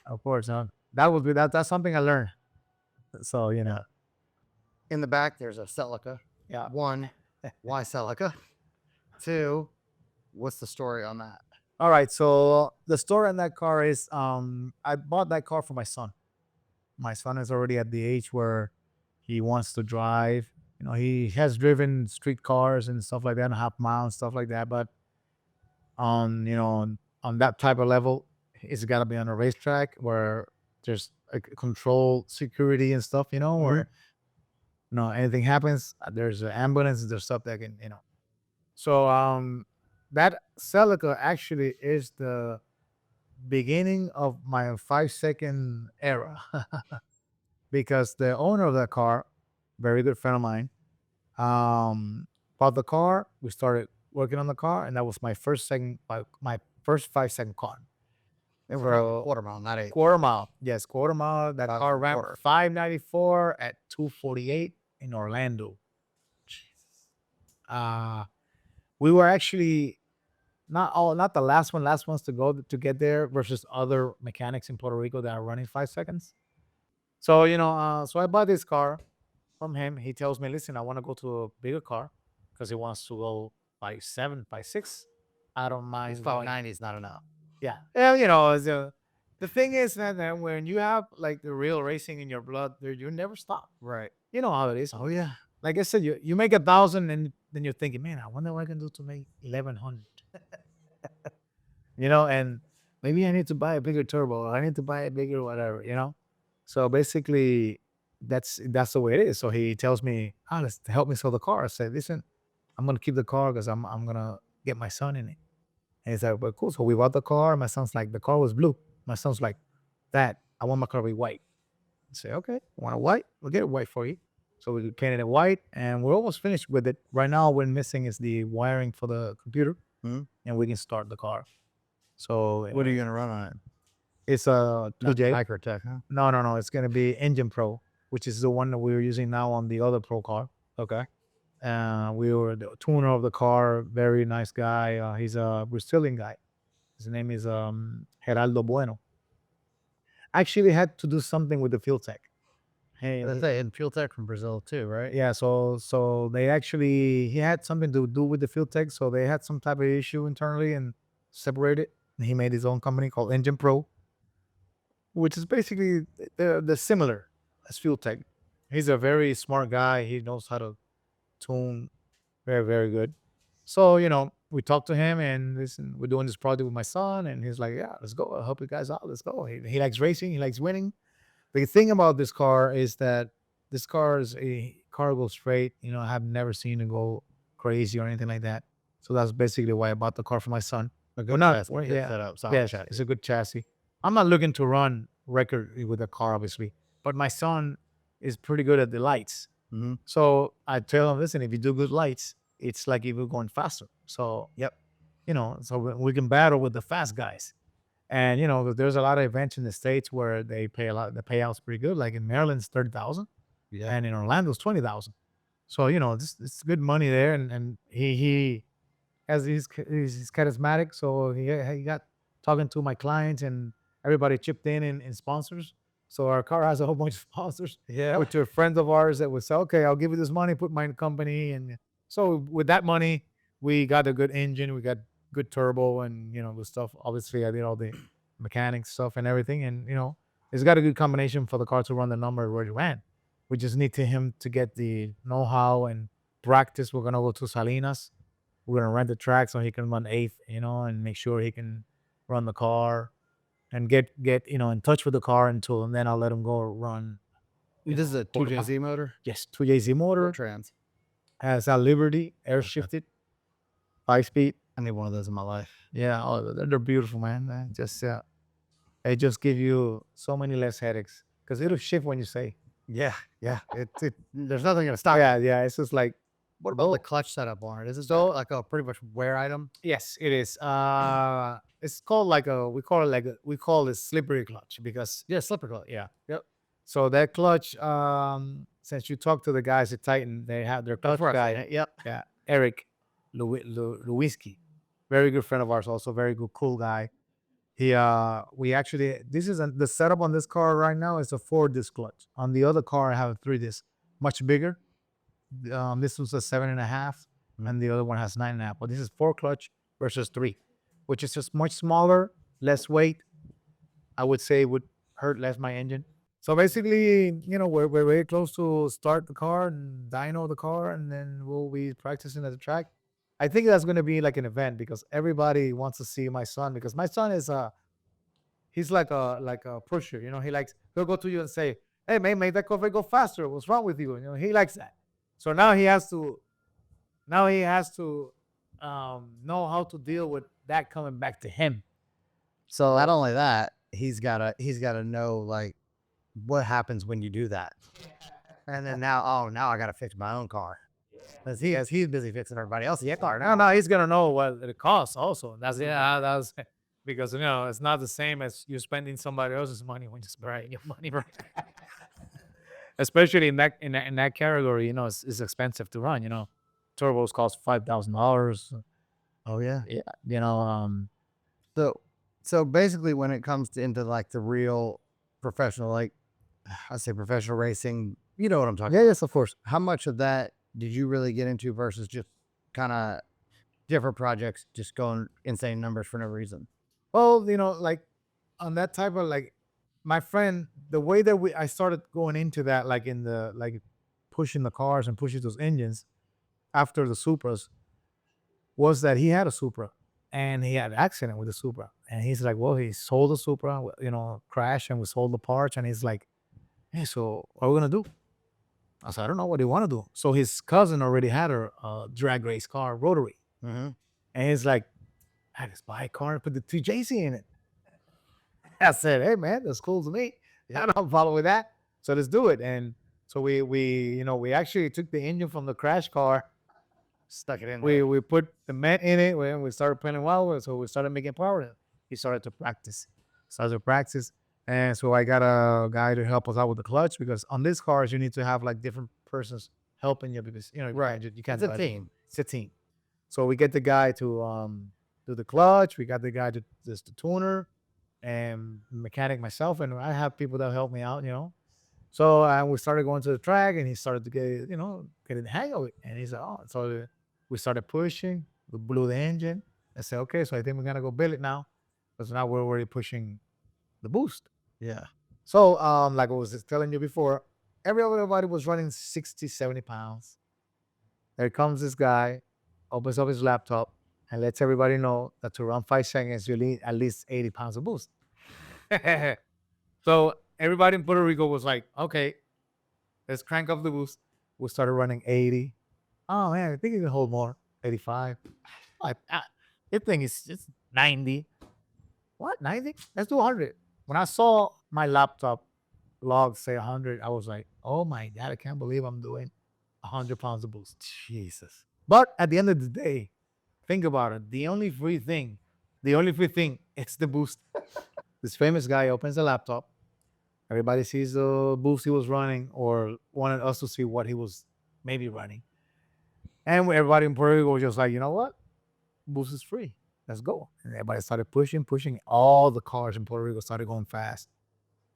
of course. That's something I learned. So In the back, there's a Celica. Yeah. 1, why Celica? 2, what's the story on that? All right. So the story on that car is I bought that car for my son. My son is already at the age where he wants to drive. He has driven street cars and stuff like that, and half mile and stuff like that. But on that type of level, it's got to be on a racetrack where there's a control security and stuff. Where anything happens, there's an ambulance, there's stuff that can. So that Celica actually is the beginning of my 5-second era because the owner of that car, very good friend of mine, bought the car. We started working on the car, and that was my first 5-second car. They were a quarter mile, not 8. Quarter mile, yes, quarter mile. That About car a ran quarter. 594 at 248 in Orlando. We were actually not the last ones to go to get there versus other mechanics in Puerto Rico that are running 5 seconds. So so I bought this car from him. He tells me, listen, I want to go to a bigger car because he wants to go by 7, by 6. I don't He's mind felt going. 90 is not enough. Yeah. The thing is that when you have like the real racing in your blood, you never stop. Right. You know how it is. Oh yeah. Like I said, you make 1,000 and then you're thinking, man, I wonder what I can do to make 1,100. And maybe I need to buy a bigger turbo. Or I need to buy a bigger whatever. So basically, that's the way it is. So he tells me, let's help me sell the car. I said, listen, I'm gonna keep the car because I'm gonna get my son in it. And he's like, well, cool. So we bought the car. My son's like, the car was blue. My son's like, Dad, I want my car to be white. I say, okay, want it white? We'll get it white for you. So we painted it white and we're almost finished with it. Right now, what we're missing is the wiring for the computer Mhm. and we can start the car. So What are you gonna run on it? it's a Not 2J. Microtech, huh? No. It's going to be Engine Pro, which is the one that we're using now on the other Pro car. Okay. We were the tuner of the car. Very nice guy. He's a Brazilian guy. His name is Geraldo Bueno. Actually had to do something with the fuel tech. Hey, That's it. And Fuel Tech from Brazil too, right? yeah. So he had something to do with the fuel tech. So they had some type of issue internally and separated. And he made his own company called Engine Pro, which is basically the similar as fuel tech. He's a very smart guy. He knows how to tune very, very good. So, we talked to him and listen, we're doing this project with my son. And he's like, yeah, let's go. I'll help you guys out. Let's go. He likes racing. He likes winning. The thing about this car is that this car is a car goes straight. I have never seen it go crazy or anything like that. So that's basically why I bought the car for my son. A We're not, chassis, good yeah, setup, solid yeah, chassis. it's a good chassis. I'm not looking to run record with the car, obviously, but my son is pretty good at the lights. Mhm. So I tell him, listen, if you do good lights, it's like if you're going faster. So Yep. so we can battle with the fast guys. And there's a lot of events in the States where they pay a lot. The payout's pretty good. Like in Maryland, it's 30,000, Yeah. and in Orlando, it's 20,000. So it's good money there. And he as he's charismatic, so he got talking to my clients and everybody chipped in sponsors. So our car has a whole bunch of sponsors, Yeah. which are friends of ours that would say, okay, I'll give you this money, put my company. And so with that money, we got a good engine, we got good turbo and, the stuff. Obviously, I did all the mechanics stuff and everything. And, it's got a good combination for the car to run the number where it ran. We just need him to get the know-how and practice. We're going to go to Salinas. We're going to rent the track so he can run eighth, and make sure he can run the car and get in touch with the car and then I'll let him go run. This is a 2JZ motor? Yes, 2JZ motor. Trans. Has a Liberty air shifted, 5-speed. I need one of those in my life. Yeah, they're beautiful, man. They just give you so many less headaches because it'll shift when you say. Yeah. Yeah. There's nothing gonna stop. Yeah. It's just like. What about the clutch setup on it? Is it so like a pretty much wear item? Yes, it is. It's called we call it slippery clutch because Yeah, slipper clutch. Yeah. Yep. so that clutch. Since you talk to the guys at Titan, they have their clutch guy. Yep. Yeah, Eric Lewinsky, very good friend of ours, also very good, cool guy. We actually this is the setup on this car right now is a 4-disc clutch. On the other car, I have a 3-disc, much bigger. This was a 7.5, and the other one has 9.5. But this is 4 clutch versus 3, which is just much smaller, less weight. I would say it would hurt less my engine. So basically, we're very close to start the car and dyno the car, and then we'll be practicing at the track. I think that's going to be like an event because everybody wants to see my son because my son is he's like a pusher. He'll go to you and say, "Hey, man, make that car go faster. What's wrong with you?" He likes that. So now he has to know how to deal with that coming back to him. So not only that, he's gotta know like what happens when you do that. And then now I gotta fix my own car. Because he's busy fixing everybody else's car. No, he's gonna know what it costs also. That's because it's not the same as you spending somebody else's money when you're spending your money, right? Especially in that category, it's expensive to run. Turbos cost $5,000. Oh yeah. Yeah, So basically when it comes into like the real professional, like I say professional racing. You know what I'm talking Yeah, about. yes, of course. How much of that did you really get into versus just kind of different projects, just going insane numbers for no reason? Well, like on that type of like my friend, the way that I started going into that, like in the like pushing the cars and pushing those engines after the Supras, was that he had a Supra and he had an accident with the Supra. And he's like, well, he sold the Supra, crashed and we sold the parts. And he's like, hey, so what are we gonna do? I said, I don't know. What do you want to do? So his cousin already had a drag race car, rotary. Mm-hmm. And he's like, I just buy a car and put the TJC in it. I said, hey man, that's cool to me. I don't follow with that. So let's do it. And so we actually took the engine from the crash car. Stuck it in We there. we put the mat in it. We started playing wild. So we started making power. And he started to practice. And so I got a guy to help us out with the clutch because on these cars you need to have like different persons helping you because Right. you can't It's a do it. team. It's a team. So we get the guy to do the clutch. We got the guy to just the tuner and mechanic myself, and I have people that help me out. So we started going to the track, and he started to get the hang of it. And he said, "Oh," so we started pushing. We blew the engine. I said, "Okay, so I think we're gonna go build it now, because now we're already pushing the boost." Yeah. So like I was just telling you before, everybody was running 60, 70 pounds. There comes this guy, opens up his laptop, and lets everybody know that to run 5 seconds, you need at least 80 pounds of boost. So everybody in Puerto Rico was like, okay, let's crank up the boost. We started running 80. Oh man, I think it can hold more. 85. It thing is just 90. What? 90? Let's do 100. When I saw my laptop log say 100, I was like, oh my God, I can't believe I'm doing 100 pounds of boost. Jesus. But at the end of the day, think about it. The only free thing, it's the boost. This famous guy opens the laptop. Everybody sees the boost he was running or wanted us to see what he was maybe running. And everybody in Puerto Rico was just like, you know what? Boost is free. Let's go. And everybody started pushing. All the cars in Puerto Rico started going fast.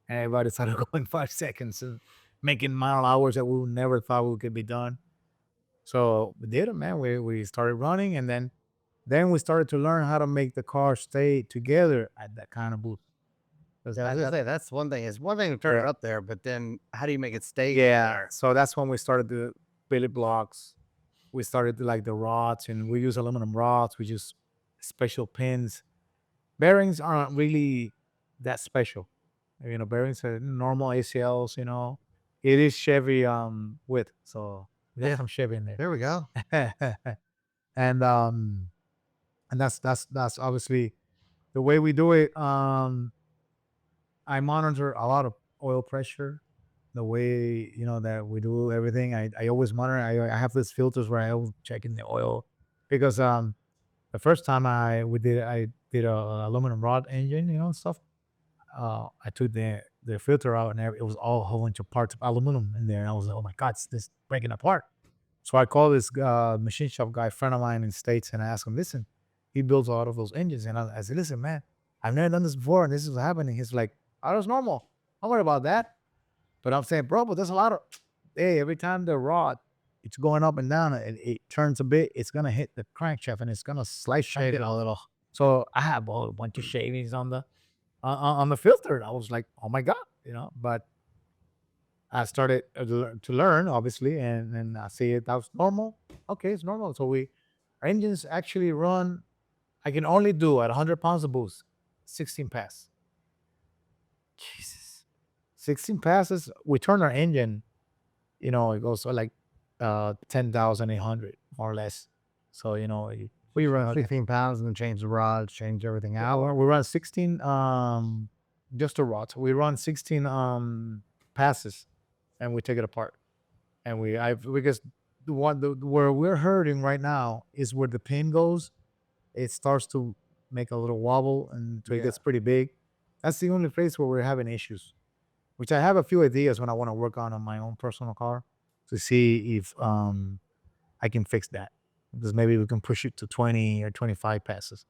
And everybody started going 5 seconds and making mile hours that we never thought we could be done. So we did it, man. We started running, and then we started to learn how to make the car stay together at that kind of boost. Yeah, I was gonna say that's one thing. It's one thing to turn it up there, but then how do you make it stay there? So that's when we started the billet blocks. We started to like the rods, and we use aluminum rods. We use special pins. Bearings aren't really that special. Bearings are normal ACLs. It is Chevy width, so we got some Chevy in there. There we go. and and that's obviously the way we do it. I monitor a lot of oil pressure, the way that we do everything. I always monitor. I have these filters where I always checking the oil because the first time I did a aluminum rod engine, stuff. I took the filter out and it was all a whole bunch of parts of aluminum in there, and I was like, oh my God, it's this breaking apart. So I called this machine shop guy, friend of mine in the States, and I asked him, listen, he builds a lot of those engines. And I said, listen, man, I've never done this before, and this is happening. He's like, oh, that's normal. Don't worry about that. But I'm saying, bro, but there's a lot of, hey, every time the rod, it's going up and down, and it turns a bit, it's going to hit the crankshaft, and it's going to slice it a little. So I have a bunch of shavings on the filter. And I was like, oh my God, but I started to learn, obviously, and I see it. That was normal. Okay, it's normal. So our engines actually run. I can only do at 100 pounds of boost, 16 pass. Jesus. 16 passes. We turn our engine. It goes like 10,800 more or less. So We run 16 pounds and then change the rods, change everything out. we run 16 just the rods. We run 16 passes, and we take it apart. And because where we're hurting right now is where the pin goes. It starts to make a little wobble, and so it gets pretty big. That's the only place where we're having issues. Which I have a few ideas when I want to work on my own personal car to see if I can fix that. Because maybe we can push it to 20 or 25 passes.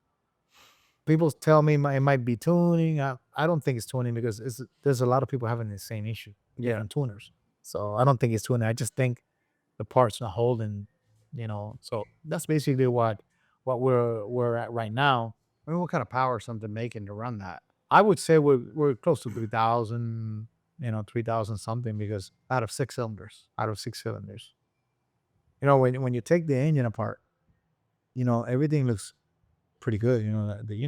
People tell me it might be tuning. I don't think it's tuning because there's a lot of people having the same issue. different tuners. So I don't think it's tuning. I just think the part's not holding, So that's basically what we're at right now. I mean, what kind of power is something making to run that I would say we're close to 3,000, 3,000 something, because out of 6 cylinders? out of 6 cylinders. When you take the engine apart, everything looks pretty good.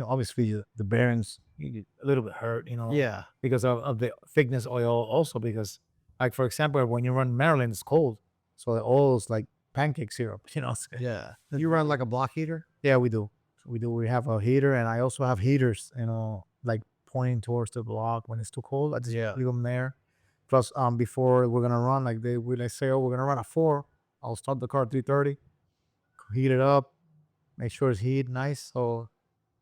Obviously the bearings you get a little bit hurt, Yeah. because of the thickness oil, also because, like, for example, when you run Maryland, it's cold, so the oil is like pancake syrup. Yeah. You run like a block heater? Yeah, we do. We have a heater, and I also have heaters, like pointing towards the block when it's too cold. I just leave them there. Plus, before we're gonna run, like they say, oh, we're gonna run at 4. I'll start the car at 3:30, heat it up, make sure it's heat nice. So,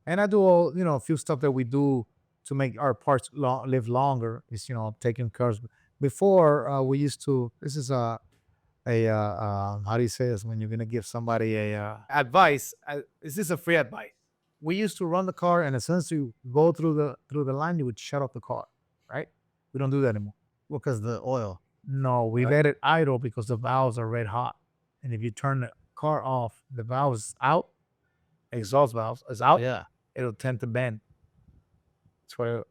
and I do all, a few stuff that we do to make our parts live longer. Is, taking cars. Before, we used to. This is how do you say this when you're gonna give somebody a advice? Is this a free advice? We used to run the car, and as soon as you go through the line, you would shut off the car, right? We don't do that anymore. Well, because the oil. No, we Right. let it idle because the valves are red hot, and if you turn the car off, the valves out, exhaust valves is out, Yeah. it'll tend to bend. So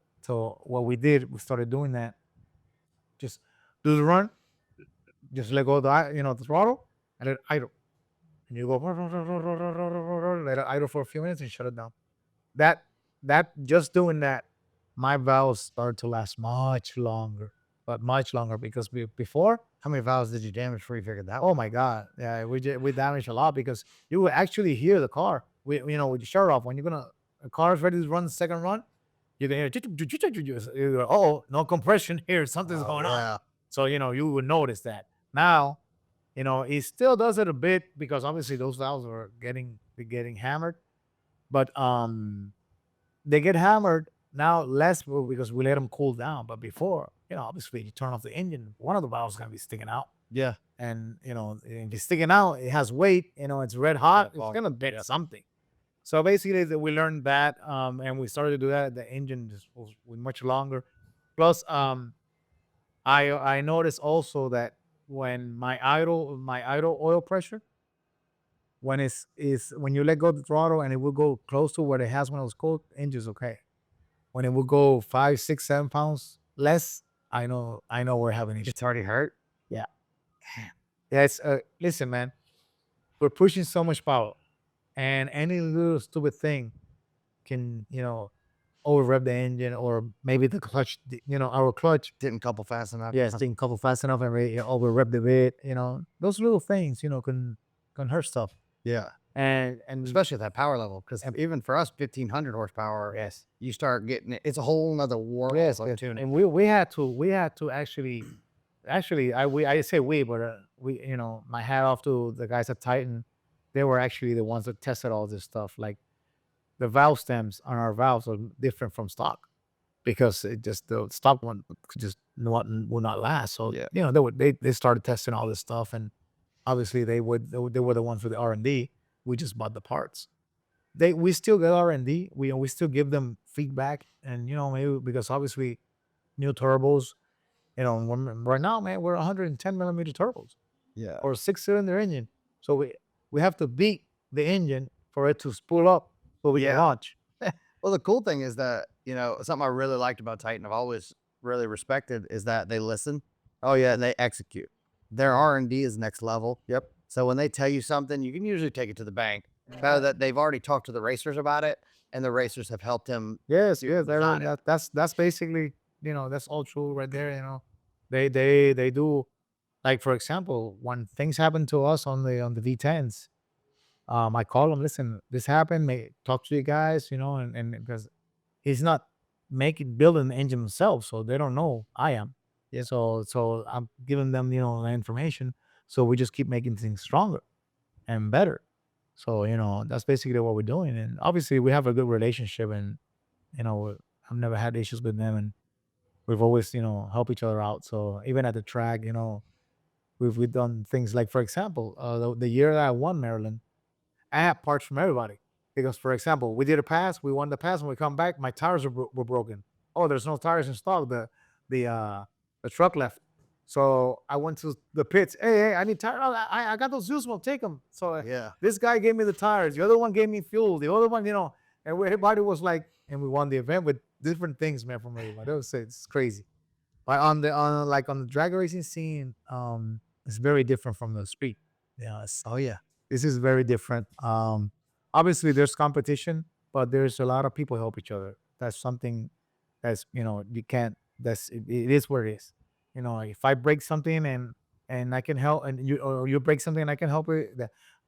what we did, we started doing that. Just do the run, just let go of the throttle, and let it idle. And you go, let it idle for a few minutes and shut it down. That just doing that, my valves started to last much longer, because before, How many valves did you damage before you figured that? oh my God, yeah, we damaged a lot, because you will actually hear the car. With you shut it off when a car is ready to run the second run, you're gonna hear, you go, oh, no compression here, something's going on. Yeah. So you would notice that. Now, it still does it a bit, because obviously those valves are getting hammered, but they get hammered now less because we let them cool down. But before, obviously you turn off the engine, one of the valves is gonna be sticking out, Yeah. and if it's sticking out, it has weight. It's red hot. It's gonna bend something. So basically, we learned that, and we started to do that. The engine just was much longer. Plus, I noticed also that when my idle oil pressure, when when you let go of the throttle and it will go close to what it has when it was cold, engine's okay. When it will go 5, 6, 7 pounds less, I know we're having issues. It's already hurt. Yeah. Yeah, listen, man, we're pushing so much power, and any little stupid thing can, over rev the engine, or maybe the clutch, our clutch. Didn't couple fast enough. Yeah, it's didn't couple fast enough, and over rev the bit. Those little things, can hurt stuff. Yeah. And Especially at that power level. Because even for us, 1,500 horsepower, yes, you start getting it. It's a whole nother world of tuning. and we had to actually I say we, but my hat off to the guys at Titan. They were actually the ones that tested all this stuff. Like, the valve stems on our valves are different from stock, because the stock one just would not last. So Yeah. they started testing all this stuff, and obviously they were the ones with the R&D. We just bought the parts. We still get R&D. We still give them feedback, and maybe because obviously new turbos, right now, man, we're 110 millimeter turbos, Yeah. or 6-cylinder engine. So we have to beat the engine for it to spool up so we can launch. Well, the cool thing is that, something I really liked about Titan, I've always really respected, is that they listen. Oh yeah, and they execute. Their R&D is next level. Yep. So when they tell you something, you can usually take it to the bank. That they've already talked to the racers about it, and the racers have helped him. Yes, design it. that's basically, that's all true right there. They do, like, for example, when things happen to us on the V10s, I call them, listen, this happened, may talk to you guys, and because he's not building the engine himself, so they don't know I am. Yeah. So I'm giving them, the information, so we just keep making things stronger and better. So, that's basically what we're doing. And obviously we have a good relationship, and, I've never had issues with them, and we've always, helped each other out. So even at the track, we've done things like, for example, the year that I won Maryland, I had parts from everybody. Because, for example, we did a pass, we won the pass, when we come back, my tires were broken. Oh, there's no tires in stock. The truck left. So I went to the pits. Hey, I need tires. Oh, I got those used ones. Take them. So Yeah. this guy gave me the tires. The other one gave me fuel. The other one, and everybody was like, and we won the event with different things, man, from everybody. It's crazy. But on the drag racing scene, it's very different from the street. Yeah. Oh yeah. This is very different. Obviously there's competition, but there's a lot of people help each other. That's something that's you can't. It is what it is. If I break something and I can help, and you break something and I can help it,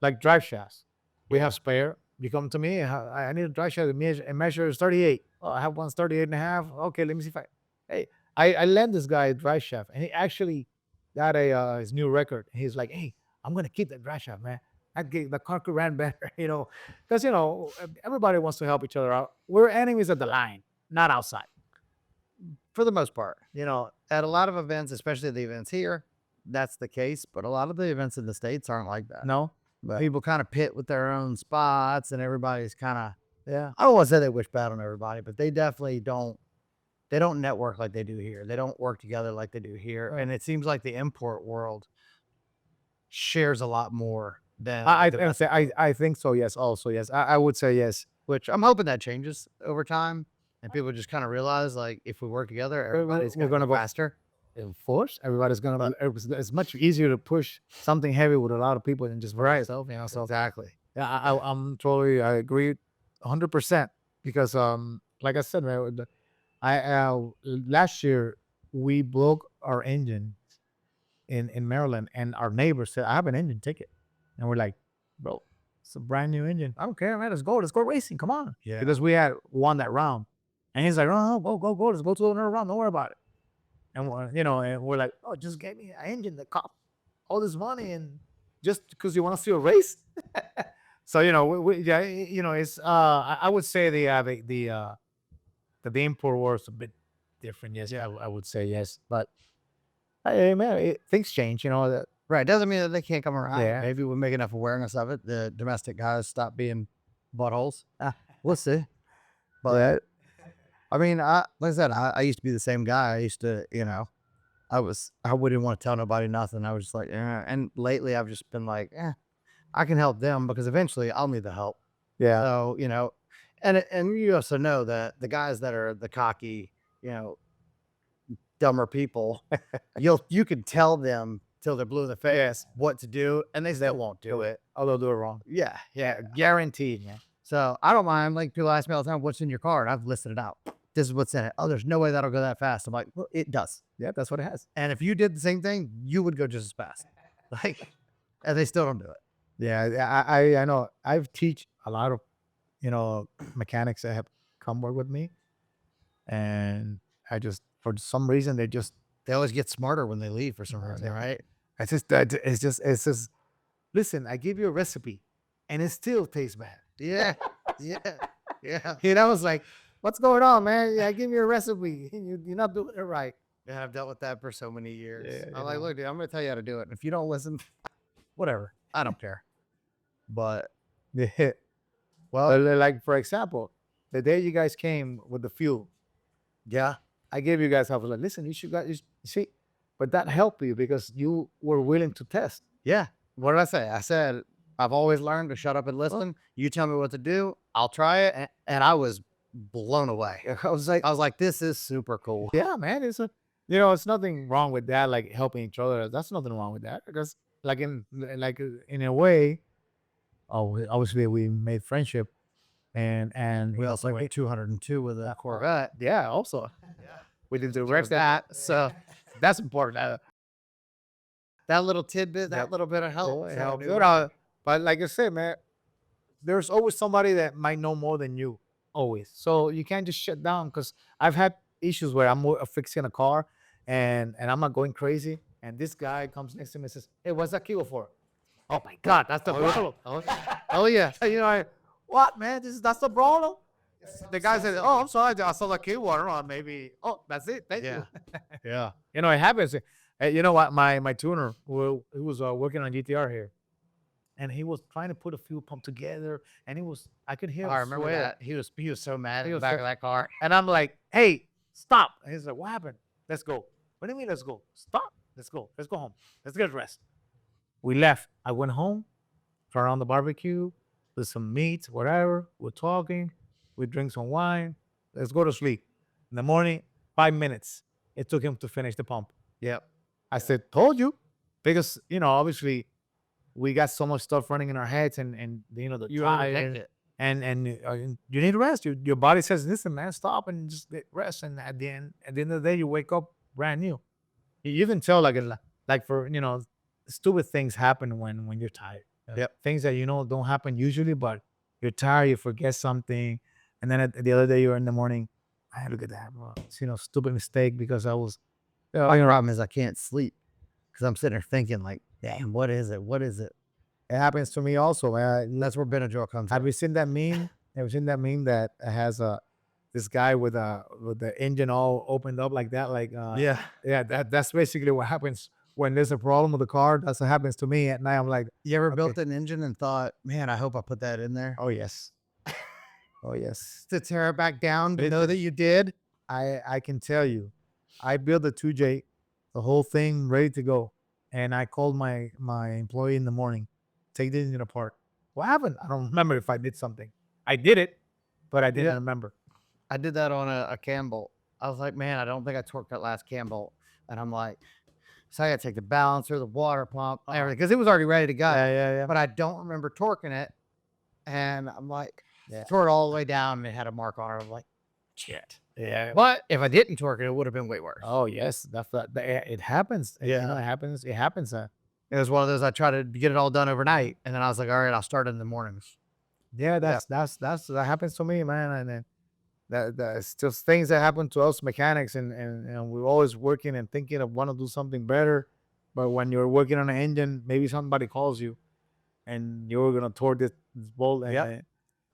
like drive shafts. We have spare. You come to me. I need a drive shaft. It measures 38. Oh, I have one's 38 and a half. Okay, let me see if I lent this guy a drive shaft, and he actually got his new record. He's like, hey, I'm gonna keep that drive shaft, man. The car could run better, because everybody wants to help each other out. We're enemies at the line, not outside. For the most part, at a lot of events, especially the events here, that's the case. But a lot of the events in the States aren't like that. No, People kind of pit with their own spots, and everybody's kind of, yeah, I don't want to say they wish bad on everybody, but they definitely don't. They don't network like they do here. They don't work together like they do here. Right. And it seems like the import world shares a lot more than I think so. Yes, also yes. I would say yes. which I'm hoping that changes over time. And people just kind of realize, like, if we work together, everybody's we're going to gonna go faster. Force. Everybody's gonna. It's much easier to push something heavy with a lot of people than just by yourself. So Exactly. yeah, I agree, 100%. Because like I said, man, last year we broke our engine in Maryland, and our neighbor said, I have an engine ticket, and we're like, bro, it's a brand new engine. I don't care, man. Let's go racing. Come on. Yeah. Because we had won that round, and he's like, oh, go. Let's go to another round. Don't worry about it. And we're like, oh, just get me an engine that cost all this money, and just because you want to see a race. So yeah, it's I would say the import war is a bit different. Yes, Yeah. I would say yes, but hey, man, things change. Right. Doesn't mean that they can't come around. Yeah. Maybe we make enough awareness of it. The domestic guys stop being buttholes. We'll see. But I mean, like I said, I used to be the same guy. I used to, I wouldn't want to tell nobody nothing. I was just like, and lately I've just been like, I can help them because eventually I'll need the help. Yeah. So, and you also know that the guys that are the cocky, dumber people, you can tell them till they're blue in the face what to do, and they still won't do it. Oh, they'll do it wrong. Yeah. Guaranteed. Yeah. So I don't mind. Like, people ask me all the time, what's in your car? And I've listed it out. This is what's in it. Oh, there's no way that'll go that fast. I'm like, well, it does. Yeah, that's what it has. And if you did the same thing, you would go just as fast. Like, and they still don't do it. Yeah, I know. I've teach a lot of mechanics that have come work with me, and I just, for some reason, They always get smarter when they leave for some reason, right? it's just listen, I give you a recipe and it still tastes bad. Yeah. Yeah. I was like, what's going on, man? Yeah, I give you a recipe. You're not doing it right. And I've dealt with that for so many years. Yeah, I'm like, look, dude, I'm going to tell you how to do it. And if you don't listen, whatever. I don't care. But Yeah. Well, like for example, the day you guys came with the fuel, yeah, I gave you guys help. I was like, listen, you see, but that helped you because you were willing to test. yeah. What did I say? I said, I've always learned to shut up and listen. You tell me what to do. I'll try it. And I was blown away. I was like, this is super cool. yeah, man, it's nothing wrong with that. Like helping each other, that's nothing wrong with that. Because in a way, obviously we made friendship, and We also went 202 with a Corvette. yeah, also we did the Wrecked that. So that's important. that little tidbit, that Yep. little bit of help. Oh, it so I helps. knew- But like I said, man, there's always somebody that might know more than you. Always. So you can't just shut down, because I've had issues where I'm fixing a car and I'm not going crazy. And this guy comes next to me and says, hey, what's that keyboard for? Oh my God, that's the problem. Oh, yeah. What, man? That's the problem? The guy said, oh, I'm sorry. I saw the keyboard. Maybe. Oh, that's it. Thank Yeah. you. Yeah. It happens. Hey, you know what? My tuner, he was working on GTR here, and he was trying to put a fuel pump together, and I could hear him I remember swear. that. He was so mad He in the was back so- of that car. And I'm like, hey, stop. And he's like, what happened? Let's go. What do you mean, let's go? Stop. Let's go. Let's go home. Let's get rest. We left. I went home, turned on the barbecue, with some meat, whatever. We're talking. We drink some wine. Let's go to sleep. In the morning, 5 minutes. It took him to finish the pump. Yep. I said, told you. Because, obviously we got so much stuff running in our heads and the You tire, overthink it. and you need rest. Your body says, listen, man, stop and just get rest. And at the end of the day, you wake up brand new. You can tell like for, stupid things happen when you're tired. Yep. Things that, don't happen usually, but you're tired, you forget something. And then the other day you're in the morning, I had to get that, stupid mistake because I was, The only problem is I can't sleep because I'm sitting there thinking like, damn, what is it? What is it? it happens to me also, man. And that's where Benadryl comes Have in. you seen that meme? Have you seen that meme that has this guy with the engine all opened up like that? Like Yeah. that's basically what happens when there's a problem with the car. That's what happens to me at night. I'm like, You ever Okay. built an engine and thought, man, I hope I put that in there oh yes, oh yes. to tear it back down to It- know that you did? I can tell you, I built a 2J, the whole thing ready to go, and I called my employee in the morning, take the engine apart. What happened? I don't remember if I did something. I did it, but I didn't Yeah. remember. I did that on a cam bolt. I was like, man, I don't think I torqued that last cam bolt. And I'm like, so I got to take the balancer, the water pump, everything, because it was already ready to go. Yeah. But I don't remember torquing it. And I'm like, Yeah. tore it all the way down and it had a mark on it. I'm like, shit. Yeah. But if I didn't torque it, it would have been way worse. Oh yes, it happens. Yeah. It happens. It happens. It was one of those I tried to get it all done overnight. And then I was like, all right, I'll start it in the mornings. Yeah, that happens to me, man. And then that's just things that happen to us mechanics, and we're always working and thinking of want to do something better. But when you're working on an engine, maybe somebody calls you, and you're gonna torque this bolt. And, Yep.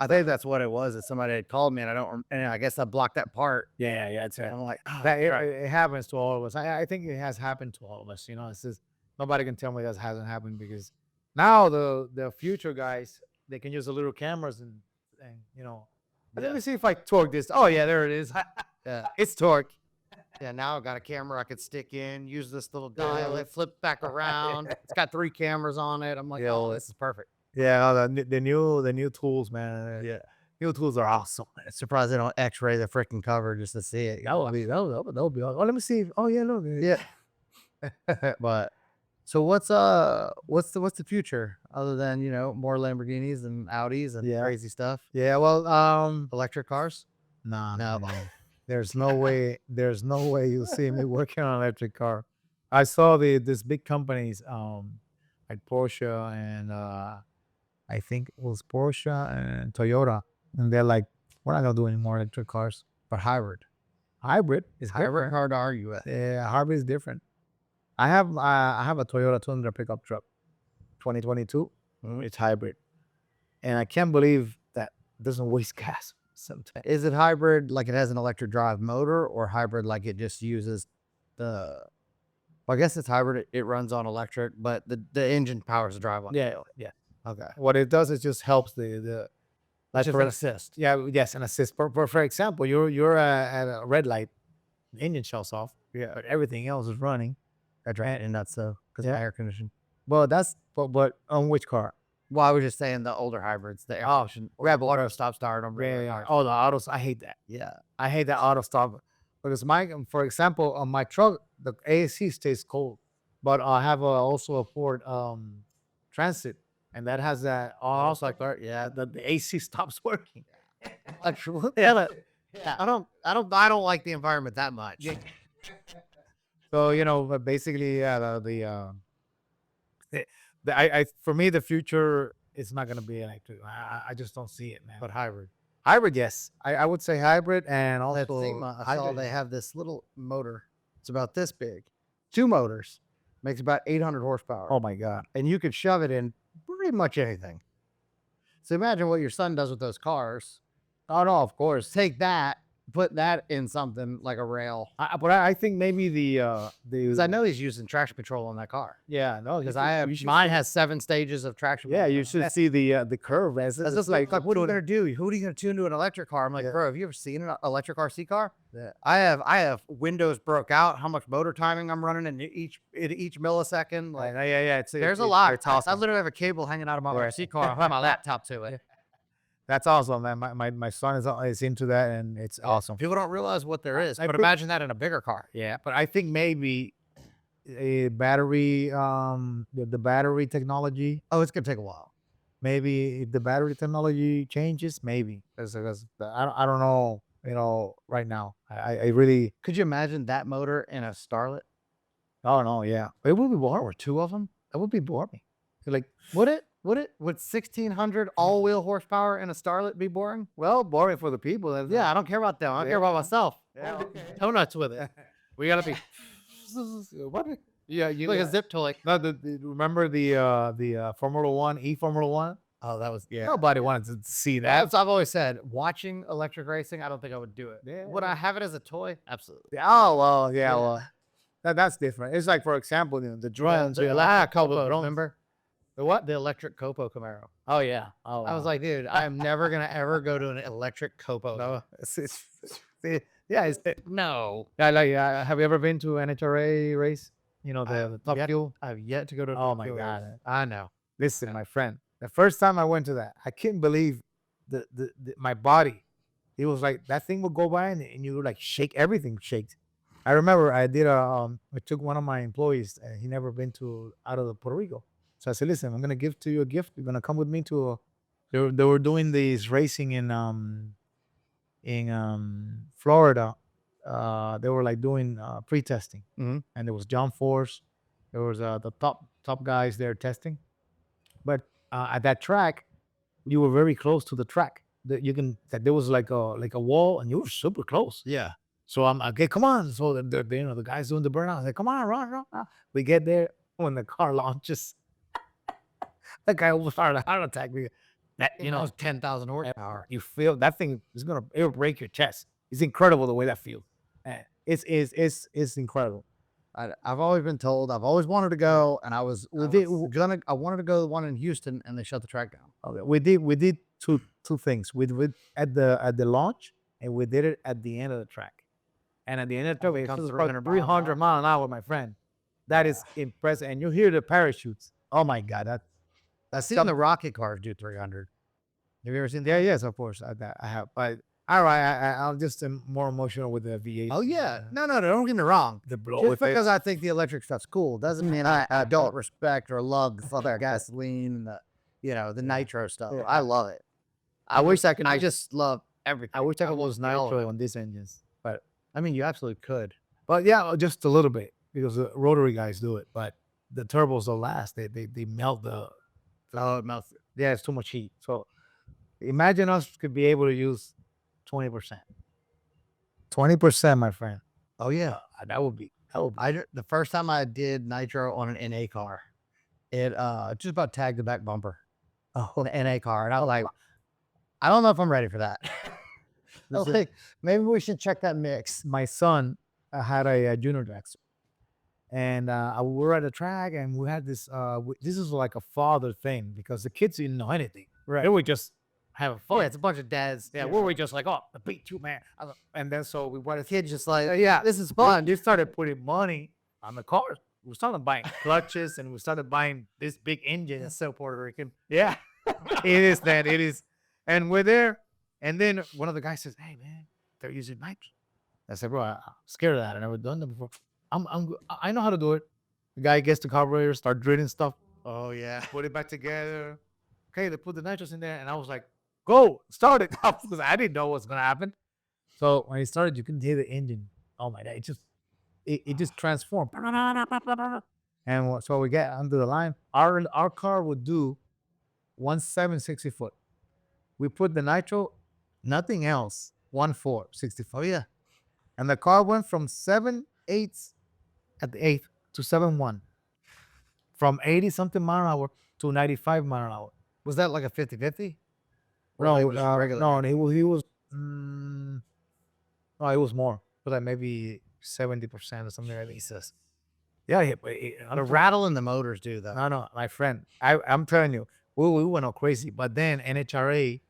I think that's what it was. That somebody had called me and and I guess I blocked that part. yeah, it's And I'm like, oh, that crap. it happens to all of us. I think it has happened to all of us. It's just nobody can tell me that hasn't happened because now the future guys, they can use the little cameras and let me see if I torque this. Oh yeah, there it is. Yeah. It's torque. Yeah, now I've got a camera I could stick in, use this little dial, it flips back around. It's got 3 cameras on it. I'm like, Yeah, oh, well, this is perfect. Yeah, the new tools, man. Yeah. New tools are awesome. Surprised they don't X-ray the freaking cover just to see it. That would be. Oh, let me see. Oh yeah, look. Yeah. But so what's the future other than more Lamborghinis and Audis and Yeah. crazy stuff? Yeah. Well, Electric cars? no. No. There's no way. There's no way you'll see me working on an electric car. I saw these big companies, like Porsche and I think it was Porsche and Toyota, and they're like, we're not gonna do any more electric cars. But hybrid. Hybrid is Hybrid different. hard to argue with. Yeah, hybrid is different. I have a Toyota Tundra pickup truck, 2022. It's hybrid, and I can't believe that it doesn't waste gas sometimes. Is it hybrid like it has an electric drive motor, or hybrid like it just uses the? Well, I guess it's hybrid. It runs on electric, but the engine powers the drive on. Yeah. Okay. What it does is just helps the Like just for for an assist. yeah, yes, an assist. For example, you're at a red light, the engine shuts off, but everything else is running. That's right. And that's so because Yeah. of air conditioning. Well, that's but on which car? Well, I was just saying the older hybrids, the air conditioning. Rebel. Auto stop start on regular cars. Oh, the autos. I hate that. Yeah. I hate that auto stop because for example, on my truck, the AC stays cold, but I have also a Ford Transit, and that has that also like Yeah. the AC stops working. Actually, Yeah. yeah. I don't like the environment that much. So but basically, yeah, I for me the future is not gonna be electric. I just don't see it, man. But hybrid. Hybrid, yes, I would say hybrid, and At also SEMA, I saw hydrogen. they have this little motor. It's about this big. 2 motors. Makes about 800 horsepower. Oh my god. And you could shove it in pretty much anything. So imagine what your son does with those cars. Oh no, of course. Take that put that in something like a rail. But I think maybe Because I know he's using traction control on that car. yeah, no, Because mine has 7 stages of traction. yeah, control. you should see the curve. That's Just like what are you gonna do? Who are you gonna tune to an electric car? I'm like, Yeah. bro, have you ever seen an electric RC car? Yeah. I have windows broke out, how much motor timing I'm running in each millisecond. Like yeah. there's a lot. It's awesome. I literally have a cable hanging out of my RC car. I have my laptop to it. That's awesome, man. My son is into that, and it's awesome. People don't realize what there is, I but pre- imagine that in a bigger car. Yeah, but I think maybe a battery, the battery technology. Oh, it's gonna take a while. Maybe if the battery technology changes, maybe because I don't know. Right now, I really Could you imagine that motor in a Starlet? I don't know. Yeah, it would be boring. Or 2 of them? It would be boring. Like, Would it? Would 1600 all-wheel horsepower in a Starlet be boring? well, boring for the people. Yeah, I don't care about them. I don't care about myself. Yeah, okay. Donuts with it. We gotta be What? Yeah, you like a zip toy. No, remember the Formula One, Formula One? Oh, that was Nobody wanted to see that. That's I've always said. Watching electric racing, I don't think I would do it. Yeah. Would I have it as a toy? Absolutely. Oh well, yeah, Yeah. well, that's different. It's like, for example, the drones. The Yeah, Copo, drones. remember? The what? The electric Copo Camaro. Oh yeah. Oh, I was wow. like, dude, I am never gonna ever go to an electric Copo. no, yeah, it's No. yeah. Like, have you ever been to an NHRA race? The Top yet- Fuel. I've yet to go to. a Oh my Fuel God. race. I know. Listen, my friend, the first time I went to that, I couldn't believe my body. It was like that thing would go by and you would like shake, everything shakes. I remember I took one of my employees, and he never been out of Puerto Rico. So I said, listen, I'm gonna give to you a gift. You're gonna come with me they were doing this racing in Florida. They were like doing pre-testing, Mhm. and there was John Force, there was the top guys there testing. But at that track, you were very close to the track. There was like a wall, and you were super close. Yeah. So I'm okay, come on. So the guys doing the burnout. I said, come on, run. We get there when the car launches. That guy almost started a heart attack. That It's 10,000 horsepower. you feel that thing it'll break your chest. It's incredible the way that feels. It's incredible. I've always been told. I've always wanted to go, and I wanted to go to the one in Houston, and they shut the track down. Okay, we did two things. We did at the launch, and we did it at the end of the track. And at the end of the track, it comes was 300 about 300 miles an hour, my friend. That is impressive. And you hear the parachutes. Oh my God, I've seen the rocket cars do 300. Have you ever seen that? yeah, yes, of course, I have. But all right, I'm just more emotional with the V8. Oh yeah. No. Don't get me wrong. The blow Just with because it. I think the electric stuff's cool doesn't mean I don't respect or love the other gasoline and the nitro stuff. Yeah. I love it. I wish I could. I just love everything. I wish I could love use all of nitro it. on these engines, I mean, you absolutely could. but yeah, just a little bit because the rotary guys do it. But the turbos don't last. They melt the. Oh, it melts. Yeah, it's too much heat. So imagine us could be able to use 20%. 20%, my friend. Oh yeah. That would be. The first time I did nitro on an NA car, it just about tagged the back bumper on the NA car, and I was like, I don't know if I'm ready for that. I was like, maybe we should check that mix. My son had a junior dragster, and we were at the track, and we had this. This is like a father thing because the kids didn't know anything. Right. They were just having fun. Oh yeah, it's a bunch of dads. Yeah, we were just like, oh, the beat you, man. And then so we wanted. Kids just like, Yeah, this is fun. fun. You started putting money on the cars. We started buying clutches, and we started buying this big engine. It's so Puerto Rican. Yeah, it is that. It is. And we're there. And then one of the guys says, hey, man, they're using nitro. I said, bro, I'm scared of that. I've never done that before. I know how to do it. The guy gets the carburetor, start drilling stuff, Oh yeah. put it back together. Okay, they put the nitros in there. And I was like, go, start it up. Because I didn't know what's going to happen. So when it started, you couldn't hear the engine. Oh, my God. It just transformed. And so we get under the line. Our car would do 1.7 60-foot. We put the nitro, nothing else, 1.4 60-foot. Oh yeah. And the car went from 7.8 at the 8th to 7.1. From 80 something mile an hour to 95 mile an hour. Was that like a 50-50? No, it was regular. no, he was Oh, it was more. It was like maybe 70% or something like that. Jesus. Yeah, The rattle in the motors do though. no, my friend. I'm telling you, we went all crazy. But then NHRA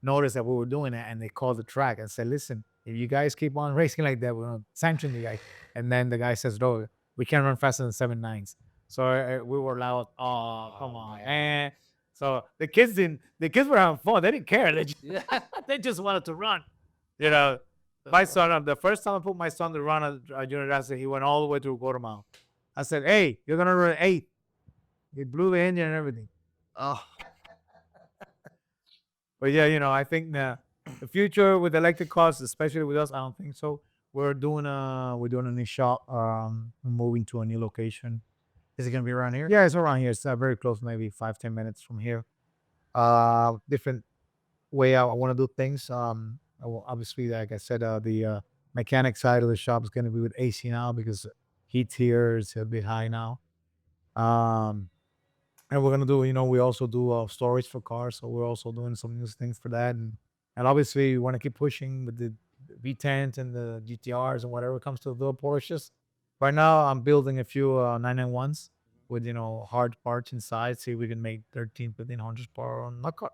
noticed that we were doing it, and they called the track and said, "Listen, if you guys keep on racing like that, we're gonna sanction you guys." And then the guy says, "No, we can't run faster than 7.9s." So we were loud. Oh, come on, man. So the kids didn't. The kids were having fun. They didn't care. They just, they just wanted to run. You know, my son. The first time I put my son to run a junior athlete, he went all the way to a quarter mile. I said, "Hey, you're gonna run 8." He blew the engine and everything. Oh, But yeah, I think the future with electric cars, especially with us, I don't think so. We're doing a new shop. We're moving to a new location. is it gonna be around here? Yeah, it's around here. It's very close, maybe 5-10 minutes from here. Different way I want to do things. Obviously, like I said, the mechanic side of the shop is going to be with AC now because heat here is a bit high now. Um, and we're gonna do, we also do storage for cars, so we're also doing some new things for that, and obviously we want to keep pushing with the V10s and the GTRs and whatever comes to the Porsches. Right now, I'm building a few 991s with hard parts inside. See if we can make 1300-1500 horsepower on my car.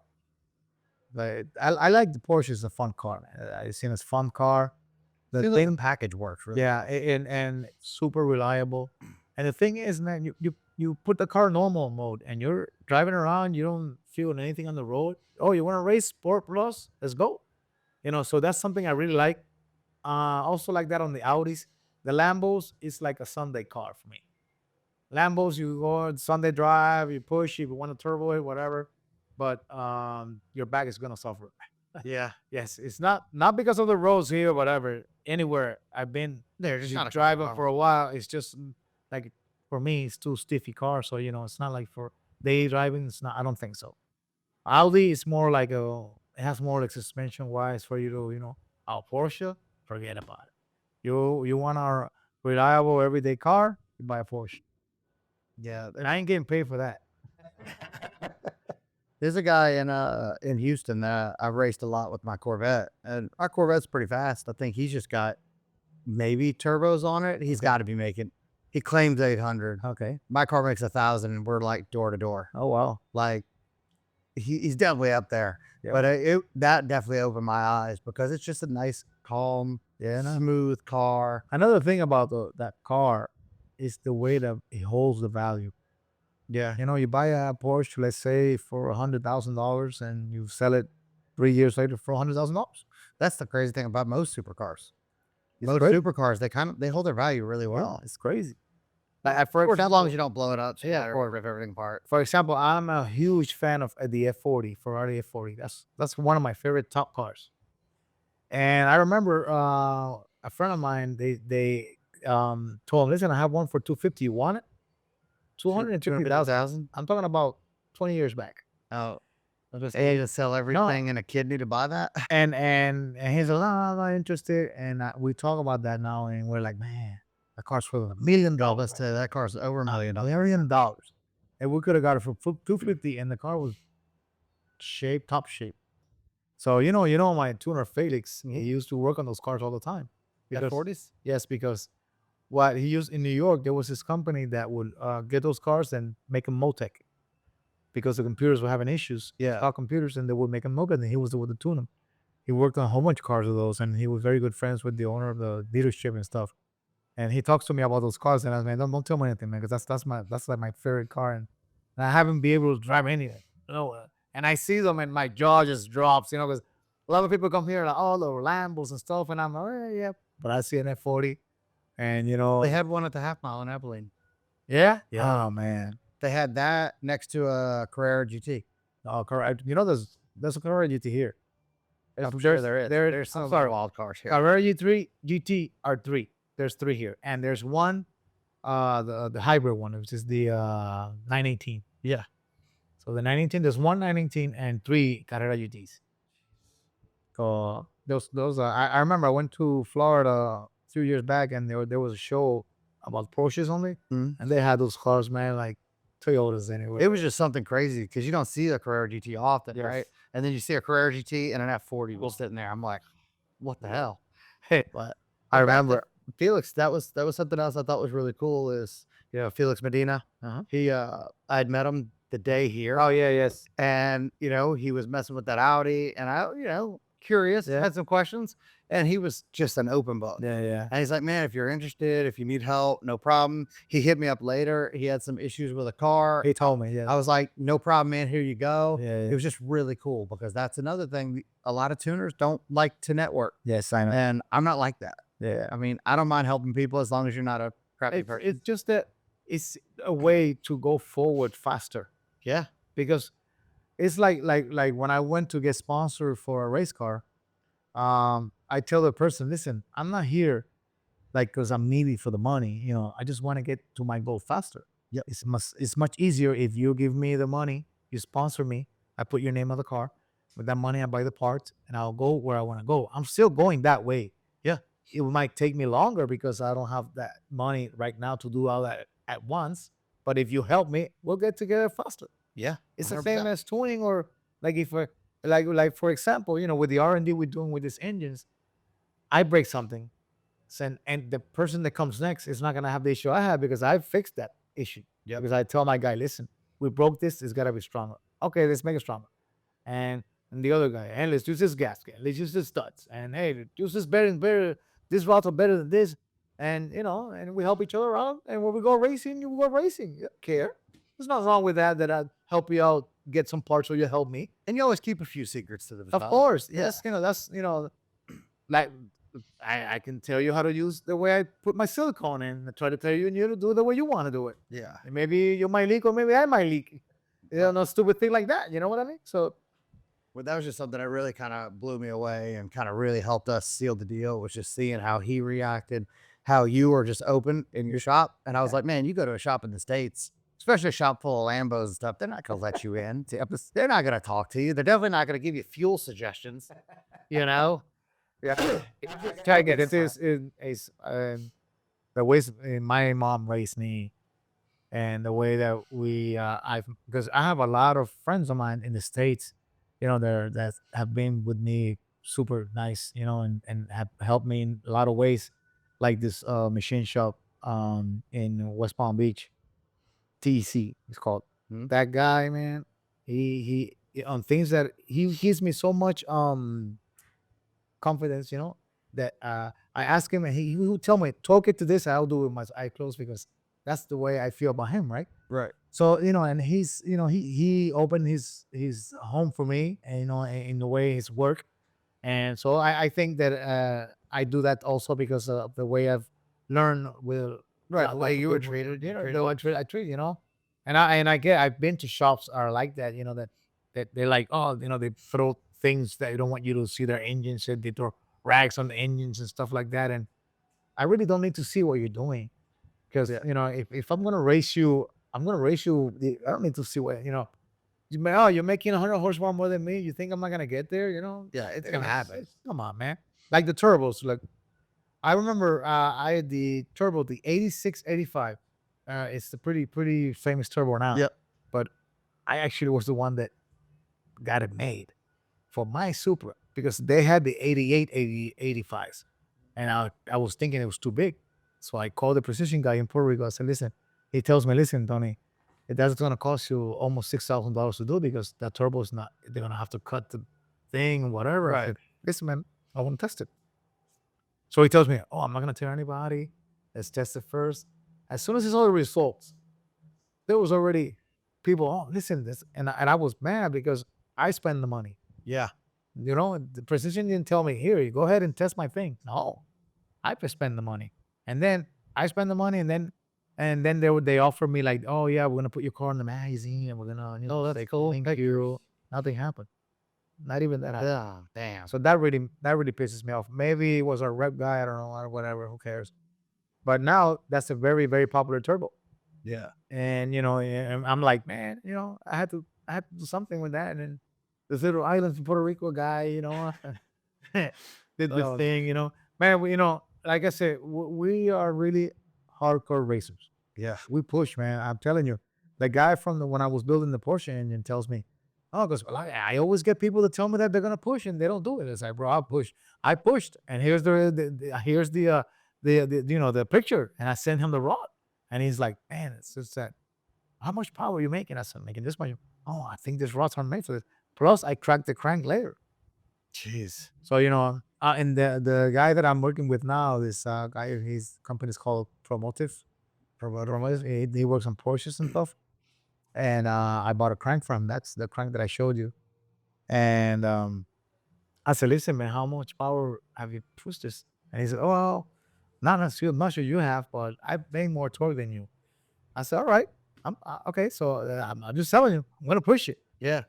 But I like the Porsche. It's a fun car, man. I seen it's a fun car. The thing, package works really. yeah, and super reliable. And the thing is, man, you put the car normal mode and you're driving around, you don't feel anything on the road. Oh, you want to race Sport Plus? Let's go. So that's something I really like. Also like that on the Audis. The Lambos is like a Sunday car for me. Lambos, you go on Sunday drive, you push, if you want to turbo it, whatever. But your back is gonna suffer. Yeah. Yes, it's not because of the roads here or whatever. Anywhere I've been They're just not driving comfortable. for a while, it's just like for me, it's too stiffy car. So it's not like for day driving. It's not. I don't think so. Audi is more like it has more like suspension wise for you to our Porsche. Forget about it. You want our reliable everyday car? You buy a Porsche. Yeah. And I ain't getting paid for that. There's a guy in Houston that I raced a lot with my Corvette, and our Corvette's pretty fast. I think he's just got maybe turbos on it. He's got to be making. He claims 800. Okay. My car makes 1,000, and we're like door to door. Oh wow. Like he's definitely up there. Yeah. But that definitely opened my eyes because it's just a nice, calm, smooth car. Another thing about that car is the way that it holds the value. Yeah. You buy a Porsche, let's say for $100,000, and you sell it 3 years later for $100,000. That's the crazy thing about most supercars. It's Most crazy. supercars, they hold their value really well. It's crazy. Like, for as long as you don't blow it up, Yeah. or rip everything apart. For example, I'm a huge fan of the F40, Ferrari F40. That's one of my favorite top cars. And I remember a friend of mine, they told him, listen, I have one for 250. You want it? 250,000. I'm talking about 20 years back. Oh, they just sell everything, and a kid need to buy that. And he's like, no, I'm not interested. And we talk about that now, and we're like, man, that car's for $1 million. Let's say that car's over $1 million. $1 million. And we could have got it for 250, and the car was top shape. So my tuner Felix, he used to work on those cars all the time. F40s? Yes, because what he used in New York, there was this company that would get those cars and make them Motec because the computers were having issues. Yeah. Our computers, and they would make them Motec, and he was the one to tune them. He worked on a whole bunch of cars of those, and he was very good friends with the owner of the dealership and stuff. And he talks to me about those cars, and I was like, don't tell me anything, man, because that's like my favorite car, and I haven't been able to drive anything. And I see them, and my jaw just drops, because a lot of people come here like, oh, the Lambos and stuff, and I'm like, oh, yeah. But I see an F40, and They had one at the half mile in Abilene. yeah. Yeah. Oh man. They had that next to a Carrera GT. Oh, correct. There's a Carrera GT here. I'm sure there is. There's some wild cars here. Carrera GT are 3. There's 3 here, and there's one, the hybrid one, which is the 918. Yeah. So the 918, there's one 918 and 3 Carrera GTs. So those I remember I went to Florida a few years back, and there was a show about Porsches only, Mhm. and they had those cars, man, like Toyotas anyway. It was just something crazy because you don't see a Carrera GT often, Yes. right? And then you see a Carrera GT and an F40 sitting there. I'm like, what the hell? But I remember. Felix, that was something else I thought was really cool is, Felix Medina. Uh-huh. He I'd met him the day here. Oh yeah, yes. And he was messing with that Audi, and I, curious, Yeah. had some questions, and he was just an open book. Yeah, yeah. And he's like, man, if you're interested, if you need help, no problem. He hit me up later. He had some issues with a car. He told me, yeah. I was like, no problem, man. Here you go. Yeah, yeah. It was just really cool because that's another thing. A lot of tuners don't like to network, Yes, I know. and I'm not like that. Yeah. I mean, I don't mind helping people as long as you're not a crappy It's, person. it's just that it's a way to go forward faster, Yeah. because it's like when I went to get sponsored for a race car, I tell the person, listen, I'm not here like because I'm needy for the money. I just want to get to my goal faster. Yeah. It's much easier if you give me the money, you sponsor me, I put your name on the car. With that money, I buy the parts and I'll go where I want to go. I'm still going that way. Yeah. It might take me longer because I don't have that money right now to do all that at once. But if you help me, we'll get together faster. Yeah. It's the 100%. same as tuning, or like if we're like for example, with the R&D we're doing with these engines, I break something, and the person that comes next is not gonna have the issue I have because I fixed that issue. Yep. Because I tell my guy, listen, we broke this, it's gotta be stronger. Okay, let's make it stronger. And the other guy, and let's use this gasket, let's use this studs, and hey, use this better and better. This routes are better than this, and and we help each other out. And when we go racing, you go racing. You don't care. There's nothing wrong with that. That I help you out, get some parts, so you help me. And you always keep a few secrets to the Of course, Yeah. yes. That's like I can tell you how to use the way I put my silicone in. I try to tell you, and you to do it the way you want to do it. Yeah. And maybe you might leak, or maybe I might leak. No stupid thing like that. You know what I mean? So Well, that was just something that really kind of blew me away and kind of really helped us seal the deal, was just seeing how he reacted, how you were just open in your shop. And I was like, man, you go to a shop in the States, especially a shop full of Lambos and stuff, they're not going to let you in. They're not going to talk to you. They're definitely not going to give you fuel suggestions, you know? yeah, try to get this is the ways my mom raised me, and the way that because I have a lot of friends of mine in the States, that have been with me super nice, and have helped me in a lot of ways, like this machine shop in West Palm Beach, TEC it's called. Mhm. That guy, man, he on things that he gives me so much confidence, that I ask him and he will tell me, talk it to this, I'll do it with my eyes closed, because that's the way I feel about him, right? Right. So, and he's, he opened his home for me, and in the way his work. And so I think that I do that also because of the way I've learned with Right. The way you were treated, treated. the way I treat, and I've been to shops are like that, that they're like, oh, they throw things that they don't want you to see their engines, and they throw rags on the engines and stuff like that. And I really don't need to see what you're doing, because if I'm gonna race you, I'm gonna race you. I don't need to see what you're making 100 horsepower more than me. You think I'm not gonna get there? Yeah, it's going to happen. Come on, man. Like the turbos. Like I remember, I had the turbo, the 86, 85. It's the pretty famous turbo now. Yep. But I actually was the one that got it made for my Supra, because they had the 88, 85s. And I was thinking it was too big. So I called the precision guy in Puerto Rico. I said, listen, he tells me, listen, Tony, that's going to cost you almost $6,000 to do, because that turbo is not, they're going to have to cut the thing, whatever. I said, listen, man, I want to test it. So he tells me, oh, I'm not going to tell anybody. Let's test it first. As soon as he saw the results, there was already people, oh, listen, this. And I was mad because I spent the money. Yeah. The precision didn't tell me, here, you go ahead and test my thing. No, I spend the money. And then I spend the money, and then they offer me like, oh yeah, we're gonna put your car in the magazine, and we're gonna, that's say, cool. Thank you. Nothing happened. Not even that happened. Yeah. Damn. So that really pisses me off. Maybe it was our rep guy, I don't know, or whatever. Who cares? But now that's a very, very popular turbo. Yeah. And and I'm like, man, I had to do something with that. And then this little island in Puerto Rico guy, did this thing, man. Like I said, we are really hardcore racers. Yeah. We push, man. I'm telling you. The guy from when I was building the Porsche engine tells me, Oh, because I always get people to tell me that they're gonna push and they don't do it. It's like, bro, I'll push. I pushed, and here's here's the you know the picture, and I sent him the rod, and he's like, man, it's just that. How much power are you making? I said, I'm making this much. Oh, I think these rods are made for this. Plus, I cracked the crank later. Jeez. So and the guy that I'm working with now, this guy, his company is called Promotive. He works on Porsches and stuff. And I bought a crank from him. That's the crank that I showed you. And I said, listen, man, how much power have you pushed this? And he said, oh, well, not necessarily much as you have, but I make more torque than you. I said, all right. Okay, so I'm just telling you, I'm gonna push it. Yeah.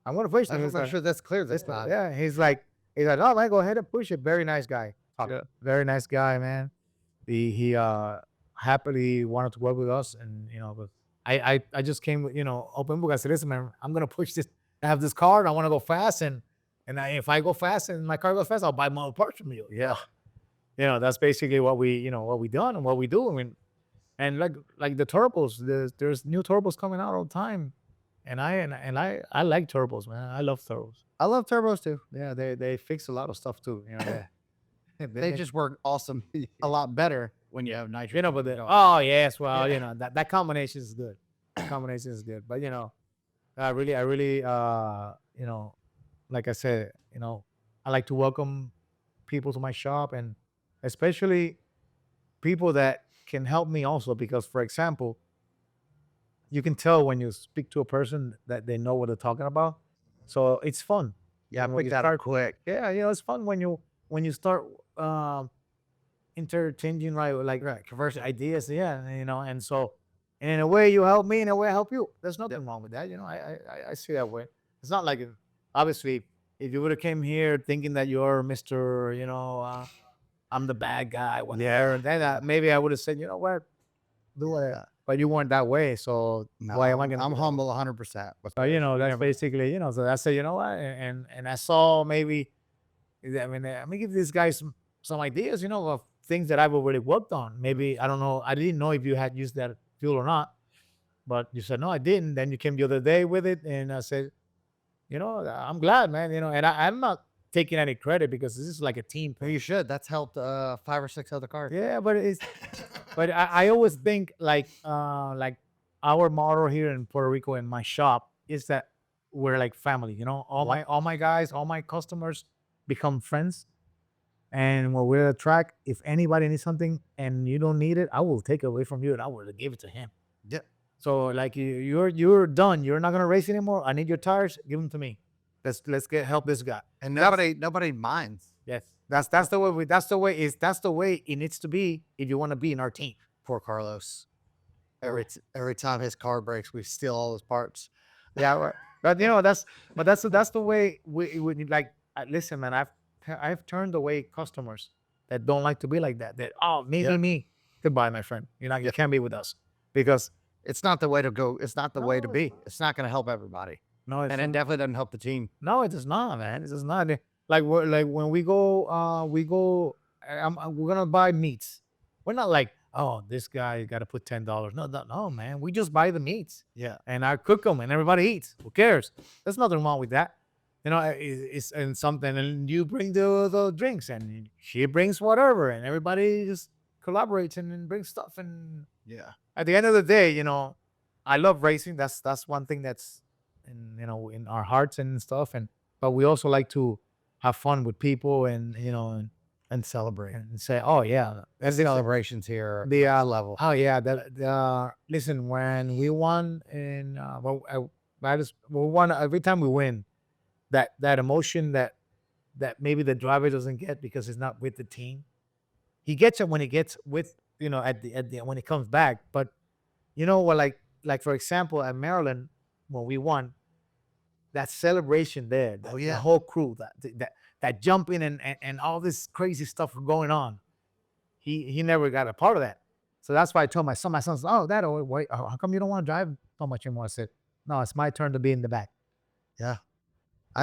I'm gonna push it. I'm not sure that's clear this time. Yeah, he's like, oh man, go ahead and push it. Very nice guy. Yeah. Very nice guy, man. He happily wanted to work with us, and but I just came with open book. I said, listen, man, I'm gonna push this. I have this car, and I want to go fast, and if I go fast and my car goes fast, I'll buy more parts from you. Yeah. That's basically what we done and what we do. I mean, and like the turbos, there's new turbos coming out all the time, and I like turbos, man. I love turbos. I love turbos too. Yeah, they fix a lot of stuff too. They just work awesome, a lot better when you have nitrogen. But oh yes, well, that combination is good. Combination is good, but I really like I said, I like to welcome people to my shop, and especially people that can help me also, because for example, you can tell when you speak to a person that they know what they're talking about. So it's fun. Yeah, when pick you that start up quick. Yeah, it's fun when you start interchanging like conversing ideas. Yeah, and so and in a way you help me, in a way I help you. There's nothing wrong with that. I see that way. It's not like obviously if you would have came here thinking that you're Mr. I'm the bad guy. And then maybe I would have said, you know what, do it. But you weren't that way, so why am I gonna? I'm humble 100%. But that's basically, so I said, you know what, and I saw maybe, let me give these guys some ideas, of things that I've already worked on. Maybe I don't know, I didn't know if you had used that fuel or not, but you said no, I didn't. Then you came the other day with it, and I said, I'm glad, man. And I'm not taking any credit because this is like a team. You should. That's helped 5 or 6 other cars. Yeah, but but I always think like our motto here in Puerto Rico in my shop is that we're like family. All my guys, all my customers become friends. And when we're at a track, if anybody needs something and you don't need it, I will take it away from you and I will give it to him. Yeah. So like you're done. You're not gonna race anymore. I need your tires. Give them to me. Let's help this guy. And nobody minds. Yes, that's the way. That's the way it needs to be if you want to be in our team. Poor Carlos. Every time his car breaks, we steal all his parts. Yeah, but that's the way we like. Listen, man, I've turned away customers that don't like to be like that. Me. Goodbye, my friend. You can't be with us because it's not the way to go. It's not the way to be. It's not going to help everybody. No, and it definitely doesn't help the team. No, it does not, man. It does not. Like when we go, we're gonna buy meats. We're not like, oh, this guy got to put $10. No, man. We just buy the meats. Yeah, and I cook them, and everybody eats. Who cares? There's nothing wrong with that. It's and something, and you bring the drinks, and she brings whatever, and everybody just collaborates and brings stuff. And yeah, at the end of the day, I love racing. That's one thing that's in our hearts and stuff. But we also like to have fun with people and and celebrate and say, oh yeah, there's celebrations here. The level. Oh yeah, listen, when we won in we won every time we win, that emotion that maybe the driver doesn't get because he's not with the team. He gets it when he gets with at the when he comes back. But like for example at Maryland when we won, that celebration there, the whole crew, that jumping and all this crazy stuff going on, he never got a part of that. So that's why I told my son's, oh, Dad, wait, how come you don't want to drive so much anymore? I said, no, it's my turn to be in the back. Yeah.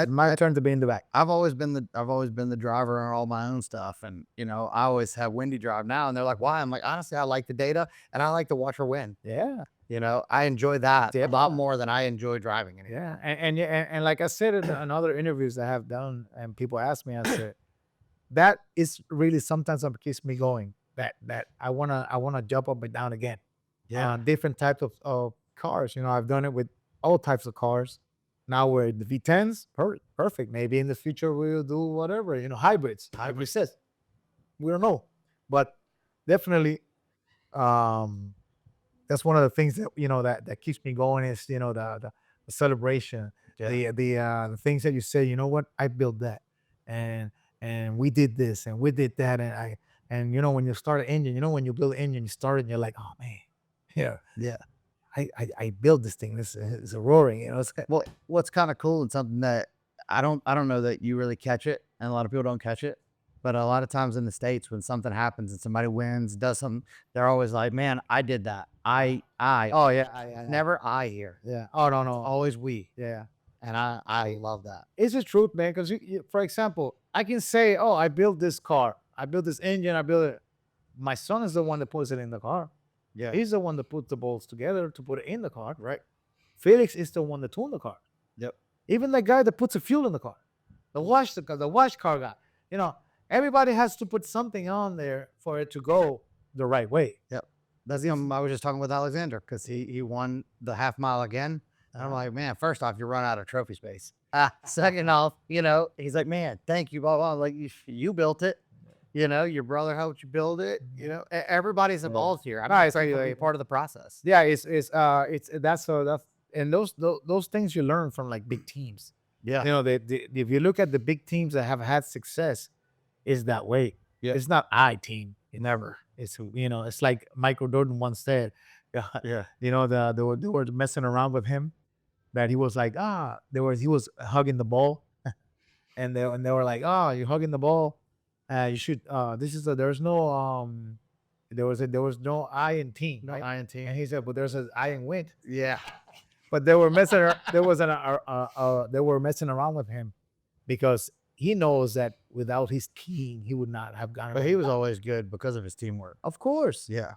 It's my turn to be in the back. I've always been the driver on all my own stuff, and you know, I always have Wendy drive now, and they're like, "Why?" I'm like, honestly, I like the data, and I like to watch her win. Yeah. You know, I enjoy that Yeah. a lot more than I enjoy driving anymore. Yeah. And like I said in other interviews that I have done, and people ask me, I said, that is really sometimes what keeps me going. That I wanna jump up and down again. Different types of cars. You know, I've done it with all types of cars. Now we're the V10s, perfect. Maybe in the future we'll do whatever, you know, hybrids. Hybrid says. We don't know. But definitely that's one of the things that, you know, that keeps me going is, you know, the celebration. The things that you say, you know what, I built that. And we did this and we did that. And you know, when you start an engine, you know, when you build an engine, you start it and you're like, oh man, yeah. I built this thing. This is a roaring, you know. Well, what's kind of cool and something that I don't know that you really catch it, and a lot of people don't catch it, but a lot of times in the States when something happens and somebody wins, does something, they're always like, "Man, I did that. I." Oh yeah, I Never I here. yeah. Oh no, Always we. yeah. And I love that. It's the truth, man. Because for example, I can say, oh, I built this car, I built this engine, I built it. My son is the one that puts it in the car. Yeah. He's the one that puts the bolts together to put it in the car. Right. Felix is the one that tuned the car. Yep. Even the guy that puts the fuel in the car, the wash car guy. You know, everybody has to put something on there for it to go the right way. Yep. That's I was just talking with Alexander because he won the half mile again. And I'm like, man, first off, you run out of trophy space. Second off, you know, he's like, man, thank you, blah, blah. I'm like, you built it. You know, your brother helped you build it. You know, everybody's involved here. I'm Nice, grateful to be like- part of the process. Yeah, it's that's and those things you learn from like big teams. Yeah. You know, if you look at the big teams that have had success, is that way. Yeah. It's not I team. Never. It's, you know, it's like Michael Jordan once said. Yeah. You know, they were messing around with him. That he was like, he was hugging the ball, and they were like, oh, you're hugging the ball. You should. There's no there was no I in team. No Right? I and team. And he said, but there's an I in win. Yeah. But they were messing. They were messing around with him because he knows that without his team, he would not have gotten. But he was always good because of his teamwork. of course, Yeah.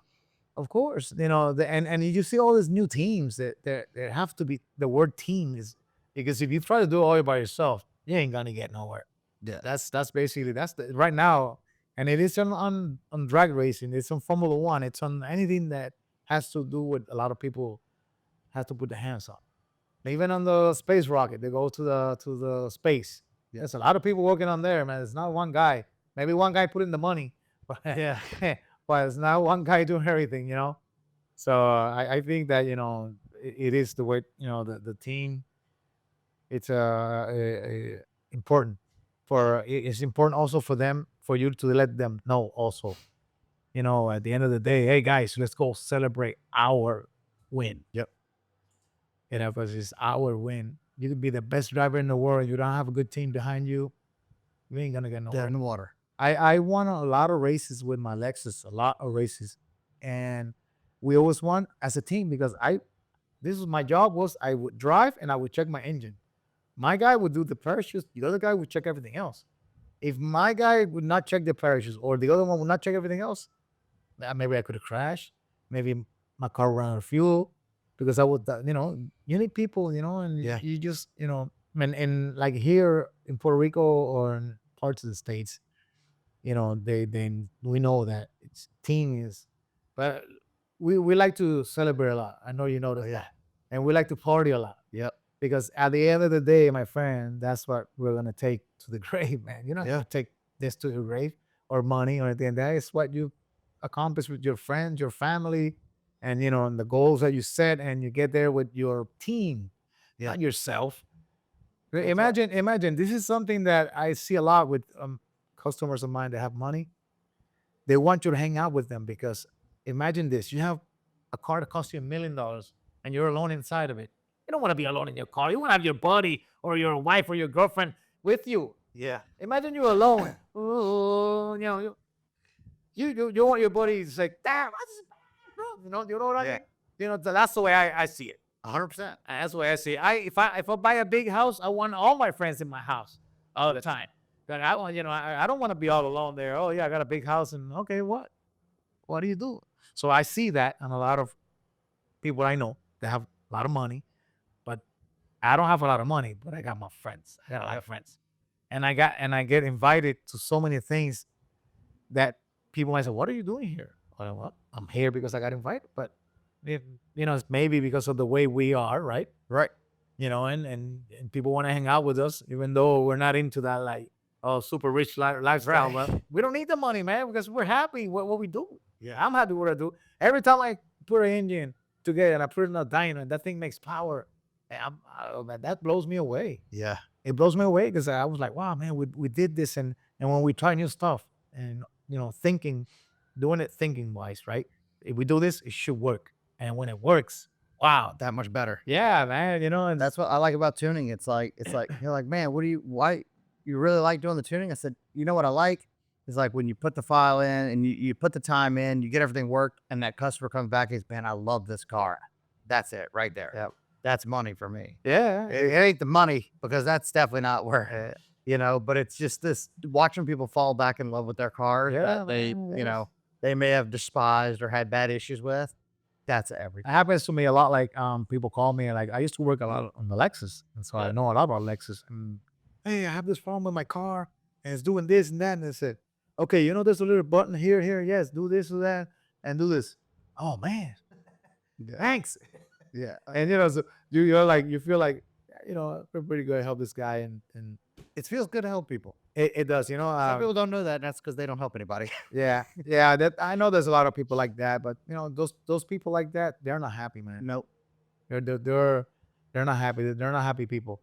of course. You know, and you see all these new teams that there have to be the word team is because if you try to do it all by yourself, you ain't gonna get nowhere. Yeah. That's basically the right now, and it is on drag racing. It's on Formula One. It's on anything that has to do with a lot of people have to put their hands on. Even on the space rocket, they go to the space. Yeah. There's a lot of people working on there, man. It's not one guy. Maybe one guy put in the money, but Yeah. but it's not one guy doing everything, you know. So I think that, you know, it is the way, you know, the team. It's important it's important also for them, for you to let them know also, you know, at the end of the day, hey guys, let's go celebrate our win. Yep. You know, because it's our win. You could be the best driver in the world. You don't have a good team behind you. You ain't gonna get nowhere. Dead in the water. I won a lot of races with my Lexus, a lot of races, and we always won as a team because this was my job was I would drive and I would check my engine. My guy would do the parachutes. The other guy would check everything else. If my guy would not check the parachutes or the other one would not check everything else, maybe I could have crashed. Maybe my car ran out of fuel because I would, you know, you need people, you know, and Yeah. you just, you know, and like here in Puerto Rico or in parts of the States, you know, we know that it's team is, but we like to celebrate a lot. I know you know that. Oh, yeah. And we like to party a lot. Yep. Because at the end of the day, my friend, that's what we're gonna take to the grave, man. You know, Yeah. take this to the grave or money or anything. That is what you accomplish with your friends, your family, and you know, and the goals that you set, and you get there with your team, Yeah. not yourself. That's right. Imagine this is something that I see a lot with customers of mine that have money. They want you to hang out with them because imagine this: you have a car that costs you $1 million, and you're alone inside of it. You don't want to be alone in your car. You want to have your buddy or your wife or your girlfriend with you. Yeah. Imagine you're alone. Ooh, you know, you want your buddy to say, "Damn, bro." You know what I Yeah. mean? You know, that's the way I see it. 100%. That's what I see. If I buy a big house, I want all my friends in my house all the time. But I want, I don't want to be all alone there. Oh yeah, I got a big house, and okay, what do you do? So I see that on a lot of people I know that have a lot of money, but I don't have a lot of money, but I got my friends. I got a lot of friends, and I get invited to so many things that people might say, "What are you doing here?" Well, I'm here because I got invited, but if, it's maybe because of the way we are, right? Right. And people want to hang out with us, even though we're not into that super rich lifestyle. Right. But we don't need the money, man, because we're happy with what we do. Yeah. I'm happy with what I do. Every time I put an engine together and I put it in a dyno and that thing makes power, man, that blows me away. Yeah. It blows me away because I was like, wow, man, we did this, and when we try new stuff and doing it thinking wise, right? If we do this, it should work, and when it works, wow, That much better. yeah, man, and That's what I like about tuning. It's like you're like, man, why you really like doing the tuning? I said, you know what I like is like when you put the file in and you put the time in, you get everything worked, and that customer comes back and says, man, I love this car. That's it right there. Yep. That's money for me. yeah, It ain't the money because that's definitely not where but it's just this watching people fall back in love with their cars Yeah, that they, man, they may have despised or had bad issues with. That's everything. it happens to me a lot. Like people call me, like I used to work a lot on the Lexus, and so I know a lot about Lexus. And hey, I have this problem with my car, and it's doing this and that. And I said, okay, there's a little button here. Yes, do this, do that, and do this. Oh man, thanks. Yeah. And so you're like, you feel like, we're pretty good to help this guy, and It feels good to help people. it does. Some people don't know that, and that's because they don't help anybody. Yeah, that I know there's a lot of people like that, but those people like that, they're not happy, man. Nope. They're not happy. They're not happy people.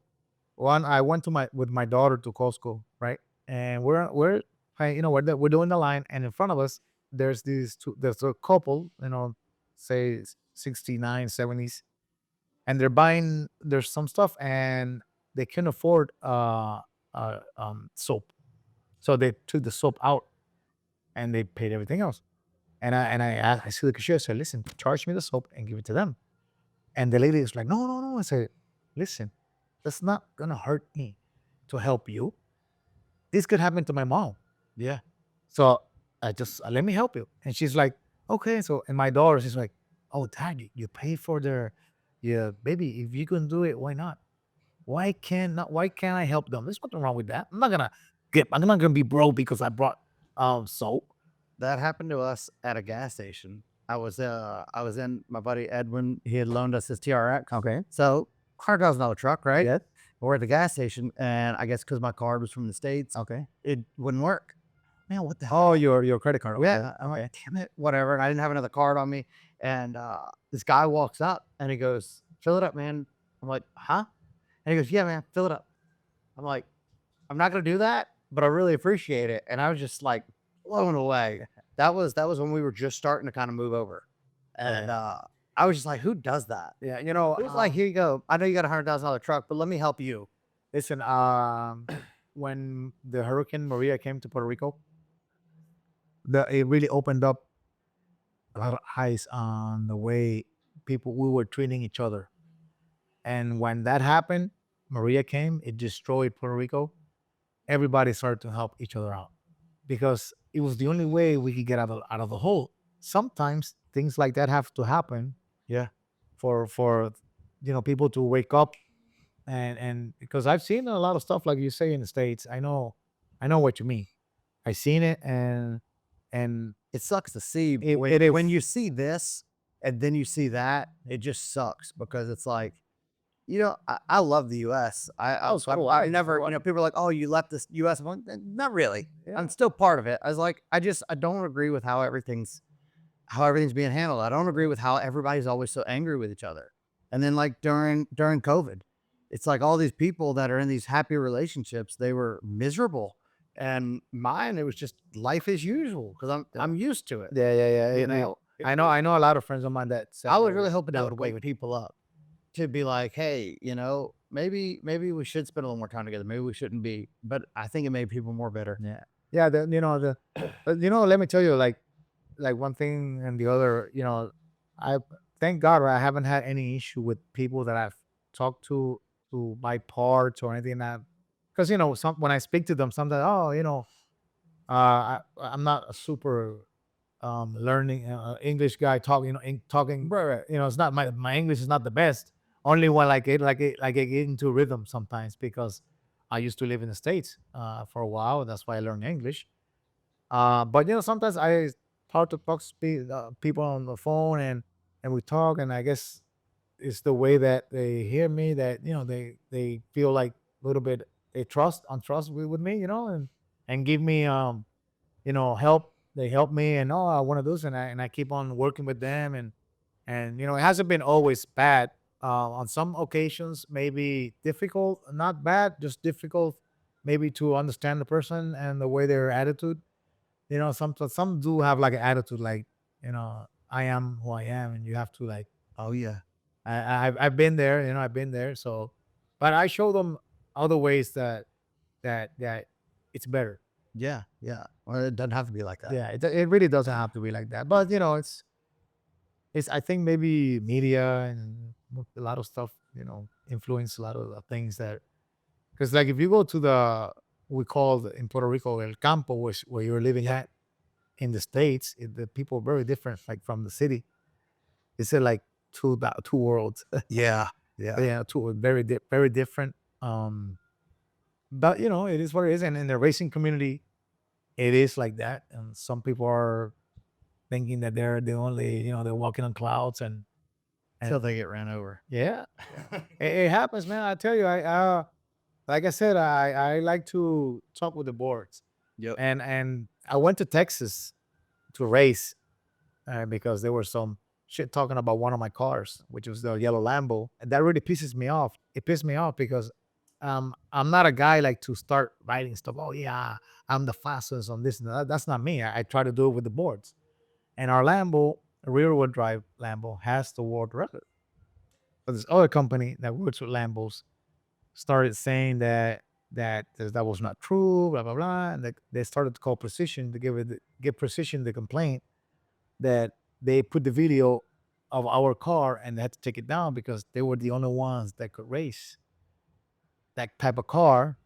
I went with my daughter to Costco, right? And we're doing the line, and in front of us there's a couple, say 69, 70s, and they're buying there's some stuff, and they can afford soap, so they took the soap out and they paid everything else. And I see the cashier. I said, listen, charge me the soap and give it to them. And the lady is like, no, no, no. I said, listen, that's not gonna hurt me to help you. This could happen to my mom. Yeah. So I just let me help you. And she's like, okay. So, and my daughter, she's like, oh, dad, you pay for their, yeah, baby. If you can do it, why not? Why can't I help them? There's nothing wrong with that. I'm not gonna be broke because I brought soap. That happened to us at a gas station. I was in my buddy Edwin. He had loaned us his TRX. Okay. So $100,000 truck, right? Yes. We're at the gas station, and I guess because my card was from the States, Okay. it wouldn't work. Man, what the hell? Oh, your credit card. Okay. Yeah. I'm like, damn it, whatever. And I didn't have another card on me. And this guy walks up and he goes, fill it up, man. I'm like, huh? And he goes, yeah, man, fill it up. I'm like, I'm not gonna do that, but I really appreciate it. And I was just like blown away. That was when we were just starting to kind of move over. And I was just like, who does that? Yeah, It was like, here you go. I know you got $100,000 truck, but let me help you. listen, when the Hurricane Maria came to Puerto Rico, it really opened up a lot of eyes on the way we were treating each other. And when that happened, Maria came, it destroyed Puerto Rico. Everybody started to help each other out because it was the only way we could get out of the hole. Sometimes things like that have to happen. Yeah. For people to wake up, and because I've seen a lot of stuff like you say in the States. I know what you mean. I seen it, and It sucks to see. It is. When you see this and then you see that, it just sucks because it's like, I love the U.S. I never, people are like, oh, you left this U.S. I'm like, not really. Yeah. I'm still part of it. I was like, I don't agree with how everything's being handled. I don't agree with how everybody's always so angry with each other. And then like during COVID, it's like all these people that are in these happy relationships, they were miserable. And mine, it was just life as usual because I'm used to it. yeah. I know a lot of friends of mine that I was really hoping that would wake people up to be like, hey, maybe we should spend a little more time together. Maybe we shouldn't be. But I think it made people more bitter. Yeah. Let me tell you, like one thing and the other. thank God I haven't had any issue with people that I've talked to buy parts or anything that, because some when I speak to them sometimes, oh, I'm not a super learning English guy talking, talking. Right. It's not my English is not the best. Only when I get into rhythm sometimes because I used to live in the States for a while. That's why I learned English. But sometimes I talk to people on the phone and we talk, and I guess it's the way that they hear me that they feel like a little bit they trust with me, and give me help. They help me, and I want to do this, and I keep on working with them, and it hasn't been always bad. On some occasions, maybe difficult, not bad, just difficult, maybe to understand the person and the way their attitude. Some do have like an attitude, like I am who I am, and you have to like. Oh yeah. I've been there, I've been there. So, but I show them other ways that it's better. Yeah. Yeah. Well, it doesn't have to be like that. Yeah, it really doesn't have to be like that. But it's I think maybe media and a lot of stuff influence a lot of the things that, because like if you go to the we call in Puerto Rico El Campo, which where you're living at in the States, the people are very different, like from the city. It's like two worlds. Yeah. Yeah. Yeah, two very different. But it is what it is, and in the racing community, it is like that. And some people are thinking that they're the only, they're walking on clouds, and Until they get ran over. yeah, it happens, man. I tell you, like I said, I like to talk with the boards, Yep. and I went to Texas to race because there was some shit talking about one of my cars, which was the yellow Lambo, and that really pisses me off. It pissed me off because I'm not a guy like to start writing stuff. Oh yeah, I'm the fastest on this and that. That's not me. I try to do it with the boards. And our Lambo, rear-wheel drive Lambo, has the world record. But this other company that works with Lambos started saying that was not true, blah blah blah, and they started to call Precision to give Precision the complaint that they put the video of our car and they had to take it down because they were the only ones that could race that type of car,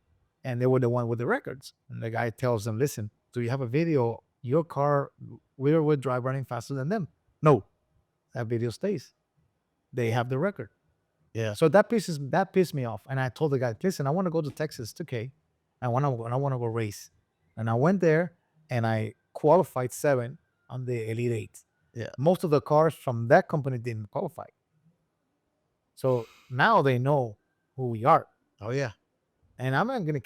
and they were the one with the records. And the guy tells them, "Listen, do you have a video? Your car rear-wheel drive running faster than them?" No, that video stays. They have the record. Yeah. So that pissed me off, and I told the guy, "Listen, I want to go to Texas, 2K. I want to go race." And I went there, and I qualified 7 on the Elite 8. Yeah. Most of the cars from that company didn't qualify. So now they know who we are, Oh yeah. and I'm gonna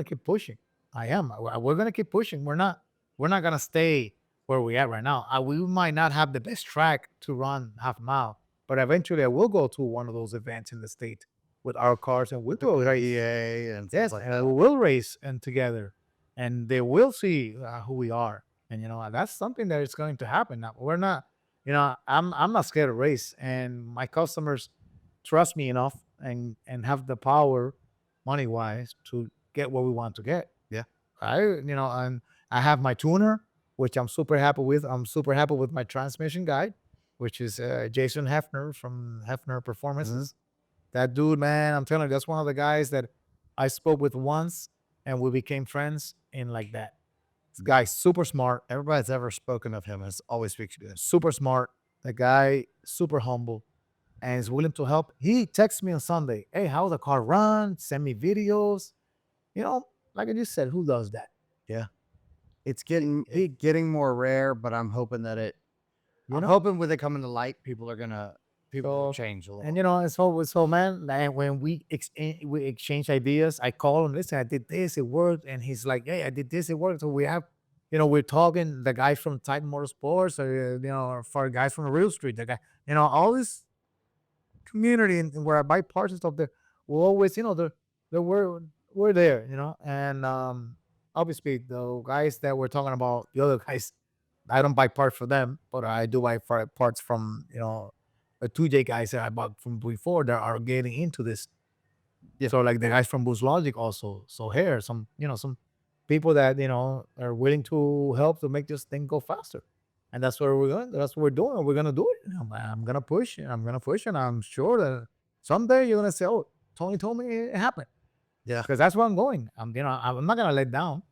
keep pushing. I am. We're gonna keep pushing. We're not gonna stay where we at right now. We might not have the best track to run half mile, but eventually I will go to one of those events in the state with our cars, and we'll The go race. EA and things Yes, like and that. we will race and together, and they will see who we are. And that's something that is going to happen. Now we're not. I'm not scared to race, and my customers trust me enough and have the power, money wise, to get what we want to get. Yeah. And I have my tuner, which I'm super happy with. I'm super happy with my transmission guy, which is Jason Hefner from Hefner Performances. That dude, man, I'm telling you, that's one of the guys that I spoke with once, and we became friends in like that. This guy's super smart, Everybody's ever spoken of him has always speaks good. super smart. The guy super humble and is willing to help. He texts me on Sunday, "Hey, how the car run? Send me videos." Like I just said, who does that? It's getting more rare, but I'm hoping that I'm hoping with it coming to light, people will change a little. And so man, like when we exchange ideas, I call him. Listen, I did this, it worked, and he's like, "Hey, I did this, it worked." So we have, we're talking. The guys from Titan Motorsports, or or for guys from Real Street, the guy, all this community and where I buy parts and stuff. There, we always, we're there, and obviously the guys that we're talking about, the other guys, I don't buy parts for them, but I do buy parts from the 2J guys that I bought from before that are getting into this. Yeah. So like the guys from Boost Logic also. So here, some people that are willing to help to make this thing go faster. And that's where we're going. That's what we're doing. We're gonna do it. I'm gonna push. I'm gonna push, and I'm sure that someday you're gonna say, "Oh, Tony told me it happened." Yeah. Because that's where I'm going. I'm not gonna let down.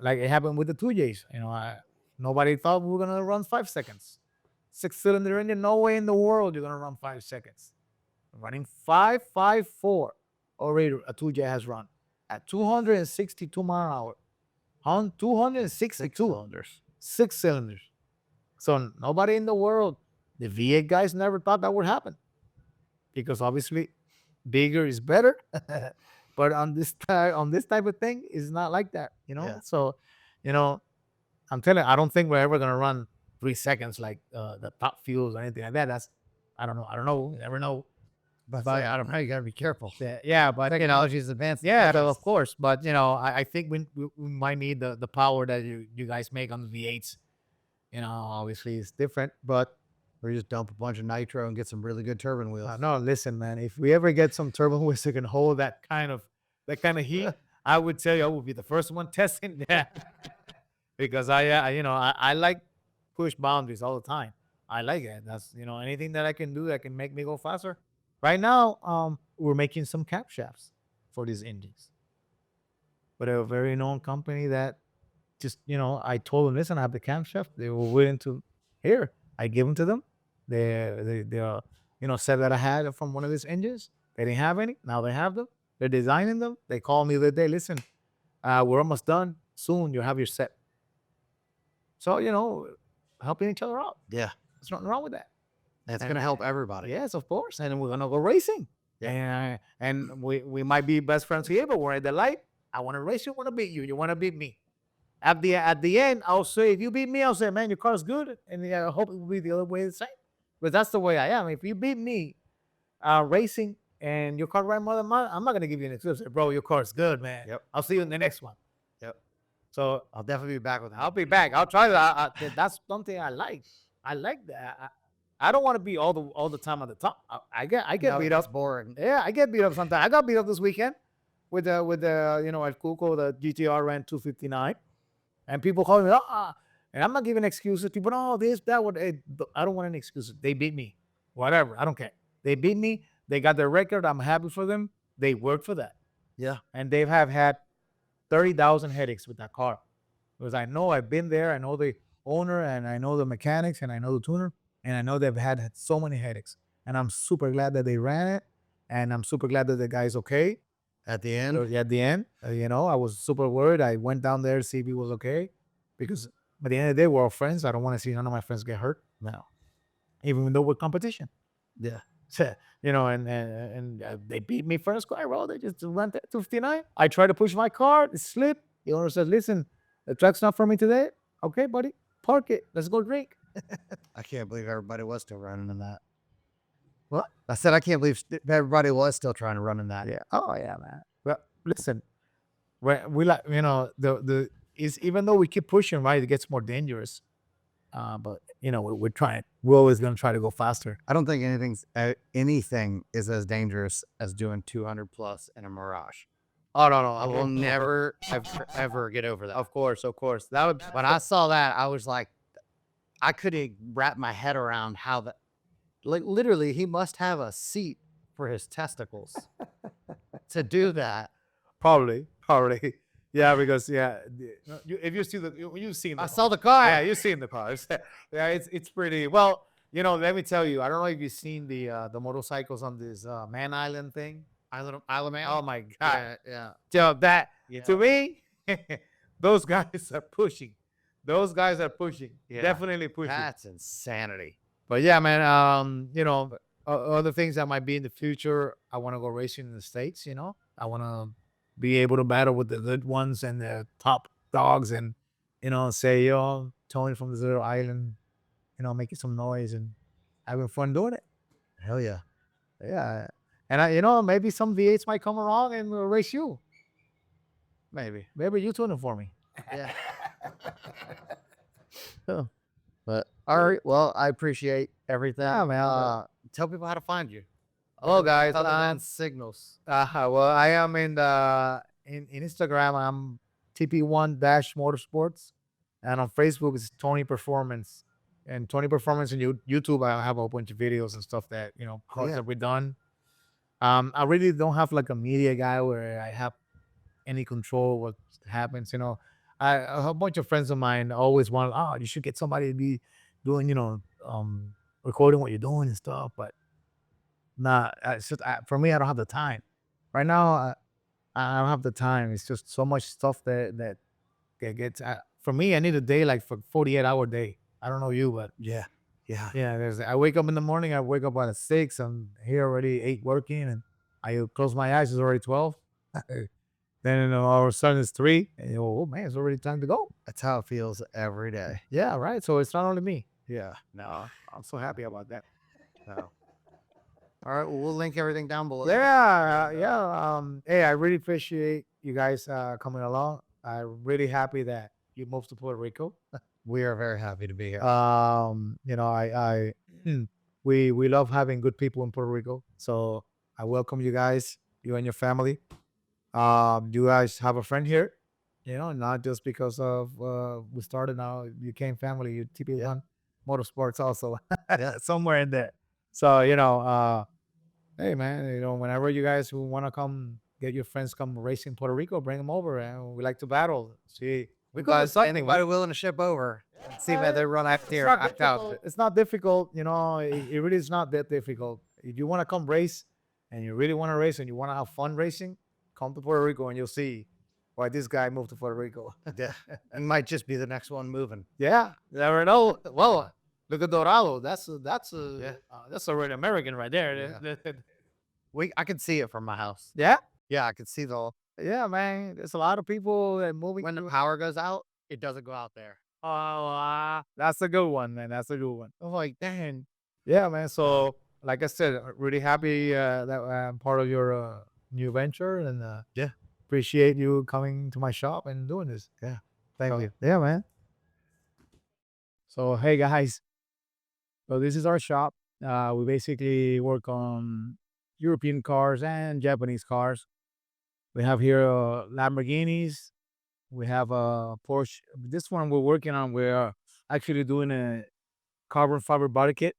Like it happened with the 2Js. Nobody thought we were gonna run 5 seconds. 6-cylinder engine. No way in the world you're gonna run 5 seconds. Running 5.54 already. A 2J has run at 262 mile an hour. On 262 cylinders. 6 cylinders. So nobody in the world, the V8 guys never thought that would happen, because obviously bigger is better. But on this type of thing, it's not like that. Yeah. So, I'm telling you, I don't think we're ever gonna run 3 seconds like the top fuels or anything like that. That's I don't know. You never know. But I don't know. You gotta be careful. Yeah, but Technology's advanced. yeah, so of course. But I think we might need the power that you guys make on the V8s. Obviously it's different, but Or you just dump a bunch of nitro and get some really good turbine wheels. no, listen, man. If we ever get some turbo wheels that can hold that kind of heat, I would tell you I will be the first one testing that, because I like push boundaries all the time. I like it. That's anything that I can do that can make me go faster. Right now, we're making some camshafts for these engines, but a very known company that just I told them, listen, I have the camshaft. They were willing to here. I give them to them. They said that I had from one of these engines. They didn't have any. Now they have them. They're designing them. They called me the other day. Listen, we're almost done. Soon you'll have your set. So helping each other out. Yeah. There's nothing wrong with that. That's gonna help everybody. Yes, of course. And we're gonna go racing. Yeah. And we might be best friends here, but we're at the light. I want to race you. I want to beat you. You want to beat me. At the end, I'll say, if you beat me, I'll say, man, your car's good, and I hope it will be the other way the same. But that's the way I am. If you beat me racing and your car ran more than mine, I'm not gonna give you an excuse. Bro, your car's good, man. Yep. I'll see you in the next one. Yep. So I'll definitely be back with that. I'll be back. I'll try that. That's something I like. I like that. I don't want to be all the time at the top. I get beat up. It's boring. Yeah, I get beat up sometimes. I got beat up this weekend with the at Cuco, the GTR ran 259, and people call me, and I'm not giving excuses. People, this, that, what. I don't want any excuses. They beat me, whatever. I don't care. They beat me. They got their record. I'm happy for them. They worked for that. Yeah. And they have had 30,000 headaches with that car, because I know I've been there. I know the owner, and I know the mechanics, and I know the tuner. And I know they've had so many headaches. And I'm super glad that they ran it. And I'm super glad that the guy's okay. At the end. At the end, I was super worried. I went down there to see if he was okay. Because at the end of the day, we're all friends. I don't want to see none of my friends get hurt. No. Even though we're competition. Yeah. So, and they beat me first car, bro. They just went to 259. I tried to push my car. It slipped. The owner said, listen, the track's not for me today. Okay, buddy. Park it. Let's go drink. I can't believe everybody was still running in that. What? I said I can't believe everybody was still trying to run in that. Yeah. Oh yeah, man. Well, listen, we like the is even though we keep pushing, right, it gets more dangerous. But we're trying. We're always gonna try to go faster. I don't think anything is as dangerous as doing 200 plus in a Mirage. Oh no, I will never ever get over that. Of course. That would. When I saw that, I was like, I couldn't wrap my head around how that. Like literally, he must have a seat for his testicles to do that. Probably. Yeah, because if you see you've seen. I saw the car. Yeah, you've seen the cars. Yeah, it's pretty well. Let me tell you. I don't know if you've seen the motorcycles on this Man Island thing. Isle of Man. Oh my God. Yeah. So to me, those guys are pushing. Yeah. Definitely pushing. That's insanity. But yeah, man. Other things that might be in the future. I want to go racing in the States. I want to be able to battle with the good ones and the top dogs, and say, Tony from this little island, making some noise and having fun doing it. Hell yeah. Yeah. And maybe some V8s might come along and we'll race you. Maybe you tune it for me. Yeah. But all right. Well, I appreciate everything. Yeah, man. Tell people how to find you. Hello, guys. Other than signals. Well, I am in Instagram. I'm TP1 Motorsports, and on Facebook it's Tony Performance. and 20 Performance and YouTube. I have a whole bunch of videos and stuff that cars Yeah. that we've done. I really don't have like a media guy where I have any control what happens. A whole bunch of friends of mine always want, oh, you should get somebody to be doing, recording what you're doing and stuff. But nah, it's just for me, I don't have the time. Right now, I don't have the time. It's just so much stuff that gets. For me, I need a day like for 48-hour day. I don't know you, but Yeah. Yeah. yeah, I wake up in the morning. I wake up at 6. I'm here already 8 working, and I close my eyes. It's already 12. Then all of a sudden it's 3, and oh man, it's already time to go. That's how it feels every day. Yeah, right. So it's not only me. Yeah. No, I'm so happy about that. So, all right. Well, we'll link everything down below. Yeah, yeah. Hey, I really appreciate you guys coming along. I'm really happy that you moved to Puerto Rico. We are very happy to be here. I we love having good people in Puerto Rico. So I welcome you guys, you and your family. You guys have a friend here, not just because of we started now, you became family, you TP1 Motorsports also somewhere in there. So, hey man, whenever you guys who want to come get your friends come racing Puerto Rico, bring them over and we like to battle. See, We got got anybody willing to ship over and see whether they run after here. Act out. It's not difficult, it really is not that difficult. If you want to come race and you really want to race and you want to have fun racing, come to Puerto Rico and you'll see why this guy moved to Puerto Rico. Yeah. And might just be the next one moving. Yeah, never know. Well, look at Dorado. That's Yeah. that's already American right there. I can see it from my house. Yeah, Yeah, I can see yeah, man. There's a lot of people that moving. when the power goes out, it doesn't go out there. Oh, that's a good one, man. That's a good one. I'm like, dang. Yeah, man. So, like I said, really happy that I'm part of your new venture, and Yeah. appreciate you coming to my shop and doing this. Yeah. Thank So- you. Yeah, man. So, hey guys. So this is our shop. We basically work on European cars and Japanese cars. We have here Lamborghinis. We have a Porsche. This one we're working on. We're actually doing a carbon fiber body kit.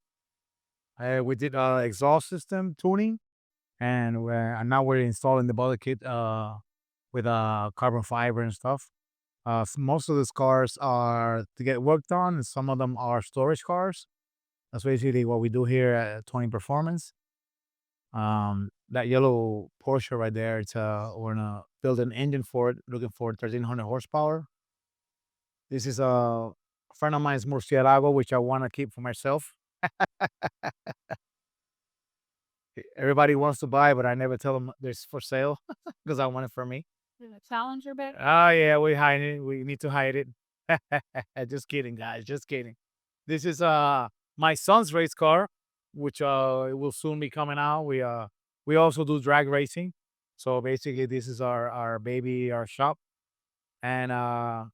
We did exhaust system tuning, and now we're installing the body kit with carbon fiber and stuff. Most of these cars are to get worked on, and some of them are storage cars. That's basically what we do here at 20 Performance. That yellow Porsche right there, we're gonna build an engine for it, looking for 1300 horsepower. This is a friend of mine's Murcielago, which I want to keep for myself. Everybody wants to buy, but I never tell them there's for sale because I want it for me. Is a Challenger bit? Oh yeah, we hide it. We need to hide it. Just kidding, guys. Just kidding. This is my son's race car, which it will soon be coming out. We also do drag racing. So basically this is our baby, our shop. And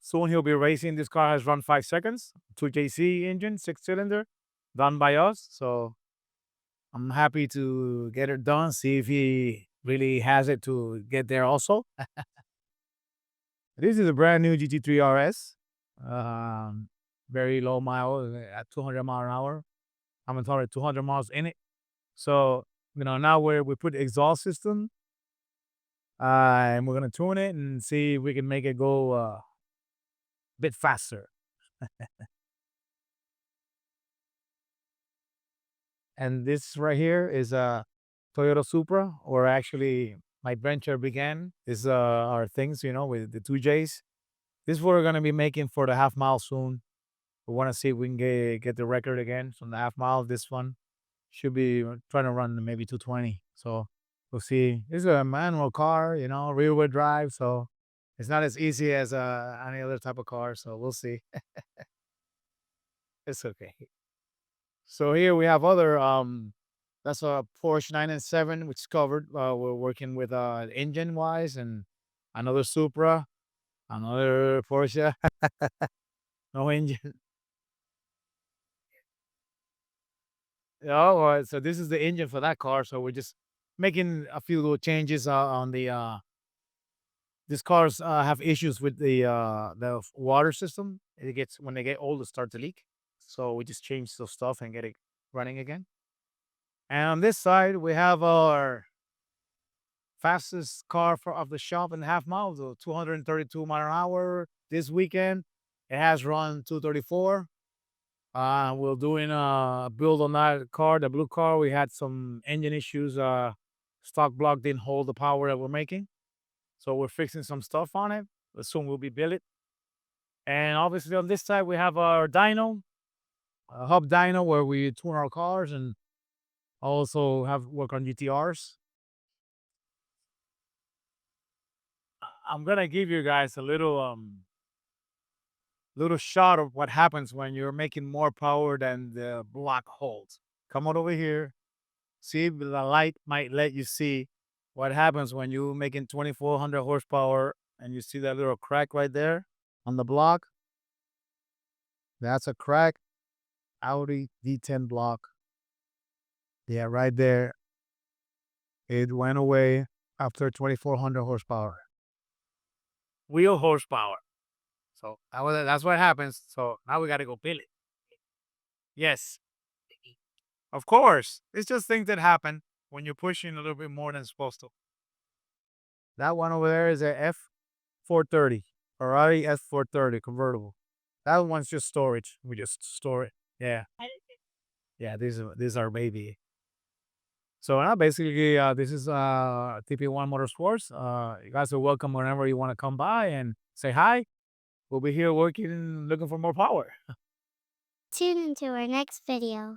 soon he'll be racing. This car has run 5 seconds, 2JC engine, 6-cylinder, done by us. So I'm happy to get it done, see if he really has it to get there also. This is a brand new GT3 RS. Very low mile at 200 mile an hour. I'm sorry, 200 miles in it. So, now we put exhaust system, and we're gonna tune it and see if we can make it go a bit faster. And this right here is a Toyota Supra, or actually my venture began. This is our things, with the 2Js. This is what we're gonna be making for the half mile soon. We want to see if we can get the record again from the half mile. This one should be trying to run maybe 220. So we'll see. This is a manual car, rear wheel drive. So it's not as easy as any other type of car. So we'll see. It's okay. So here we have other that's a Porsche 997, which is covered. We're working with engine wise, and another Supra, another Porsche, no engine. Oh, so this is the engine for that car. So we're just making a few little changes on the. These cars have issues with the water system. It gets when they get old, it starts to leak. So we just change the stuff and get it running again. And on this side, we have our fastest car of the shop in half mile, the 232 mile an hour. This weekend, it has run 234. We're doing a build on that car, the blue car. We had some engine issues. Stock block didn't hold the power that we're making. So we're fixing some stuff on it. Soon we'll be built it. And obviously on this side, we have our dyno, a hub dyno where we tune our cars and also have work on GTRs. I'm gonna give you guys a little shot of what happens when you're making more power than the block holds. Come on over here. See if the light might let you see what happens when you're making 2,400 horsepower and you see that little crack right there on the block. That's a crack. Audi D10 block. Yeah, right there. It went away after 2,400 horsepower. Wheel horsepower. So that's what happens. So now we got to go build it. Yes. Of course. It's just things that happen when you're pushing a little bit more than supposed to. That one over there is a F430. Ferrari F430 convertible. That one's just storage. We just store it. Yeah. Yeah, this is our baby. So now basically this is TP1 Motorsports. You guys are welcome whenever you want to come by and say hi. We'll be here working, looking for more power. Tune into our next video.